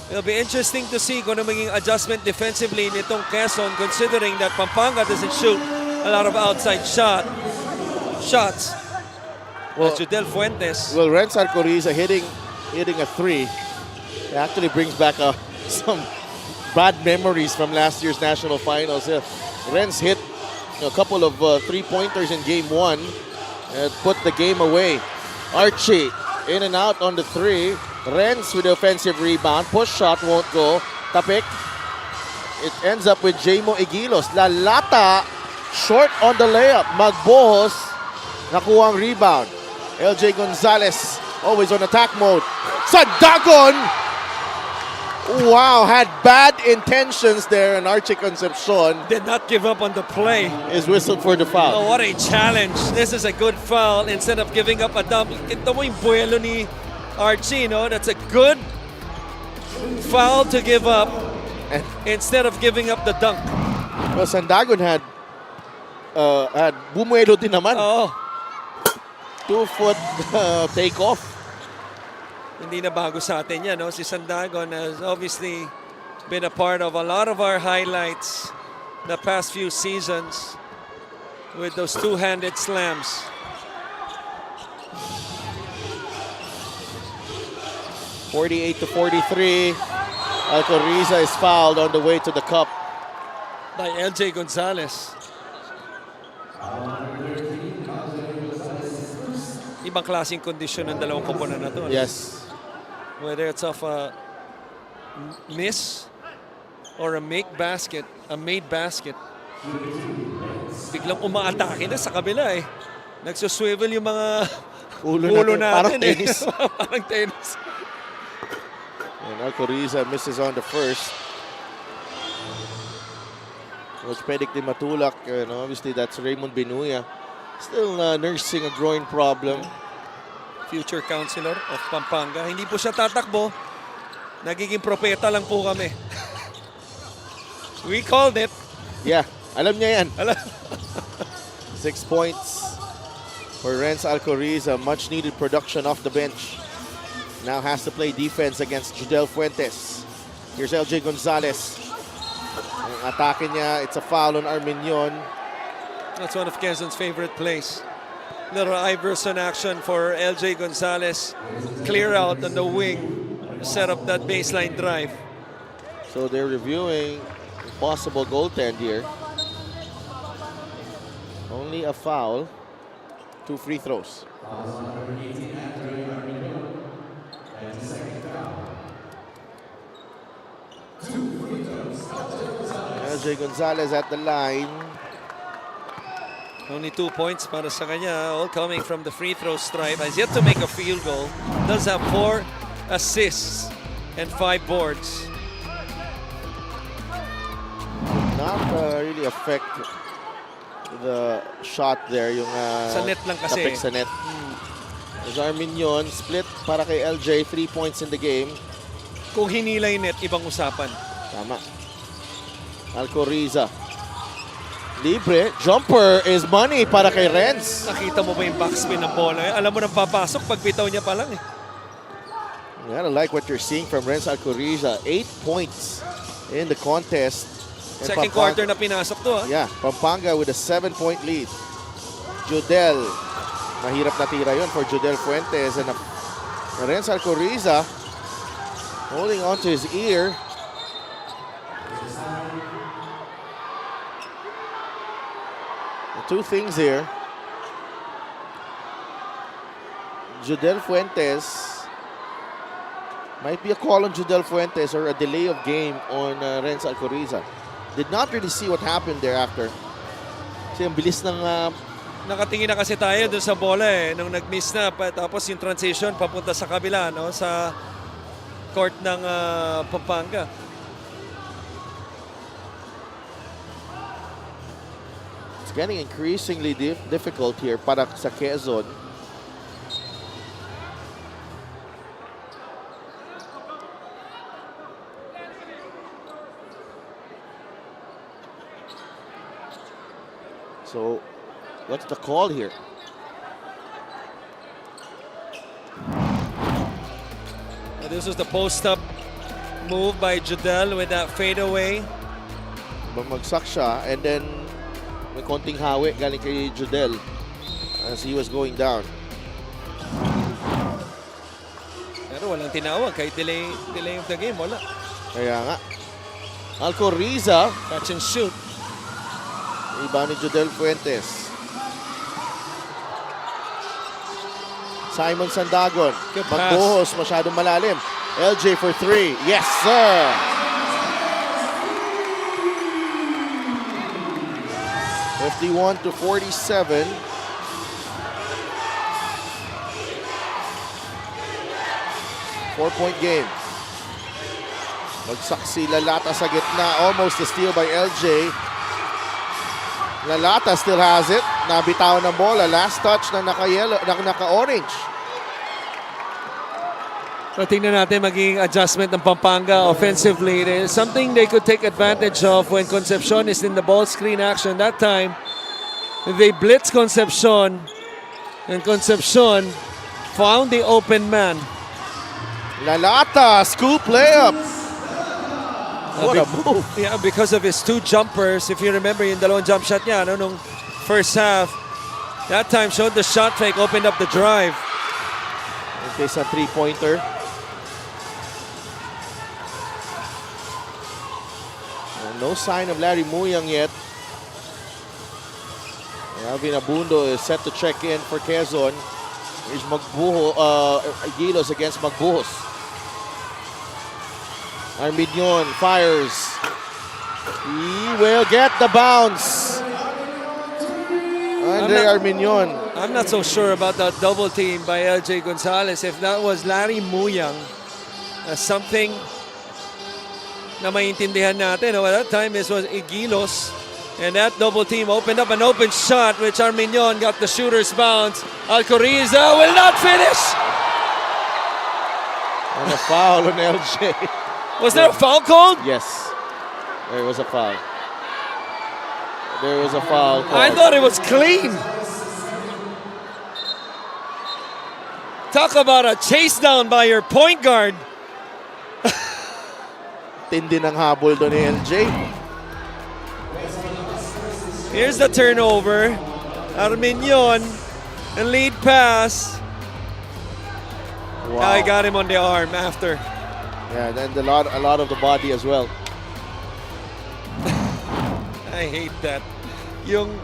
It'll be interesting to see kung ano maging adjustment defensively nitong Quezon considering that Pampanga doesn't shoot a lot of outside shots. Well, Judel Fuentes. Well, Renz Alcoriza hitting a 3. It actually brings back some bad memories from last year's national finals. Renz hit a couple of 3-pointers in game 1 and put the game away. Archie in and out on the 3. Renz with the offensive rebound. Push shot won't go. Tapik. It ends up with Jamo Igilos. Lalata short on the layup. Magbohos nakuha ang rebound. LJ Gonzalez always on attack mode. Sandagon! Wow, had bad intentions there, and Archie Concepcion did not give up on the play. Is whistled for the foul. Oh, what a challenge. This is a good foul instead of giving up a dump. Ito mo yung buwelo ni Archie, that's a good foul to give up instead of giving up the dunk. Well, Sandagon had bumuelo din naman. Oh. 2-foot takeoff. Hindi na bago sa atin yan, Si Sandagon has obviously been a part of a lot of our highlights the past few seasons with those two-handed slams. (48-43). Alcoriza is fouled on the way to the cup by LJ Gonzalez. Ibang klaseng kondisyon ng dalawang koponan na to. Yes. Whether it's off a miss or a made basket, biglang umaatake na sa kabila Nagsuswivel yung mga ulo natin. Parang tennis. Parang tennis. And Alcoriza misses on the first. Coach Pedic de Matulak, obviously that's Raymond Binuya. Still nursing a groin problem. Future counselor of Pampanga. Hindi po siya tatakbo. Nagiging propeta lang po kami. We called it. Yeah, alam niya yan. 6 points for Renz Alcoriza. Much needed production off the bench. Now has to play defense against Judel Fuentes. Here's LJ Gonzalez. Ang atake niya, it's a foul on Armenion. That's one of Quezon's favorite plays. little Iverson action for LJ Gonzalez. Clear out on the wing, set up that baseline drive. So they're reviewing possible goaltend here. Only a foul, 2 free throws. LJ Gonzalez at the line. Only 2 points para sa kanya, all coming from the free throw stripe. Has yet to make a field goal. Does have 4 assists and 5 boards. Not really affect the shot there, yung sa net lang kasi. tapik sa net. As Arminion split para kay LJ, 3 points in the game. Kung hinila yung net, ibang usapan. Tama. Alcoriza. Libre. Jumper is money para kay Renz. Nakita mo ba yung backspin ng bola? Alam mo nang papasok pag bitaw niya pa lang eh. You gotta like what you're seeing from Renz Alcoriza. 8 points in the contest. And Second quarter na pinasok to, ha? Yeah, Pampanga with a 7-point lead. Judel. Mahirap na tira yun for Judel Fuentes. And Renz Alcoriza holding on to his ear. Two things here. Judel Fuentes. Might be a call on Judel Fuentes or a delay of game on Renz Alcoriza. Did not really see what happened thereafter. Kasi ang bilis ng... Nakatingin na kasi tayo dun sa bola eh. Nung nag-miss na, tapos yung transition papunta sa kabila, no? Sa court ng Pampanga. It's getting increasingly difficult here para sa Quezon. So, what's the call here? This was the post-up move by Judel with that fadeaway. Bumagsak siya and then may konting hawi galing kay Judel as he was going down. Pero walang tinawag kahit delay of the game, wala. Kaya nga. Alcoriza. Catch and shoot. Iba ni Judel Fuentes. Simon Sandagon. Magbuhos, masyadong malalim. LJ for 3. Yes, sir! (51-47). 4-point game. Bagsak si Lalata sa gitna. Almost a steal by LJ. Lalata still has it. Nabitawan ng bola. Last touch na naka-orange. So tingnan natin maging adjustment ng Pampanga offensively. There's something they could take advantage of when Concepcion is in the ball screen action. That time, they blitz Concepcion. And Concepcion found the open man. Lalata, scoop layup. What a move. Yeah, because of his 2 jumpers. If you remember yung dalawang jump shot niya nung first half. That time showed the shot fake, opened up the drive. Okay, sa 3-pointer. No sign of Larry Muyang yet. Alvin Abundo is set to check in for Quezon. Here's Gilos against Magbuhos. Arminion fires. He will get the bounce. Andre Arminion. I'm not so sure about that double team by LJ Gonzalez. If that was Larry Muyang, something na maintindihan natin. At that time, this was Igilos. And that double team opened up an open shot, which Arminion got the shooter's bounce. Alcoriza will not finish. And a foul on LJ. Was there a foul called? Yes. There was a foul. There was a foul called. I thought it was clean. Talk about a chase down by your point guard. Tindi ng habol doon ni LJ. Here's the turnover. Arminion The lead pass. Wow. I got him on the arm after. Yeah, then a lot of the body as well. I hate that. Yung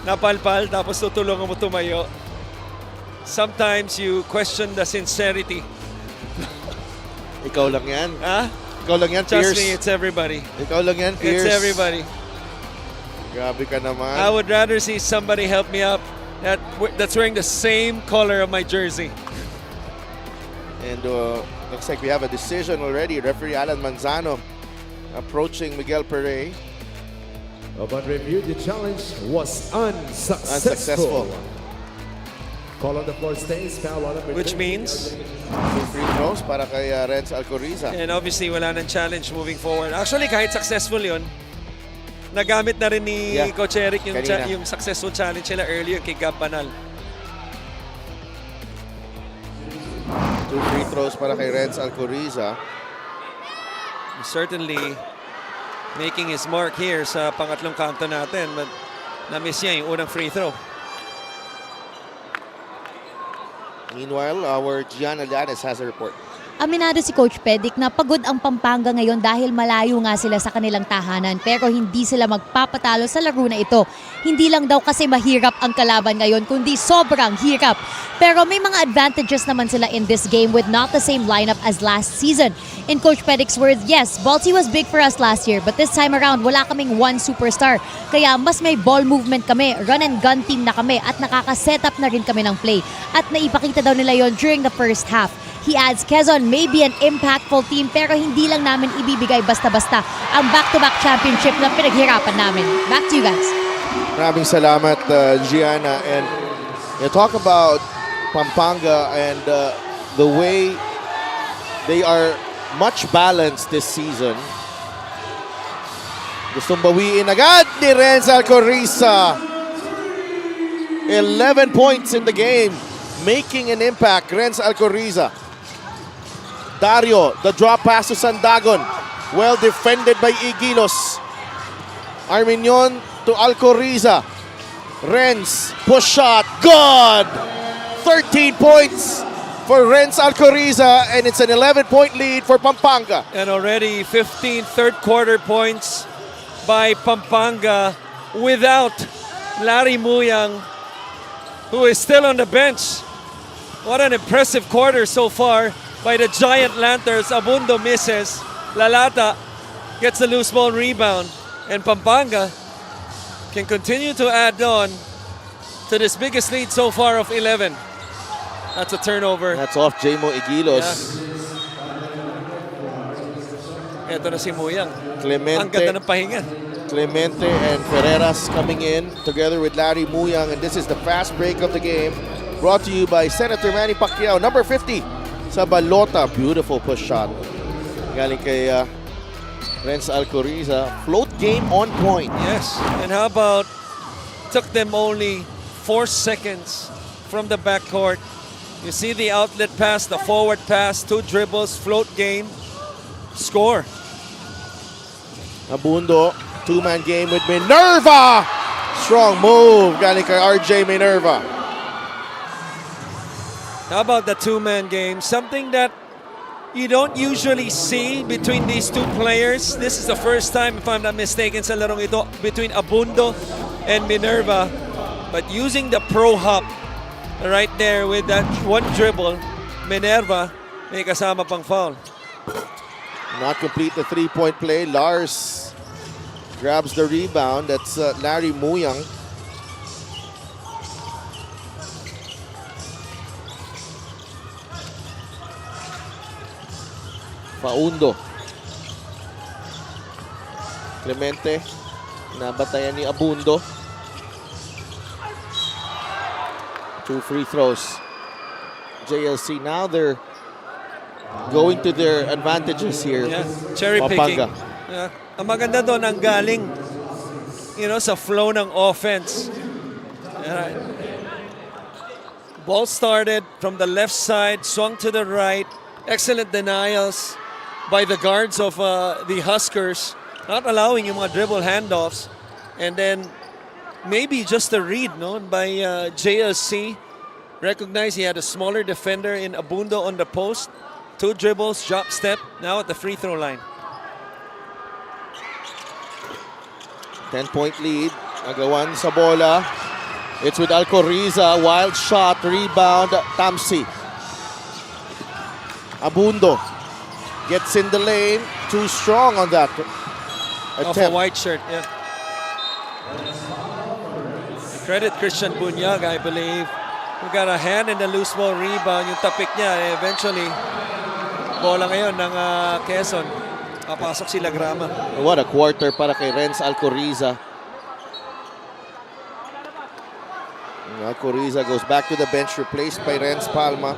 napalpal tapos tutulungan mo tumayo. Sometimes you question the sincerity. Ikaw lang yan. Huh? Ikaw lang yan, Trust Pierce. me, it's everybody. Ikaw lang yan, Pierce. It's everybody. Grabe ka naman. I would rather see somebody help me up that's wearing the same color of my jersey. And looks like we have a decision already. Referee Alan Manzano approaching Miguel Pere. Upon review, the challenge was unsuccessful. Call on the floor stays, foul on number Which 13. means? 2 free throws para kay Renz Alcoriza. And obviously, wala nang challenge moving forward. Actually, kahit successful yun, nagamit na rin ni Coach Eric yung successful challenge nila earlier kay Gab Banal. 2 free throws para kay Renz Alcoriza. Certainly making his mark here sa pangatlong kanto natin, but na-miss niya yung unang free throw. Meanwhile, our Gianna Llanes has a report. Aminado si Coach Pedic na pagod ang Pampanga ngayon dahil malayo nga sila sa kanilang tahanan pero hindi sila magpapatalo sa laro na ito. Hindi lang daw kasi mahirap ang kalaban ngayon kundi sobrang hirap. Pero may mga advantages naman sila in this game with not the same lineup as last season. In Coach Pedic's words, yes, Balti was big for us last year but this time around wala kaming one superstar. Kaya mas may ball movement kami, run and gun team na kami at nakaka-setup na rin kami ng play. At naipakita daw nila yon during the first half. He adds, Quezon may be an impactful team pero hindi lang namin ibibigay basta-basta ang back-to-back championship na pinaghirapan namin. Back to you guys. Maraming salamat, Gianna. And you talk about Pampanga and the way they are much balanced this season. Gustong bawiin agad ni Renz Alcoriza. 11 points in the game, making an impact. Renz Alcoriza. Dario, the drop pass to Sandagon. Well defended by Igilos. Arminion to Alcoriza. Renz, push shot, good! 13 points for Renz Alcoriza, and it's an 11-point lead for Pampanga. And already 15 third quarter points by Pampanga without Larry Muyang, who is still on the bench. What an impressive quarter so far by the Giant Lanterns. Abundo misses. Lalata gets the loose ball rebound. And Pampanga can continue to add on to this biggest lead so far of 11. That's a turnover. That's off Jmo Igilos. Yeah. Ito na si Muyang. Clemente. Ang ganda ng pahinga. Clemente and Ferreras coming in together with Larry Muyang. And this is the fast break of the game. Brought to you by Senator Manny Pacquiao. Number 50 sa Balota. Beautiful push shot. Galing kay Renz Alcoriza. Float game on point. Yes. And how about took them only 4 seconds from the backcourt. You see the outlet pass, the forward pass, 2 dribbles, float game, score. Abundo, 2-man game with Minerva. Strong move. Galing kay RJ Minerva. How about the 2-man game? Something that you don't usually see between these two players. This is the first time, if I'm not mistaken, sa larong ito between Abundo and Minerva. But using the pro hop right there with that one dribble, Minerva may kasama pang foul. Not complete the 3-point play. Lars grabs the rebound. That's Larry Muyang. Paundo. Clemente. Nabatayan ni Abundo. 2 free throws. JLC, now they're going to their advantages here. Yeah, cherry picking. Yeah. Ang maganda doon ang galing, sa flow ng offense. Ball started from the left side, swung to the right. Excellent denials by the guards of the Huskers, not allowing yung mga dribble handoffs. And then maybe just a read by JLC recognized he had a smaller defender in Abundo on the post. 2 dribbles, drop step, now at the free throw line. 10-point lead. Agawan sa bola. It's with Alcoriza. Wild shot, rebound, Tamsi. Abundo gets in the lane. Too strong on that Off a white shirt, yeah. Credit Christian Bunyag, I believe. We got a hand in the loose ball rebound. Yung tapik niya, eventually, bola ngayon ng Quezon. Papasok si Lagrama. What a quarter para kay Renz Alcoriza. Alcoriza goes back to the bench, replaced by Renz Palma.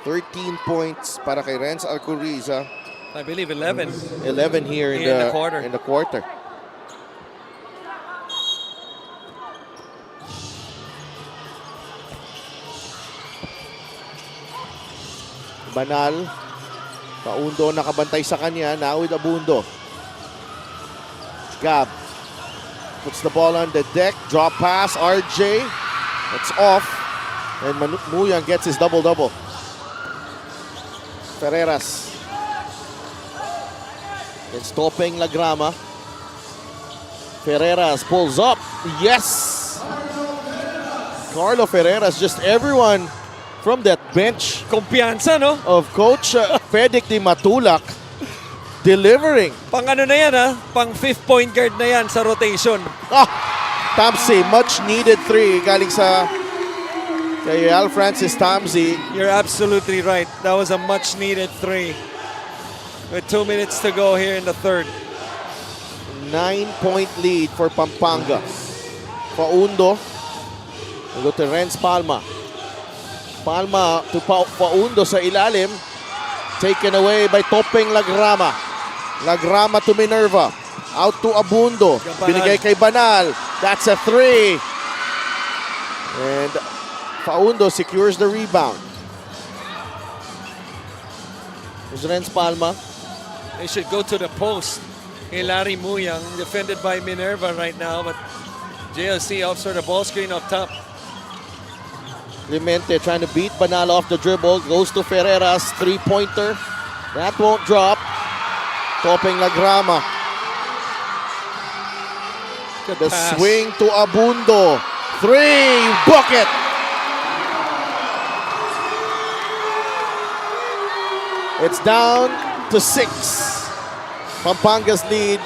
13 points para kay Renz Alcoriza. I believe 11. 11 here in the quarter. Banal. Paundo nakabantay sa kanya. Now with Abundo. Gab puts the ball on the deck. Drop pass. RJ. It's off. And Muyang gets his double-double. Ferreras. It's stopping Lagrama. Ferreras pulls up. Yes! Carlo Ferreras, just everyone from that bench. Kumpiyansa, no? Of Coach Fedic Di Matulak delivering. Pang ano na yan, ha? Pang 5th point guard na yan sa rotation. Tamsi, much needed 3 galing sa kay Al Francis Tamsi. You're absolutely right. That was a much needed 3. With 2 minutes to go here in the third. 9-point lead for Pampanga. Paundo. We go to Renz Palma. Palma to Paundo sa ilalim. Taken away by Topeng Lagrama. Lagrama to Minerva. Out to Abundo. Binigay kay Banal. That's a 3. And Paundo secures the rebound. Here's Renz Palma. They should go to the post. Larry Muyang, defended by Minerva right now, but JLC offers the ball screen up top. Clemente trying to beat Banal off the dribble. Goes to Ferreras, 3-pointer. That won't drop. Topeng Lagrama. The swing to Abundo. 3, bucket! It's down to 6. Pampanga's lead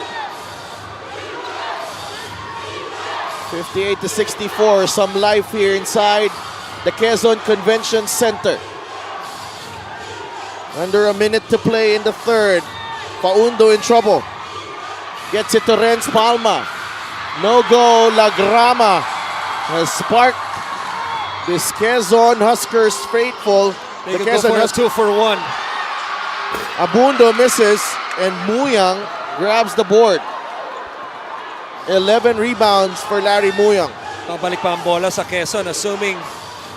58-64. Some life here inside the Quezon Convention Center. Under a minute to play in the third. Paundo in trouble. Gets it to Renz Palma. No go. Lagrama has sparked this Quezon Huskers faithful. They could go for a 2 for 1. Abundo misses and Muyang grabs the board. 11 rebounds for Larry Muyang. Pabalik pa ang bola sa Quezon, assuming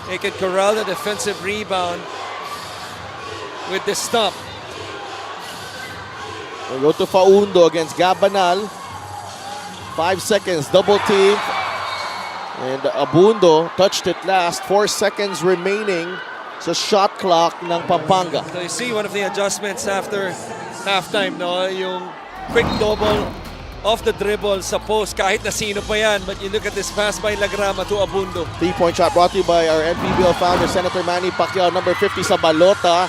they can corral the defensive rebound with the stop. We go to Paundo against Gabanal. 5 seconds, double team. And Abundo touched it last. 4 seconds remaining sa shot clock ng Pampanga. So you see one of the adjustments after halftime, no? Yung quick double off the dribble sa post, kahit na sino pa yan. But you look at this pass by Lagrama to Abundo. 3-point shot brought to you by our MPBL founder, Senator Manny Pacquiao, number 50 sa balota.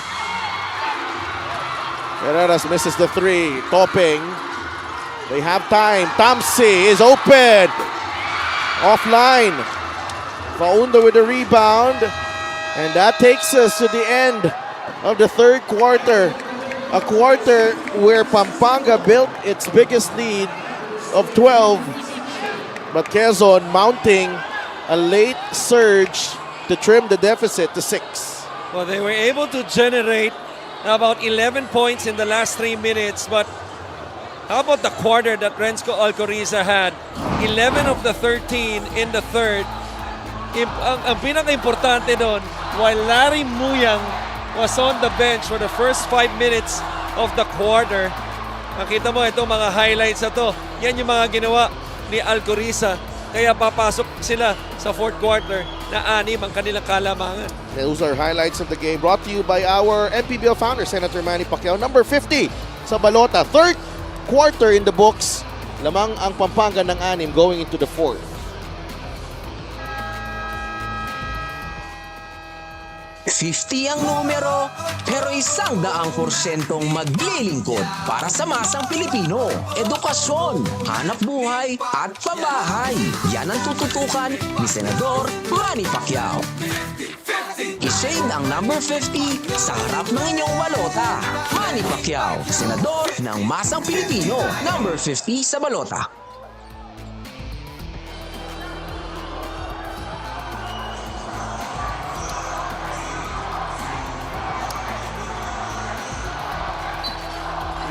Ferreras misses the 3. Topeng. They have time. Tamsi is open. Offline. Paundo with the rebound. And that takes us to the end of the third quarter. A quarter where Pampanga built its biggest lead of 12. But Quezon mounting a late surge to trim the deficit to 6. Well, they were able to generate about 11 points in the last 3 minutes. But how about the quarter that Renzo Alcoriza had? 11 of the 13 in the third. Ang pinaka-importante doon, while Larry Muyang was on the bench for the first 5 minutes of the quarter, nakita mo itong mga highlights na to. Yan yung mga ginawa ni Alcoriza Kaya papasok sila sa fourth quarter na 6 ang kanilang kalamangan. Those are highlights of the game brought to you by our MPBL founder, Senator Manny Pacquiao. Number 50 sa balota. Third quarter in the books. Lamang ang Pampanga ng 6 going into the fourth. $50 ang numero, pero 100% maglilingkod para sa masang Pilipino. Edukasyon, hanap buhay, at pabahay. Yan ang tututukan ni Senador Manny Pacquiao. I-shade ang number 50 sa harap ng inyong balota. Manny Pacquiao, Senador ng masang Pilipino. Number 50 sa balota.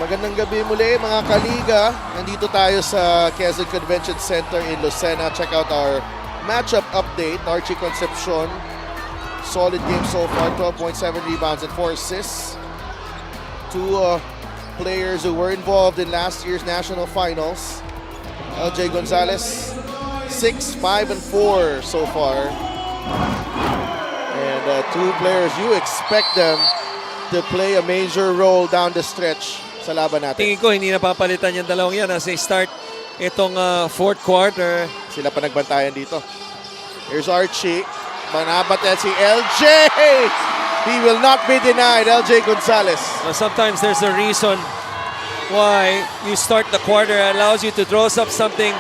Magandang gabi muli mga kaliga. Nandito tayo sa Quezon Convention Center in Lucena. Check out our matchup update. Archie Concepcion, solid game so far. 12.7 rebounds and 4 assists. Two players who were involved in last year's national finals. LJ Gonzalez, 6, 5, and 4 so far. And two players, you expect them to play a major role down the stretch sa laban natin. Tingin ko hindi napapalitan yung dalawang yan as they start itong fourth quarter. Sila pa nagbantayan dito. Here's Archie. Manabatel si LJ. He will not be denied, LJ Gonzalez. Sometimes there's a reason why you start the quarter. It allows you to draw up something,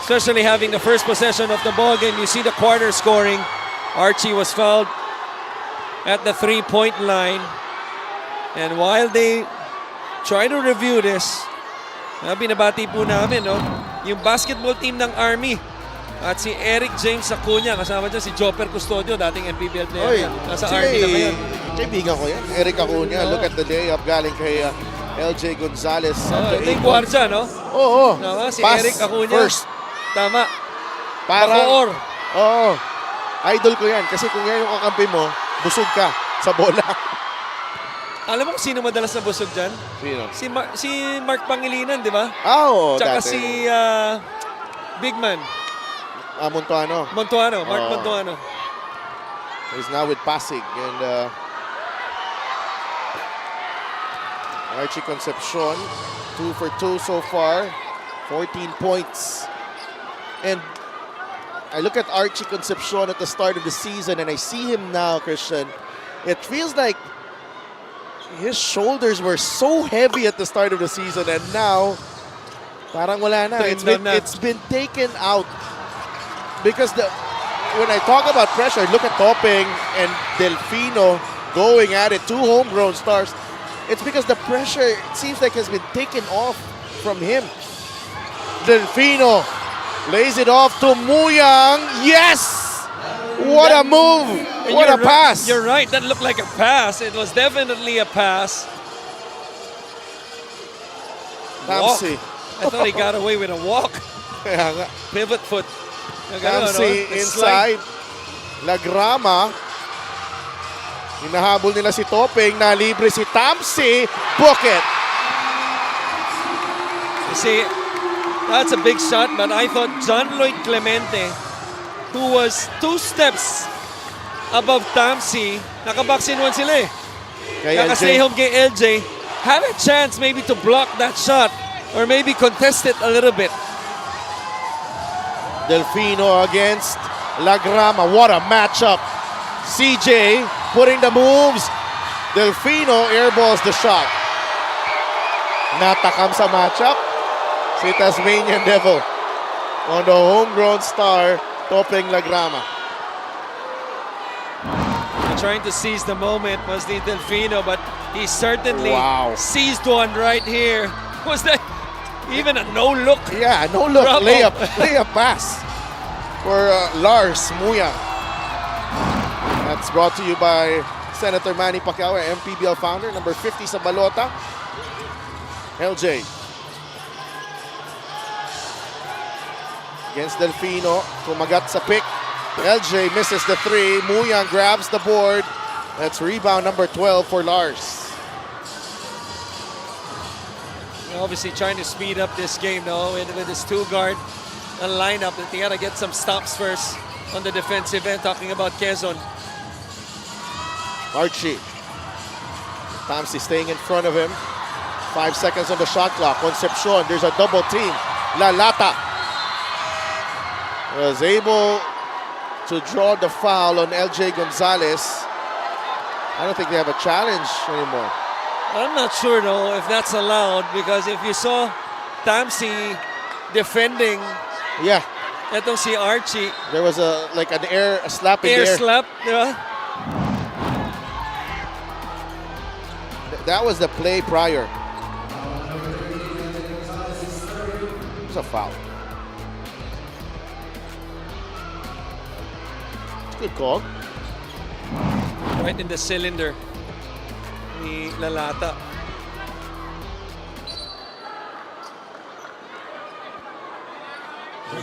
especially having the first possession of the ball game. You see the quarter scoring. Archie was fouled at the 3-point line. And while they try to review this, binabati po namin, no? Yung basketball team ng Army at si Eric James Acuña, kasama dyan si Jopper Custodio, dating MPBL player. Nasa Army na ngayon. Kaibigan ko yan. Eric Acuña, look at the layup galing kay LJ Gonzalez. Ito yung guardia, no? Oo. Si Eric Acuña. First. Tama. Parang, oo. Idol ko yan. Kasi kung yan yung kakampi mo, busog ka sa bola. Alam mo kung sino madalas na busog dyan? Sino? Si Mark Pangilinan, di ba? Oo, tsaka dati. si Big Man. Montuano. Mark Montuano. He's now with Pasig. And Archie Concepcion, 2 for 2 so far. 14 points. And I look at Archie Concepcion at the start of the season and I see him now, Christian. It feels like his shoulders were so heavy at the start of the season and now parang wala na. It's been taken out because when I talk about pressure, look at Topping and Delfino going at it, two homegrown stars. It's because the pressure, it seems like, has been taken off from him. Delfino lays it off to Muyang. Yes! What a move! What a pass! You're right. That looked like a pass. It was definitely a pass. Tamsi. I thought he got away with a walk. Pivot foot. Tamsi inside. Lagrama. Hinahabol nila si Topping. Nalibre si Tamsi. Book it. You see, that's a big shot, but I thought John Lloyd Clemente, who was 2 steps above Tamsi, naka-box in 1 sila eh. Naka-stay home kay LJ, had a chance maybe to block that shot or maybe contest it a little bit. Delfino against Lagrama. What a matchup. CJ putting the moves. Delfino airballs the shot. Natakam sa matchup si Tasmanian Devil on the homegrown star, Topping Lagrama. Trying to seize the moment was the Delfino, but he certainly seized one right here. Was that even a no-look? Yeah, no-look layup pass for Lars Muyang. That's brought to you by Senator Manny Pacquiao, MPBL founder, number 50 sa balota. LJ against Delfino, kumagat sa pick. LJ misses the 3. Muyang grabs the board. That's rebound number 12 for Lars. Obviously trying to speed up this game now with his 2 guard a lineup that they gotta get some stops first on the defensive end, talking about Quezon. Archie. Tamsi staying in front of him. 5 seconds on the shot clock. Concepcion, there's a double team. Lalata was able to draw the foul on LJ Gonzalez. I don't think they have a challenge anymore. I'm not sure though if that's allowed, because if you saw Tamsi defending, yeah, etong si Archie, there was a slap in the air. Slap, di ba? That was the play prior. It's a foul. Good call. Right in the cylinder ni Lalata.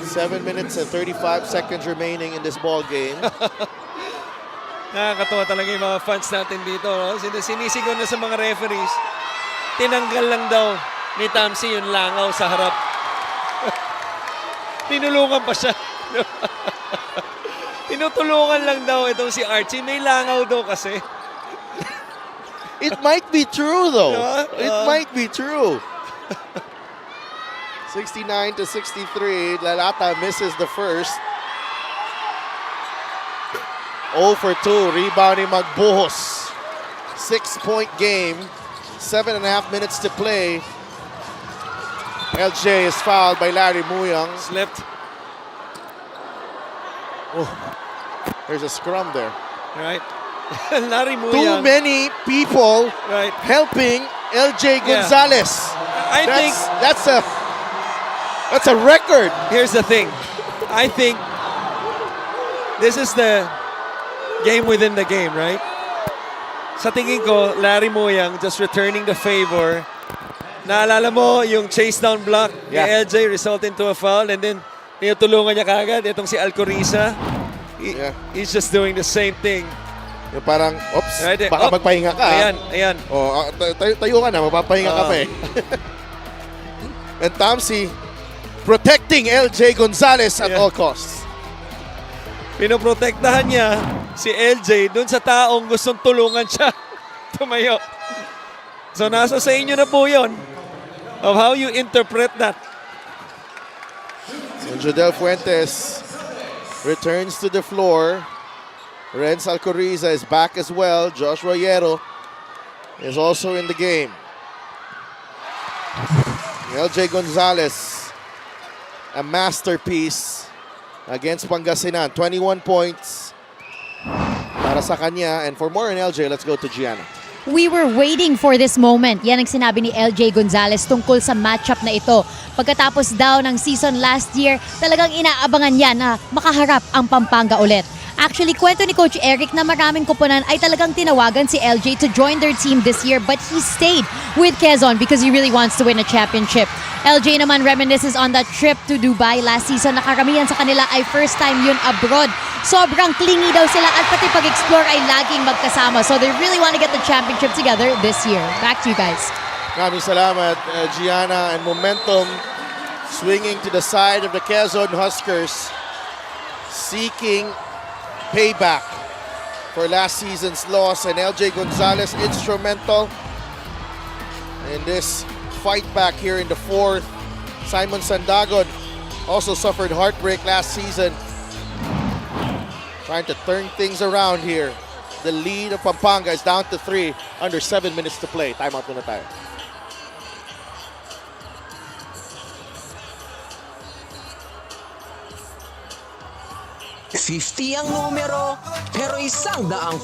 Seven minutes and 35 seconds remaining in this ball game. Nakakatawa talaga yung mga fans natin dito. No? Sinisigaw na sa mga referees. Tinanggal lang daw ni Tamsi yung langaw sa harap. Tinulungan pa siya. Tinutulungan lang daw itong si Archie. May langaw daw kasi. It might be true though. It Yeah. might be true. 69-63. Lalata misses the first. 0 for 2. Rebound ni Magbuhos. 6-point game. 7.5 minutes to play. LJ is fouled by Larry Muyang. Slipped. Oh, there's a scrum there. Right. Larry Muyang. Too many people right. helping LJ Gonzalez. I think that's a record. Here's the thing. I think this is the game within the game, right? Sa tingin ko, Larry Muyang just returning the favor. Naalala mo yung chase down block ni LJ result into a foul, and then tinutulungan niya kagad itong si Alcoriza. He's just doing the same thing. Yung parang, oops, right, baka magpahinga ka. Ayan. Oh, tayo ka na, mapapahinga ka pa eh. And Tamsi protecting LJ Gonzalez at all costs. Pinoprotektahan niya si LJ dun sa taong gustong tulungan siya tumayo. So nasa sa inyo na po yun of how you interpret that. And Jodel Fuentes returns to the floor. Renz Alcoriza is back as well. Josh Royero is also in the game. LJ Gonzalez, a masterpiece against Pangasinan. 21 points para sa kanya. And for more on LJ, let's go to Gianna. We were waiting for this moment. Yan ang sinabi ni LJ Gonzalez tungkol sa matchup na ito. Pagkatapos daw ng season last year, talagang inaabangan niya na makaharap ang Pampanga ulit. Actually, kwento ni Coach Eric na maraming koponan ay talagang tinawagan si LJ to join their team this year, but he stayed with Quezon because he really wants to win a championship. LJ naman reminisces on that trip to Dubai last season na karamihan sa kanila ay first time yun abroad. Sobrang clingy daw sila at pati pag-explore ay laging magkasama. So they really want to get the championship together this year. Back to you guys. Maraming salamat, Gianna. And momentum swinging to the side of the Quezon Huskers, seeking payback for last season's loss, and LJ Gonzalez instrumental in this fight back here in the fourth. Simon Sandagon also suffered heartbreak last season. Trying to turn things around here. The lead of Pampanga is down to 3 under 7 minutes to play. Timeout muna tayo. $50 ang numero, pero 100%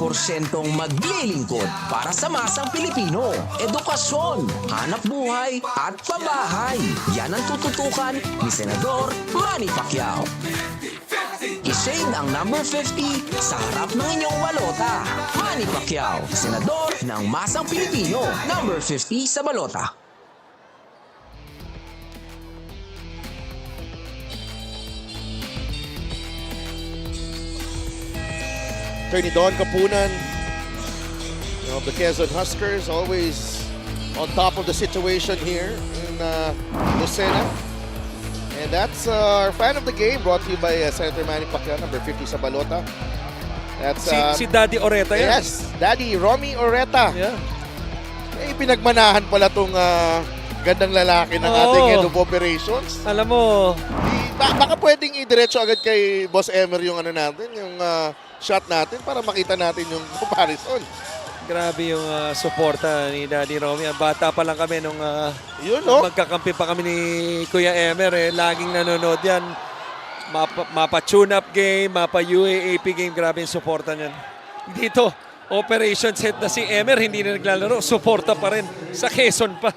maglilingkod para sa masang Pilipino. Edukasyon, hanap buhay, at pabahay. Yan ang tututukan ni Senador Manny Pacquiao. I-shade ang number 50 sa harap ng inyong balota. Manny Pacquiao, Senador ng masang Pilipino. Number 50 sa balota. Attorney Don Kapunan of the Quezon Huskers, always on top of the situation here in Lucena. And that's our fan of the game brought to you by Senator Manny Pacquiao, number 50 sa balota. That's Si Daddy Oreta yan. Yes, Daddy Romy Oreta. Yeah. Eh, pinagmanahan pala tong gandang lalaki ng ating head of operations. Alam mo, baka pwedeng idiretso agad kay Boss Emer yung ano natin, yung shot natin para makita natin yung comparison. grabe yung suporta ni Daddy Romy. Bata pa lang kami nung magkakampi pa kami ni Kuya Emer. Laging nanonood yan. Mapa tune-up game, mapa UAAP game. Grabe yung suporta niyan. Dito, operations head na si Emer. Hindi na naglalaro. Suporta pa rin. Sa Quezon pa.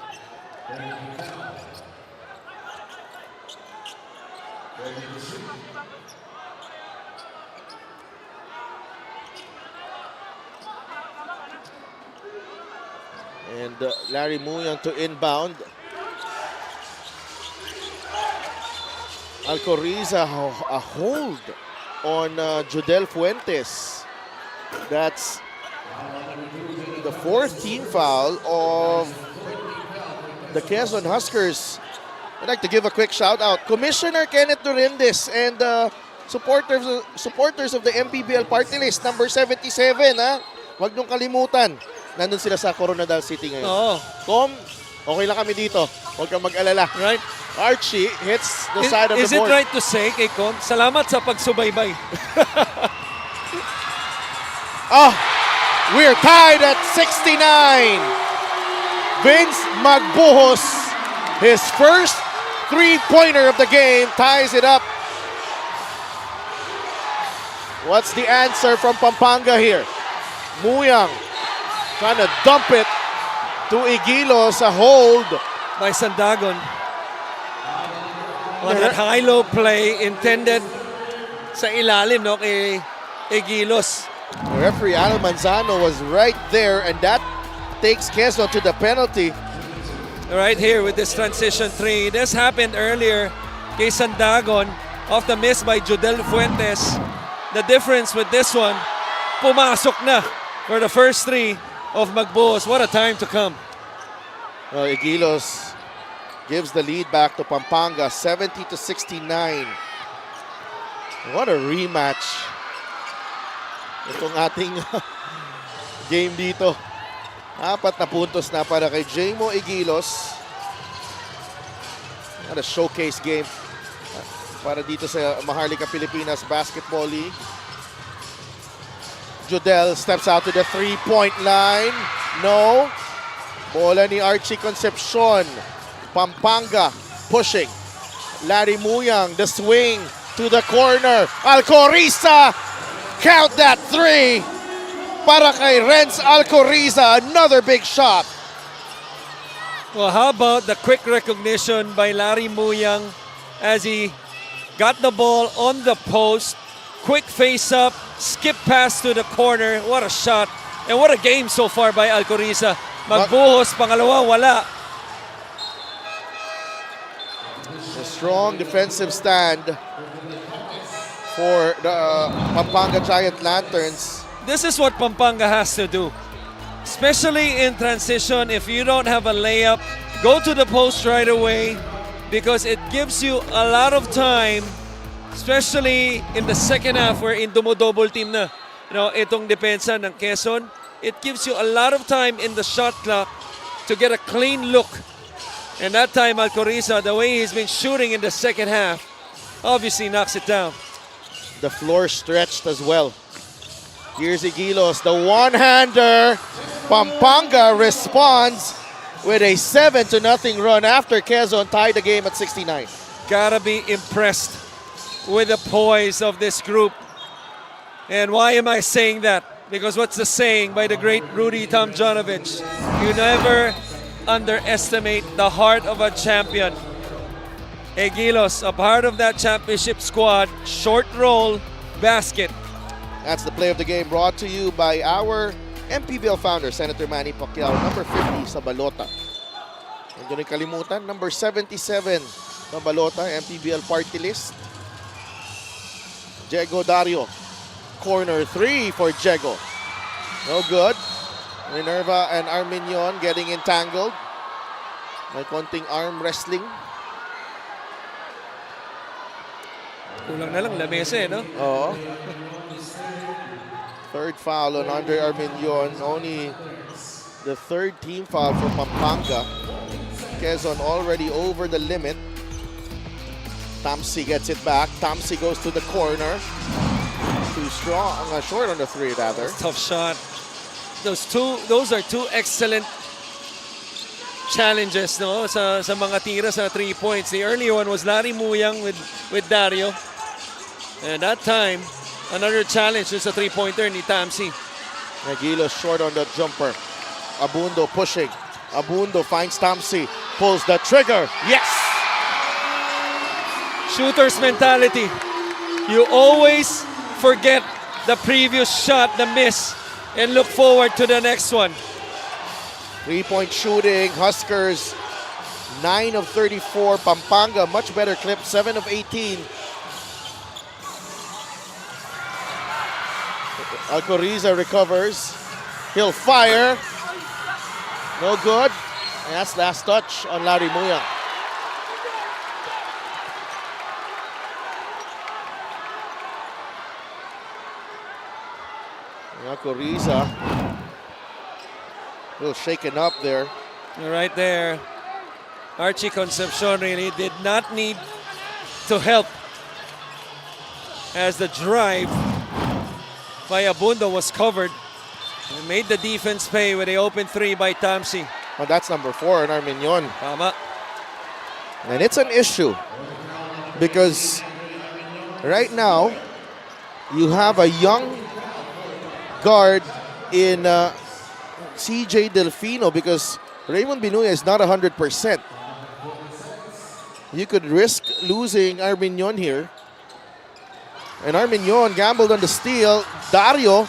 And Larry Muyang to inbound. Alcoriza a hold on Jodel Fuentes. That's the fourth team foul of the Quezon Huskers. I'd like to give a quick shout out. Commissioner Kenneth Durindez and supporters of the MPBL party list, number 77. Huwag niyong kalimutan. Nandun sila sa Coronadal City ngayon. Oo. Tom, okay lang kami dito. Huwag kang mag-alala. Right. Archie hits the side of the board. Is it right to say, kay Com, salamat sa pagsubaybay. We're tied at 69. Vince Magbuhos, his first three-pointer of the game, ties it up. What's the answer from Pampanga here? Muyang trying to dump it to Igilos, a hold by Sandagon. On that high-low play intended sa ilalim kay Igilos. Referee Al Manzano was right there, and that takes Quezon to the penalty. Right here with this transition three. This happened earlier kay Sandagon off the miss by Jodel Fuentes. The difference with this one, pumasok na for the first three of Magbuhos. What a time to come. Igilos gives the lead back to Pampanga, 70-69. What a rematch. Itong ating game dito. 4 na puntos na para kay Jamo Igilos. What a showcase game para dito sa Maharlika Pilipinas Basketball League. Jodel steps out to the three-point line. No. Bola ni Archie Concepcion. Pampanga pushing. Larry Muyang, the swing to the corner. Alcoriza, count that three. Para kay Renz Alcoriza, another big shot. Well, how about the quick recognition by Larry Muyang as he got the ball on the post. Quick face-up, skip pass to the corner. What a shot. And what a game so far by Alcoriza. Magbuhos, pangalawa, wala. A strong defensive stand for the Pampanga Giant Lanterns. This is what Pampanga has to do. Especially in transition, if you don't have a layup, go to the post right away because it gives you a lot of time, especially in the second half wherein dumo-double team na itong depensa ng Quezon. It gives you a lot of time in the shot clock to get a clean look. And that time, Alcoriza, the way he's been shooting in the second half, obviously knocks it down. The floor stretched as well. Here's Igilos, the one-hander. Pampanga responds with a 7-0 run after Quezon tied the game at 69. Gotta be impressed with the poise of this group. And why am I saying that? Because what's the saying by the great Rudy Tomjanovich? You never underestimate the heart of a champion. Igilos, a part of that championship squad, short roll, basket. That's the play of the game brought to you by our MPBL founder, Senator Manny Pacquiao, number 50 sa balota. Hindi nyo kalimutan, number 77 sa balota, MPBL party list. Diego Dario. Corner three for Diego. No good. Minerva and Arminion getting entangled. May konting arm wrestling. Kulang na lang lamesa no? Oo. Third foul on Andre Armenion. Only the third team foul for Pampanga. Quezon already over the limit. Tamsi gets it back. Tamsi goes to the corner. Too strong. Short on the three, rather. Tough shot. Those are two excellent challenges no sa mga tira sa 3 points. The earlier one was Larry Muyang with Dario. And that time, another challenge is a 3-pointer ni Tamsi. Nagilos short on the jumper. Abundo pushing. Abundo finds Tamsi. Pulls the trigger. Yes! Shooter's mentality. You always forget the previous shot, the miss, and look forward to the next one. 3-point shooting. Huskers, 9 of 34. Pampanga, much better clip, 7 of 18. Alcoriza recovers. He'll fire. No good. And that's last touch on Larry Muyang. Alcoriza. A little shaken up there. Right there. Archie Concepcion really did not need to help as the drive by Abundo was covered. And made the defense pay with the open three by Tamsi. Well, that's number 4 in Armenion. Tama. And it's an issue because right now you have a young guard in CJ Delfino because Raymond Binuya is not 100%. You could risk losing Armenion here. And Armenion gambled on the steal. Dario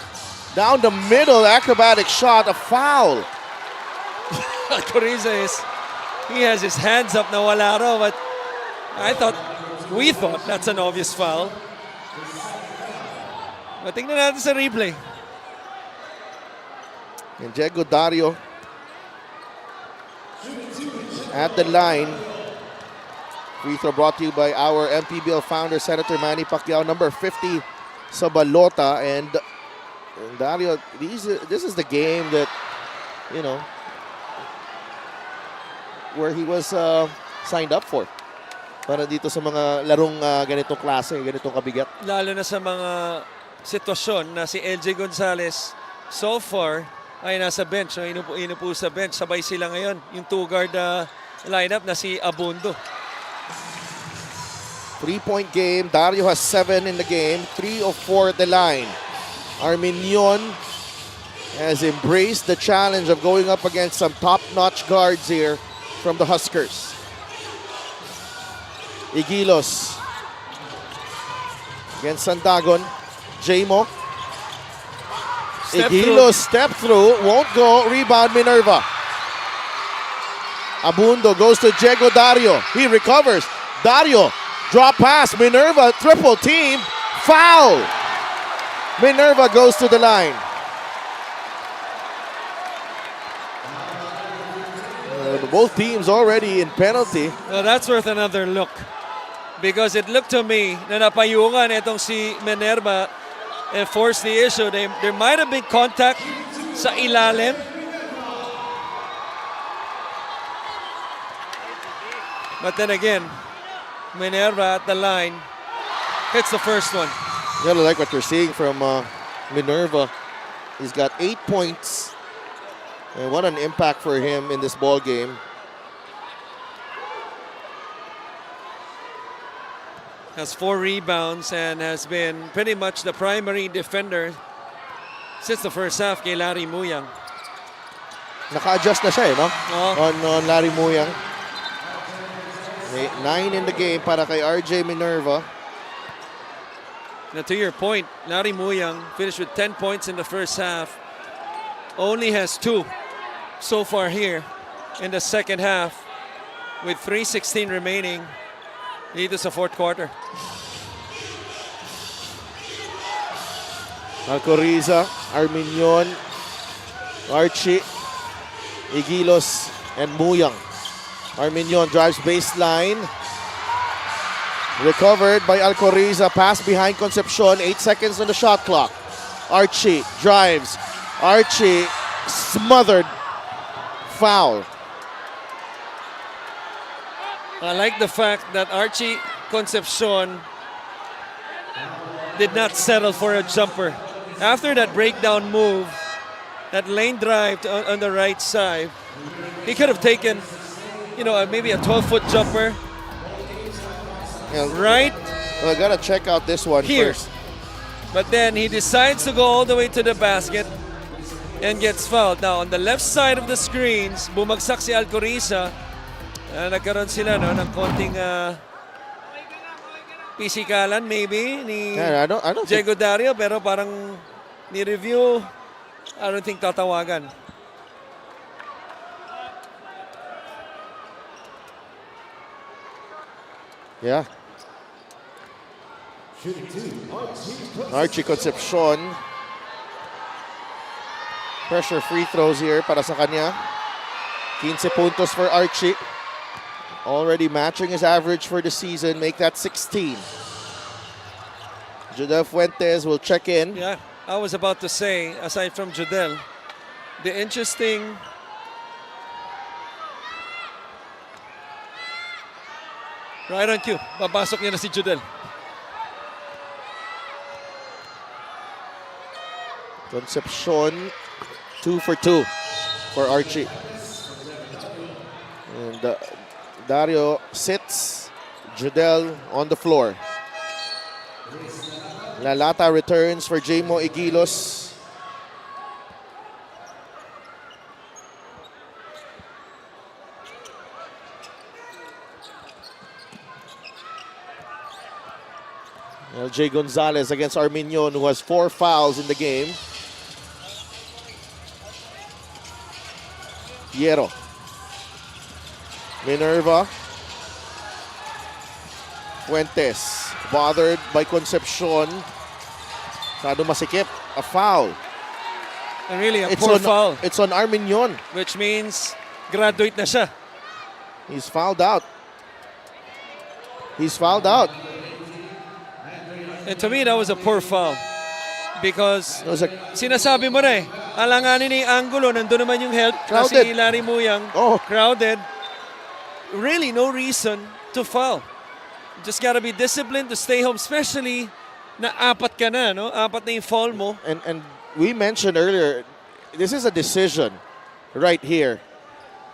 down the middle, acrobatic shot, a foul. Coriza he has his hands up na wala raw, but we thought that's an obvious foul. But tingnan natin sa replay. And Diego Dario at the line. Free throw brought to you by our MPBL founder, Senator Manny Pacquiao, number 50 sa balota. And Dario, this is the game that, you know, where he was signed up for. Para dito sa mga larong ganitong klase, ganitong kabigat. Lalo na sa mga sitwasyon na si LJ Gonzalez so far ay nasa bench. So inupo sa bench. Sabay sila ngayon. Yung two-guard lineup na si Abundo. 3-point game. Dario has 7 in the game. 3 of 4 at the line. Armenion has embraced the challenge of going up against some top-notch guards here from the Huskers. Igilos against Sandagon. Jamo. Igilos step through, won't go. Rebound Minerva. Abundo goes to Diego Dario. He recovers. Dario, drop pass. Minerva, triple team. Foul. Minerva goes to the line. Both teams already in penalty. Well, that's worth another look. Because it looked to me na napayungan itong si Minerva and forced the issue. There might have been contact sa ilalim. But then again, Minerva at the line hits the first one. You gotta like what you're seeing from Minerva. He's got 8 points. And what an impact for him in this ball game. Has 4 rebounds and has been pretty much the primary defender since the first half kay Larry Muyang. Naka-adjust na siya, no? Oh. On Larry Muyang. 9 in the game para kay RJ Minerva. Now to your point, Larry Muyang finished with 10 points in the first half. Only has 2 so far here in the second half with 3:16 remaining. Dito sa fourth quarter. Alcoriza, Armenion, Archie, Igilos, and Muyang. Armenion drives baseline. Recovered by Alcoriza. Pass behind Concepcion. 8 seconds on the shot clock. Archie drives. Archie smothered. Foul. I like the fact that Archie Concepcion did not settle for a jumper. After that breakdown move, that lane drive on the right side, he could have taken, maybe a 12-foot jumper. Right? Well, I gotta check out this one here first. But then he decides to go all the way to the basket and gets fouled. Now, on the left side of the screens, bumagsak si Alcoriza. Nagkaroon sila ng konting pisikalan maybe ni I don't Diego Dario, pero parang ni-review, I don't think tatawagan. Yeah. Archie Concepcion. Pressure free throws here para sa kanya. 15 puntos for Archie. Already matching his average for the season. Make that 16. Judel Fuentes will check in. Yeah, I was about to say, aside from Judel, the interesting right on cue. Papasok niya na si Judel. Concepcion, 2 for 2 for Archie. And Dario sits. Judel on the floor. Lalata returns for Jamo Igilos. LJ Gonzalez against Arminion, who has 4 fouls in the game. Piero. Minerva. Fuentes. Bothered by Concepcion. Masyado masikip. A foul. And really, a poor foul. It's on Arminion. Which means graduate na siya. He's fouled out. He's fouled out. And to me, that was a poor foul. Because sinasabi mo na alanganin ni Angulo, nandun naman yung help. Crowded. Si Larry Muyang, crowded. Really, no reason to foul. Just gotta be disciplined to stay home, especially na apat ka na, no? Apat na yung foul mo. And we mentioned earlier, this is a decision right here.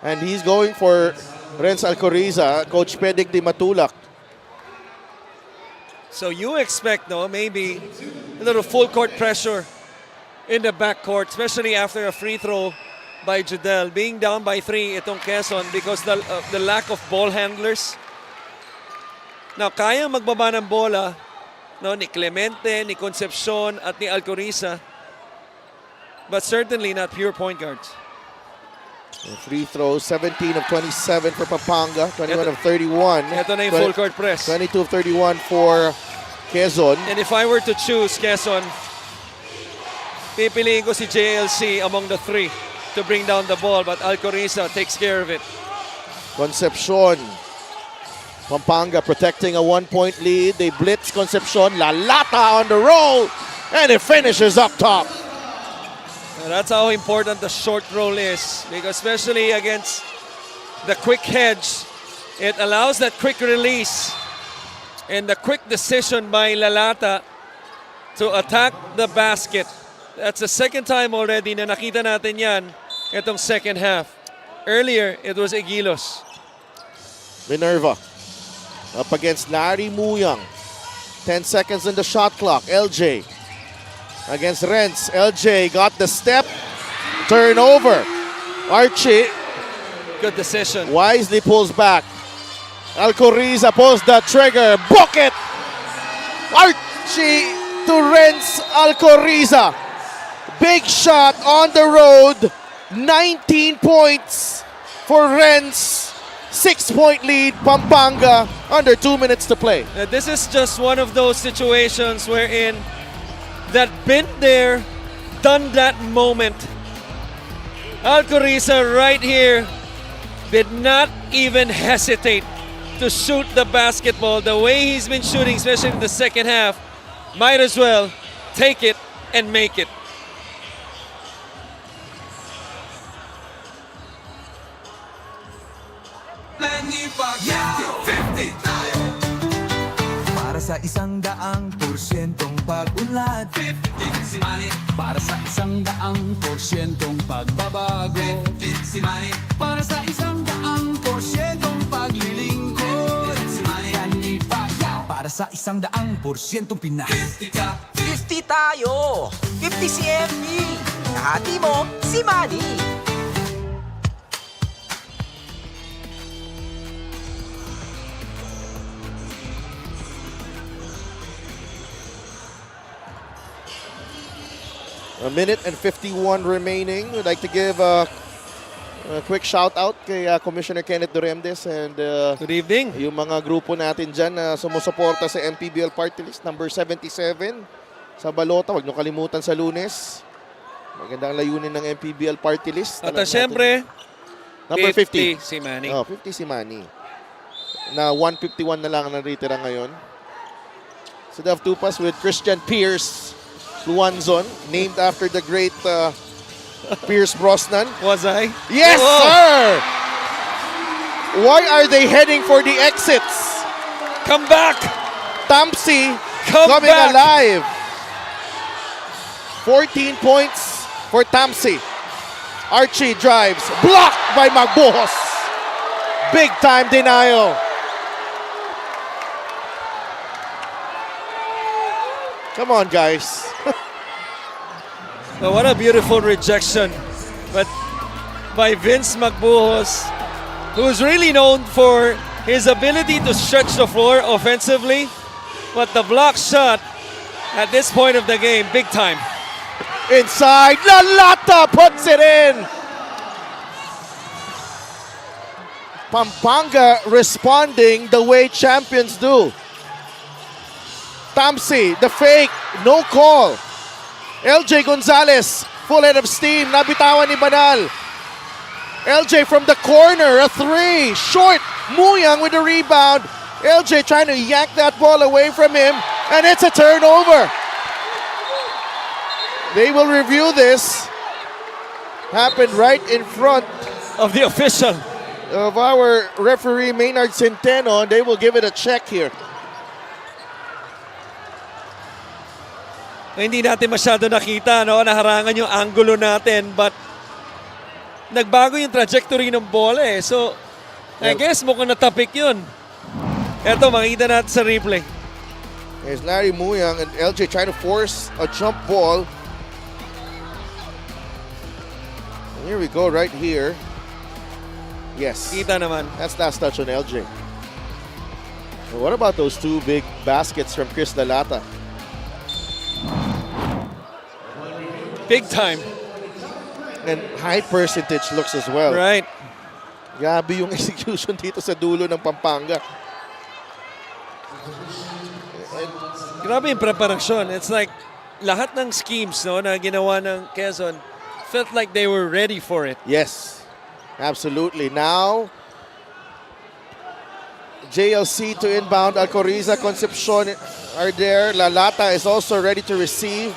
And he's going for Renz Alcoriza, Coach Pedic Di Matulak. So you expect, no, maybe a little full court pressure in the backcourt, especially after a free throw by Judel. Being down by 3 itong Quezon because the lack of ball handlers. Now, kaya magbaba ng bola, no, ni Clemente, ni Concepcion, at ni Alcoriza. But certainly not pure point guards. Free throws, 17 of 27 for Pampanga, 21 of 31. Ito na yung full court press. 22 of 31 for Quezon. And if I were to choose Quezon, pipiliin ko si JLC among the 3 to bring down the ball, but Alcoriza takes care of it. Concepcion. Pampanga protecting a 1-point lead. They blitz Concepcion. Lalata on the roll. And it finishes up top. And that's how important the short roll is. Because especially against the quick hedge, it allows that quick release and the quick decision by Lalata to attack the basket. That's the second time already na nakita natin yan itong second half. Earlier, it was Igilos. Minerva up against Larry Muyang. 10 seconds on the shot clock. LJ against Renz. LJ got the step. Turnover. Archie. Good decision. Wisely pulls back. Alcoriza pulls the trigger. Book it. Archie to Renz Alcoriza. Big shot on the road. 19 points for Renz. 6-point lead, Pampanga, under 2 minutes to play. This is just one of those situations wherein that been there, done that moment. Alcoriza right here did not even hesitate to shoot the basketball the way he's been shooting, especially in the second half, might as well take it and make it. Para sa 100% pag-unlad 15 si Manny. Para sa 100% pagbabago 15 si Manny. Para sa 100% paglilingkod 15 si Manny. Manny Pacquiao. Para sa 100% Pinas 50 ka. 50 tayo. 50 si MD. Kahati mo si Manny. A minute and 51 remaining. We'd like to give a quick shout out kay Commissioner Kenneth Duremdes and good evening. Yung mga grupo natin dyan na sumusuporta sa MPBL Party List number 77 sa Balota. Huwag nyo kalimutan sa Lunes. Magandang layunin ng MPBL Party List. At siyempre, number 50 si Manny. Oh, 50 si Manny. Na 151 na lang naritira ngayon. So they have two pass with Christian Pierce Luanzon, named after the great Pierce Brosnan. Was I? Yes, Whoa. sir! Why are they heading for the exits? Come back! Tampsi Come coming back. alive. 14 points for Tampsi. Archie drives, blocked by Magbuhos. Big time denial. Come on, guys. Oh, what a beautiful rejection. But by Vince Magbuhos, who's really known for his ability to stretch the floor offensively. But the block shot at this point of the game, big time. Inside, Lalata puts it in. Pampanga responding the way champions do. Tampsi, the fake, no call. LJ Gonzalez, full head of steam, nabitawan ni Banal. LJ from the corner, a three, short. Muyang with the rebound. LJ trying to yank that ball away from him, and it's a turnover. They will review this. Happened right in front of the official, of our referee Maynard Centeno, and they will give it a check here. Hindi natin masyado nakita, no? Naharangan yung angulo natin, but nagbago yung trajectory ng bola eh. So, I guess mukhang natapik yun. Eto, makikita natin sa replay. There's Larry Muyang and LJ trying to force a jump ball. And here we go, right here. Yes. Kita naman. That's last touch on LJ. Well, what about those two big baskets from Chris Lalata? Big time. And high percentage looks as well. Right. Grabe yung execution dito sa dulo ng Pampanga. Grabe yung preparasyon. It's like lahat ng schemes, no, na ginawa ng Quezon felt like they were ready for it. Yes, absolutely. Now, JLC to inbound. Alcoriza, Concepcion are there. Lalata is also ready to receive.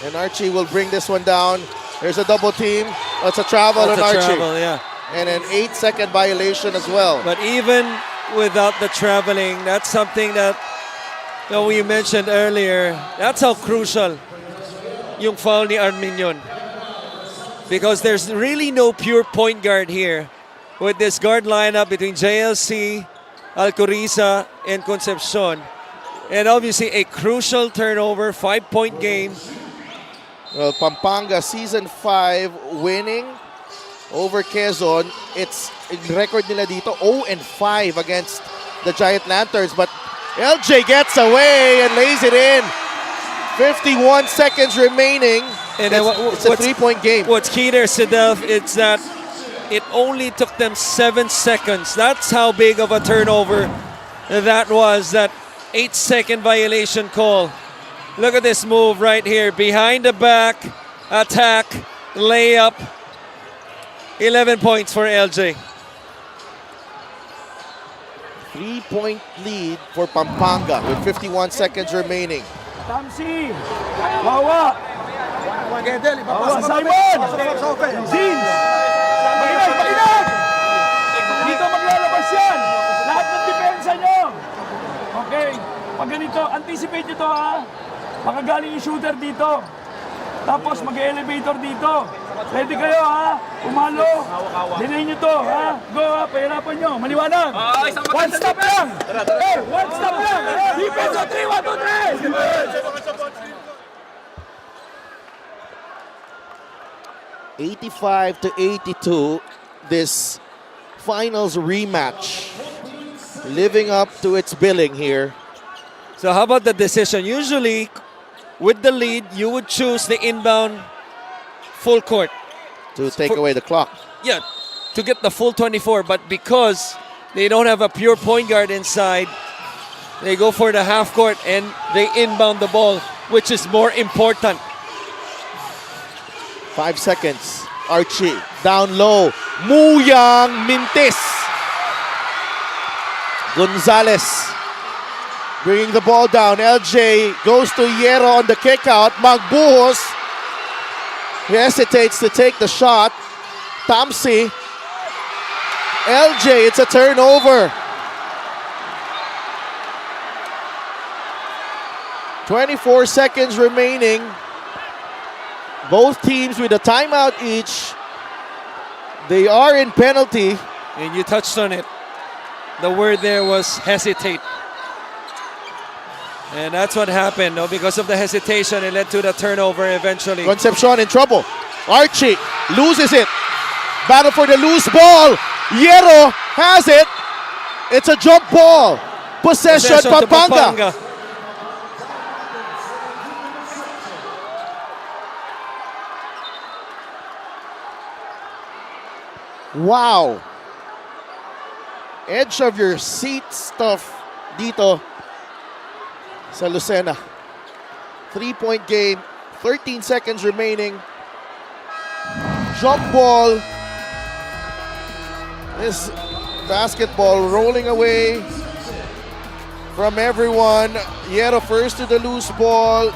And Archie will bring this one down. There's a double team. Oh, it's a travel on Archie. Travel, yeah. And an 8-second violation as well. But even without the traveling, that's something that, you know, we mentioned earlier. That's how crucial yung foul ni Arminion. Because there's really no pure point guard here with this guard lineup between JLC, Alcoriza, and Concepcion. And obviously a crucial turnover, 5-point game. Well, Pampanga season 5 winning over Quezon. It's record nila dito 0-5 against the Giant Lanterns, but LJ gets away and lays it in. 51 seconds remaining. And it's a 3-point game. What's key there, Sidelf, it's that it only took them 7 seconds. That's how big of a turnover that was, that 8-second violation call. Look at this move right here. Behind the back, attack, layup. 11 points for LJ. 3-point lead for Pampanga with 51 seconds remaining. Tamsi! Wawa! Wawa, Simon! Jeans! Makinag! Dito maglalabas yan! Lahat ng depensa nyo! Okay, pag ganito, anticipate nyo to ha. Makagaling yung shooter dito. Tapos mag-elevator dito. Ready kayo ha? Umalo. Dinayin nyo to ha? Go ha, pahirapan nyo. Maliwanag. One stop lang. Hey, one stop lang. Defense on 3, 1, 2, 3. 85-82, this finals rematch. Living up to its billing here. So how about the decision? Usually, with the lead, you would choose the inbound full court. To take away the clock. Yeah, to get the full 24. But because they don't have a pure point guard inside, they go for the half court and they inbound the ball, which is more important. 5 seconds. Archie down low. Muyang Mintis. Gonzalez bringing the ball down. LJ goes to Hierro on the kick out. Magbuhos. He hesitates to take the shot. Tamsi. LJ, it's a turnover. 24 seconds remaining. Both teams with a timeout each. They are in penalty. And you touched on it. The word there was hesitate. And that's what happened. No? Because of the hesitation, it led to the turnover eventually. Concepcion in trouble. Archie loses it. Battle for the loose ball. Hierro has it. It's a jump ball. Possession to Pampanga. Wow. Edge of your seat stuff dito sa Lucena. 3-point game, 13 seconds remaining. Jump ball. This basketball rolling away from everyone. Hierro first to the loose ball.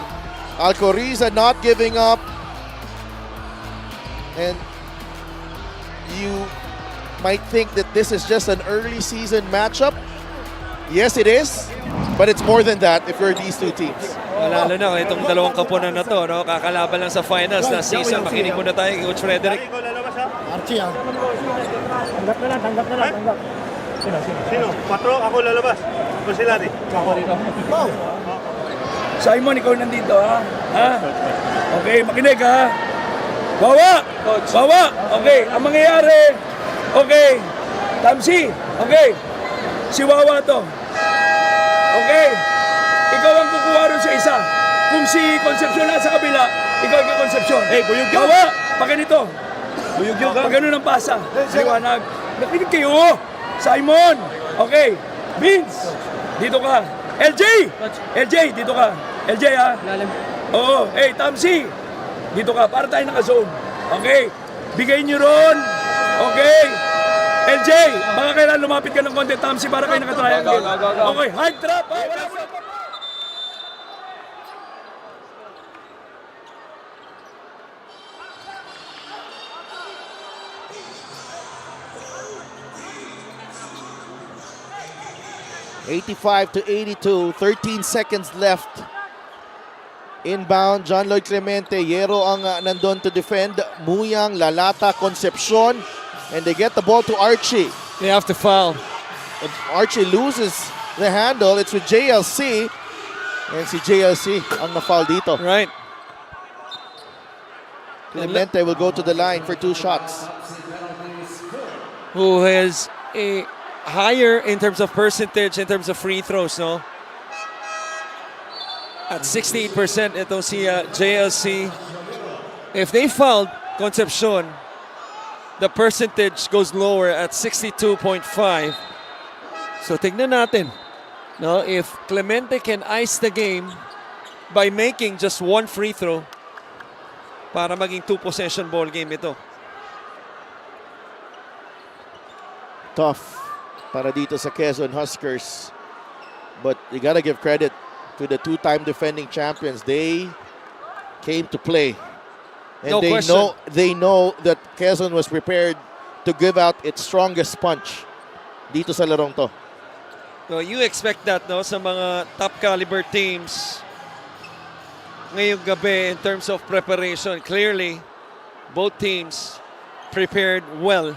Alcoriza not giving up. And you might think that this is just an early season matchup. Yes, it is. But it's more than that if you're these two teams. Lalo na itong dalawang kapunan na to, no? Kakalaban lang sa finals na season. Makinig muna tayo kay Coach Frederick. Archie ah. Tanggap na lang, tanggap. Sino? 4, ako lalabas. Ako sila di. Ako dito. Wow. Simon, ikaw nandito ha? Ha? Okay, makinig ha? Wawa! Wawa! Okay, ang mangyayari. Okay, Tamsi. Okay, si Wawa to. Okay, ikaw ang kukuha rin sa isa. Kung si Concepcion nasa kabila, ikaw ang Concepcion. Hey, buyog yun. Wawa, pakinito. Buyog yun. Pag ganun ang pasa. Liwanag. Nakinig kayo. Simon. Okay, Vince. Dito ka. LJ! LJ, dito ka. LJ ha? Oo. Hey, Tamsi. Dito ka, para tayo naka-zone. Okay? Bigay nyo ron. Okay? LJ, baka kailan lumapit ka ng konti, Tamsi, para kayo naka-triangle. Okay, hard trap. Ha? Wala mo na. 85-82, 13 seconds left. Inbound, John Lloyd Clemente. Hierro ang nandun to defend. Muyang, Lalata, Concepcion. And they get the ball to Archie. They have to foul. But Archie loses the handle. It's with JLC. And si JLC ang na-foul dito. Right. Clemente will go to the line for 2 shots. Who has a higher in terms of percentage, in terms of free throws, no? At 68%, itong si JLC. If they fouled Concepcion, the percentage goes lower at 62.5. So tignan natin, no? If Clemente can ice the game by making just 1 free throw, para maging 2-possession ball game ito. Tough para dito sa Quezon Huskers. But you gotta give credit to the two-time defending champions. They came to play. And No question. they know that Quezon was prepared to give out its strongest punch dito sa larong to. So you expect that, no, sa mga top caliber teams ngayong gabi in terms of preparation. Clearly, both teams prepared well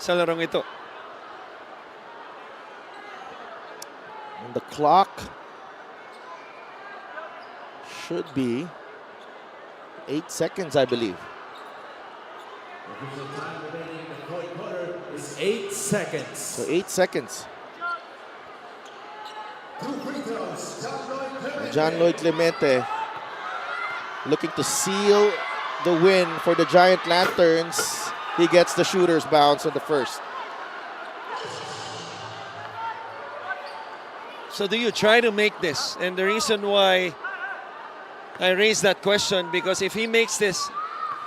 sa larong ito. And the clock should be 8 seconds, I believe. It's 8 seconds. So 8 seconds. John Lloyd Clemente looking to seal the win for the Giant Lanterns. He gets the shooter's bounce on the first. So do you try to make this? And the reason why I raised that question, because if he makes this,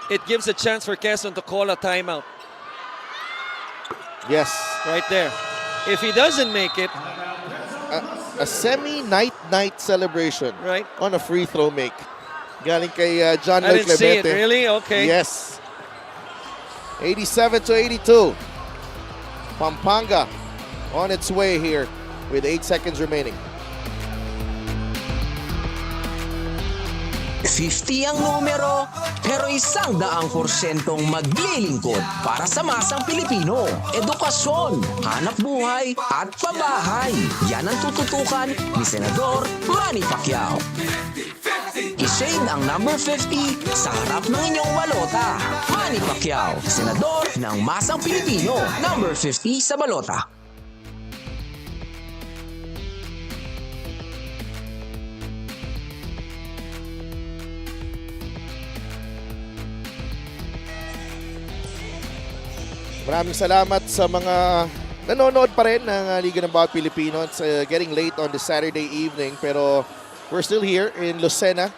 it gives a chance for Quezon to call a timeout. Yes. Right there. If he doesn't make it, a semi-night celebration, right, on a free throw make. Galing kay John I Lloyd didn't see it. Clemente. Really? Okay. Yes. 87-82. Pampanga on its way here with 8 seconds remaining. 50 ang numero, pero 100% maglilingkod para sa masang Pilipino. Edukasyon, hanap buhay, at pabahay. Yan ang tututukan ni Senador Manny Pacquiao. I-shade ang number 50 sa harap ng inyong balota. Manny Pacquiao, Senador ng masang Pilipino, number 50 sa balota. Maraming salamat sa mga nanonood pa rin ng Liga ng Bawat Pilipino. It's getting late on this Saturday evening, pero we're still here in Lucena.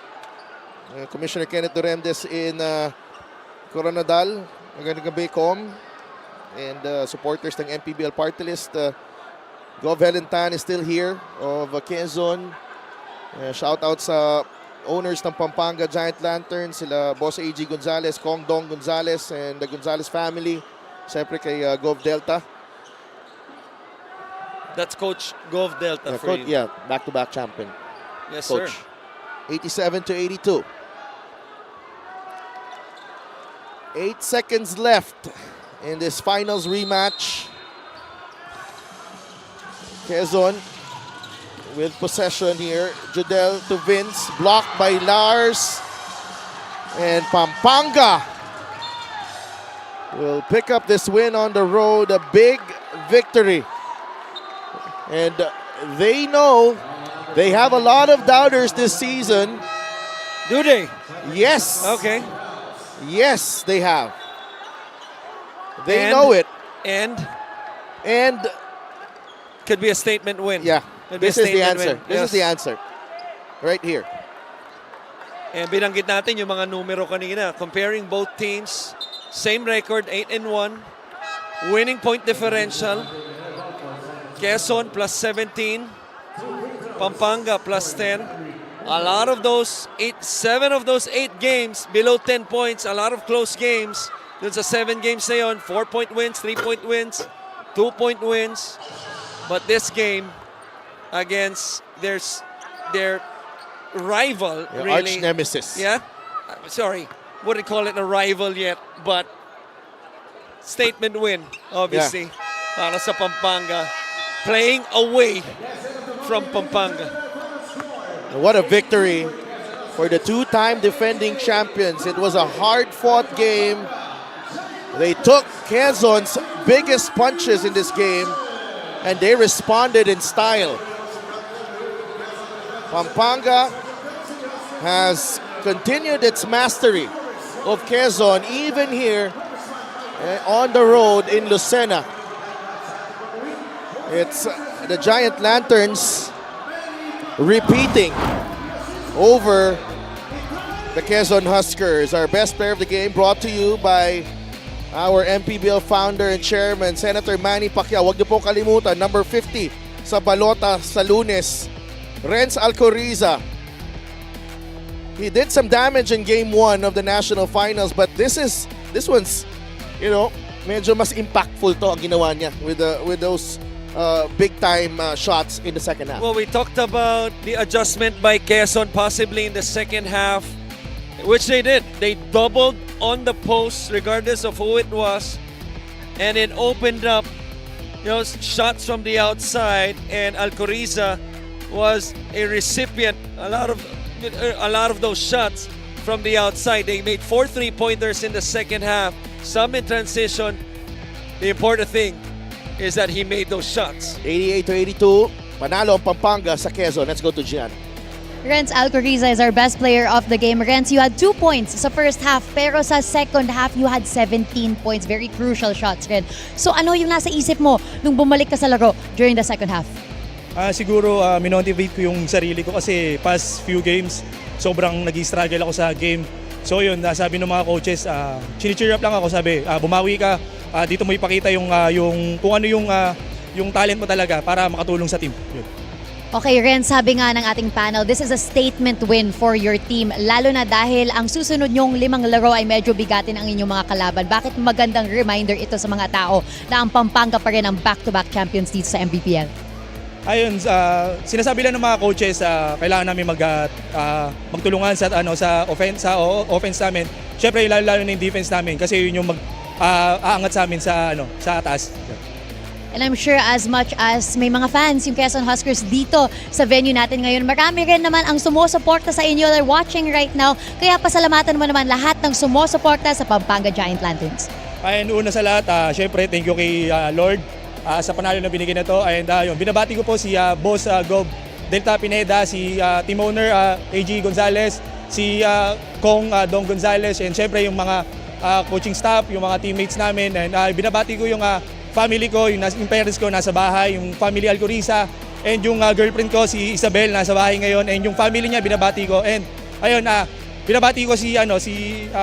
Commissioner Kenneth Duremdes in Coronadal. Magandang gabi, Com. And supporters ng MPBL Party List. Gov Helentan is still here of Quezon. Shout out sa owners ng Pampanga Giant Lanterns, sila Boss A.G. Gonzalez, Kong Dong Gonzalez, and the Gonzalez family. Siyempre kay Gov Delta. That's Coach Gov Delta for you. Yeah, back-to-back champion. Yes, Coach. sir. 87-82. 8 seconds left in this finals rematch. Quezon with possession here. Judel to Vince. Blocked by Lars. And Pampanga will pick up this win on the road. A big victory. And they know they have a lot of doubters this season. Do they? Yes. Okay. Yes, they have. They know it. And could be a statement win. Yeah. Could be This a is the statement answer. win. This Yes. is the answer. Right here. And binanggit natin yung mga numero kanina. Comparing both teams, same record, 8-1. Winning point differential. Quezon plus 17. Pampanga plus 10. A lot of those 7 of those 8 games below 10 points. A lot of close games. Dun sa 7 games na yun, 4-point wins, 3-point wins, 2-point wins. But this game against their rival, Your really. arch nemesis. Yeah? Sorry, wouldn't call it a rival yet, but statement win, obviously, para sa Pampanga. Playing away from Pampanga. What a victory for the two-time defending champions. It was a hard-fought game. They took Quezon's biggest punches in this game, and they responded in style. Pampanga has continued its mastery of Quezon, even here on the road in Lucena. It's the Giant Lanterns repeating over the Quezon Huskers. Our best player of the game brought to you by our MPBL founder and chairman, Senator Manny Pacquiao. Huwag niyo po kalimutan, number 50 sa balota sa Lunes, Renz Alcoriza. He did some damage in game 1 of the national finals, but this one's, you know, medyo mas impactful to ang ginawa niya with those big time shots in the second half. Well, we talked about the adjustment by Quezon possibly in the second half, which they did. They doubled on the post regardless of who it was, and it opened up, you know, shots from the outside, and Alcoriza was a recipient a lot of those shots from the outside. They made 4 3-pointers in the second half, some in transition. The important thing is that he made those shots. 88-82, panalo ang Pampanga sa Quezon. Let's go to Gian. Renz Alcoriza is our best player of the game. Renz, you had 2 points sa first half, pero sa second half, you had 17 points. Very crucial shots, Ren. So ano yung nasa isip mo nung bumalik ka sa laro during the second half? Siguro minotivate ko yung sarili ko kasi past few games, sobrang nag-struggle ako sa game. So yun, sabi ng mga coaches, chini-cheer up lang ako, sabi, bumawi ka, dito mo ipakita yung kung ano yung talent mo talaga para makatulong sa team. Yun. Okay, Ren, sabi nga ng ating panel, this is a statement win for your team. Lalo na dahil ang susunod nyong 5 laro ay medyo bigatin ang inyong mga kalaban. Bakit magandang reminder ito sa mga tao na ang Pampanga pa rin ang back-to-back champions dito sa MPBL? Ayun, sinasabi lang ng mga coaches, kailangan namin magtulungan sa offense namin. Syempre lalo na yung defense namin kasi yun yung aangat sa amin sa taas. And I'm sure as much as may mga fans yung Quezon Huskers dito sa venue natin ngayon, marami rin naman ang sumusuporta sa inyo. They're watching right now. Kaya pasalamatan mo naman lahat ng sumusuporta sa Pampanga Giant Lanterns. And una sa lahat, syempre thank you kay Lord sa panalo na binigyan na to. And binabati ko po si Boss Gob Delta Pineda, si team owner AG Gonzalez, si Kong Dong Gonzalez, and syempre yung mga coaching staff, yung mga teammates namin. And binabati ko yung family ko, yung parents ko nasa bahay, yung family Alcoriza, and yung girlfriend ko si Isabel nasa bahay ngayon, and yung family niya binabati ko. And ayun, binabati ko si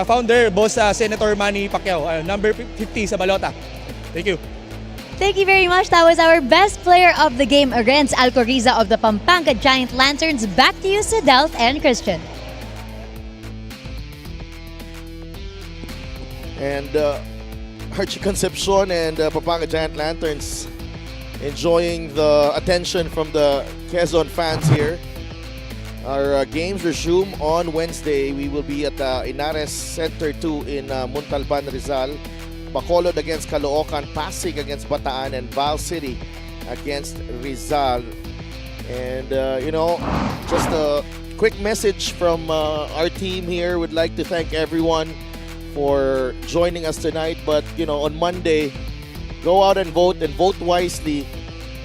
founder, Boss Senator Manny Pacquiao, number 50 sa balota. Thank you. Thank you very much. That was our best player of the game, Renz Alcoriza of the Pampanga Giant Lanterns. Back to you, Sidelf and Christian. And Archie Concepcion and Pampanga Giant Lanterns enjoying the attention from the Quezon fans here. Our games resume on Wednesday. We will be at Inares Center 2 in Montalban, Rizal. Bacolod against Caloocan, Pasig against Bataan, and Val City against Rizal. And you know, just a quick message from our team here. Would like to thank everyone for joining us tonight, but you know, on Monday, go out and vote wisely,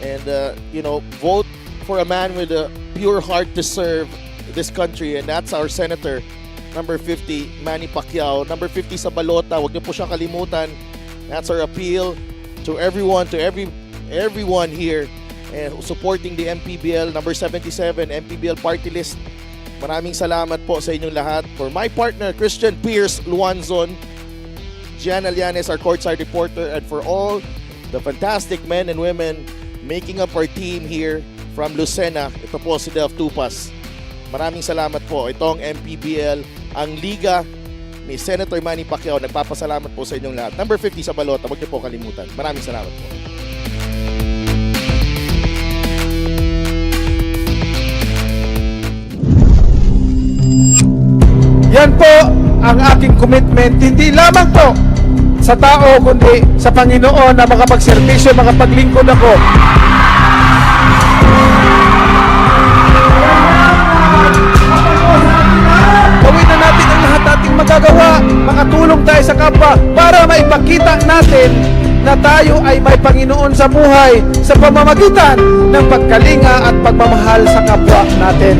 and you know, vote for a man with a pure heart to serve this country, and that's our senator, number 50, Manny Pacquiao. Number 50 sa balota, huwag niyo po siya kalimutan. That's our appeal to everyone, everyone here, and supporting the MPBL. Number 77, MPBL party list. Maraming salamat po sa inyong lahat. For my partner, Christian Pierce Luanzon, Gian Alianes, our courtside reporter, and for all the fantastic men and women making up our team here from Lucena, ito po si Delf Tupas. Maraming salamat po. Ito ang MPBL, ang liga ni Senator Manny Pacquiao. Nagpapasalamat po sa inyong lahat. Number 50 sa balota, huwag niyo po kalimutan. Maraming salamat po. Yan po ang aking commitment, hindi lamang po sa tao, kundi sa Panginoon na makapagservisyo, makapaglingkod ako. Gawin na natin ang lahat ating magagawa, makatulong tayo sa kapwa para maipakita natin na tayo ay may Panginoon sa buhay sa pamamagitan ng pagkalinga at pagmamahal sa kapwa natin.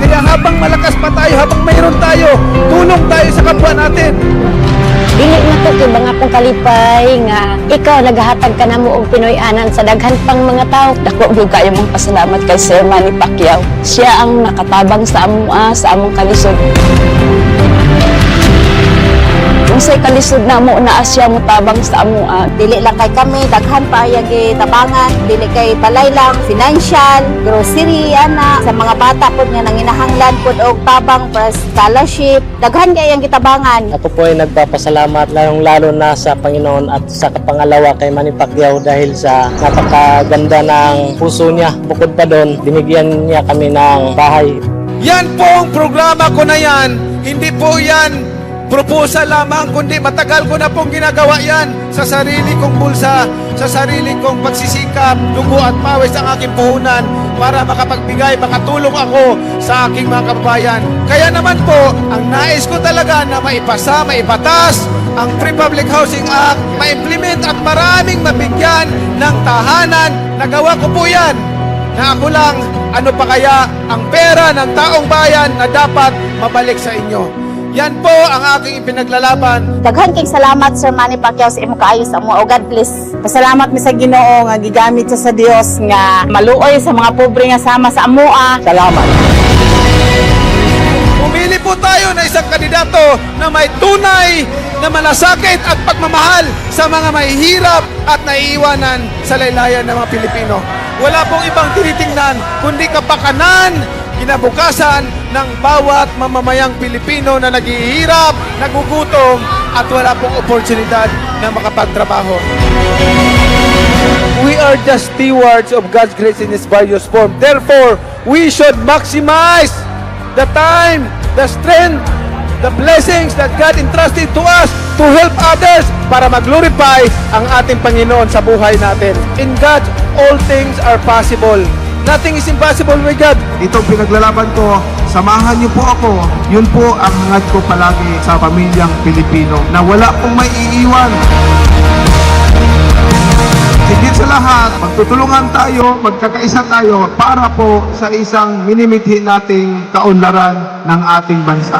Kaya habang malakas pa tayo, habang mayroon tayo, tulong tayo sa kapwa natin. Dili na to kay mga kong kalipay nga ikaw nagahatag ka na mo og Pinoy-anan sa daghan pang mga tao. Dako gyud kayo mong pasalamat kay Sir Manny Pacquiao. Siya ang nakatabang sa among kalisod. Unsay kalisod na mo na asya mo tabang sa amuan. Dili lang kay kami, daghan pa ay tabangan, dili kay balay lang, financial, grocery, ana, sa mga bata po nga nanginahanglan po og tabang para scholarship, daghan kay ang gitabangan. Ako po ay nagpapasalamat lalong-lalo na sa Panginoon at sa kapangalawa kay Manny Pacquiao dahil sa napakaganda ng puso niya. Bukod pa doon, binigyan niya kami ng bahay. Yan po ang programa ko na yan. Hindi po yan proposal lamang, kundi matagal ko na pong ginagawa yan sa sarili kong bulsa, sa sarili kong pagsisikap, dugo at pawis ang aking puhunan para makapagbigay, makatulong ako sa aking mga kababayan. Kaya naman po, ang nais ko talaga na maipasa, maipatas ang Free Public Housing Act, ma-implement at maraming mabigyan ng tahanan. Nagawa ko po yan. Na ako lang, ano pa kaya ang pera ng taong bayan na dapat mabalik sa inyo. Yan po ang aking ipinaglalaban. Daghan kay salamat Sir Manny Pacquiao sa imo kaayo sa amo. O God bless. Pasalamat mi sa Ginoo nga gigamit sa Dios nga maluoy sa mga pobre nga sama sa amoa. Salamat. Pumili po tayo na isang kandidato na may tunay na malasakit at pagmamahal sa mga mahihirap at naiiwanan sa laylayan ng mga Pilipino. Wala pong ibang tinitingnan kundi kapakanan, kinabukasan ng bawat mamamayang Pilipino na naghihirap, nagugutom at wala pong oportunidad na makapagtrabaho. We are just stewards of God's grace in its various form. Therefore, we should maximize the time, the strength, the blessings that God entrusted to us to help others para mag-glorify ang ating Panginoon sa buhay natin. In God, all things are possible. Nothing is impossible with God. Itong pinaglalaban ko, samahan niyo po ako. Yun po ang hangad ko palagi sa pamilyang Pilipino na wala pong may iiwan. Higit sa lahat, magtutulungan tayo, magkakaisa tayo para po sa isang minimithi nating kaunlaran ng ating bansa.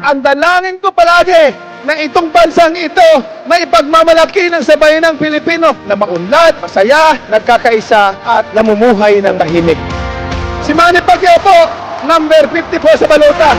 Ang dalangin ko palagi na itong bansang ito may ipagmamalaki ng sabayan ng Pilipino na maunlad, masaya, nagkakaisa at namumuhay ng tahimik. Si Manny Pacquiao po, number 50 po sa balota.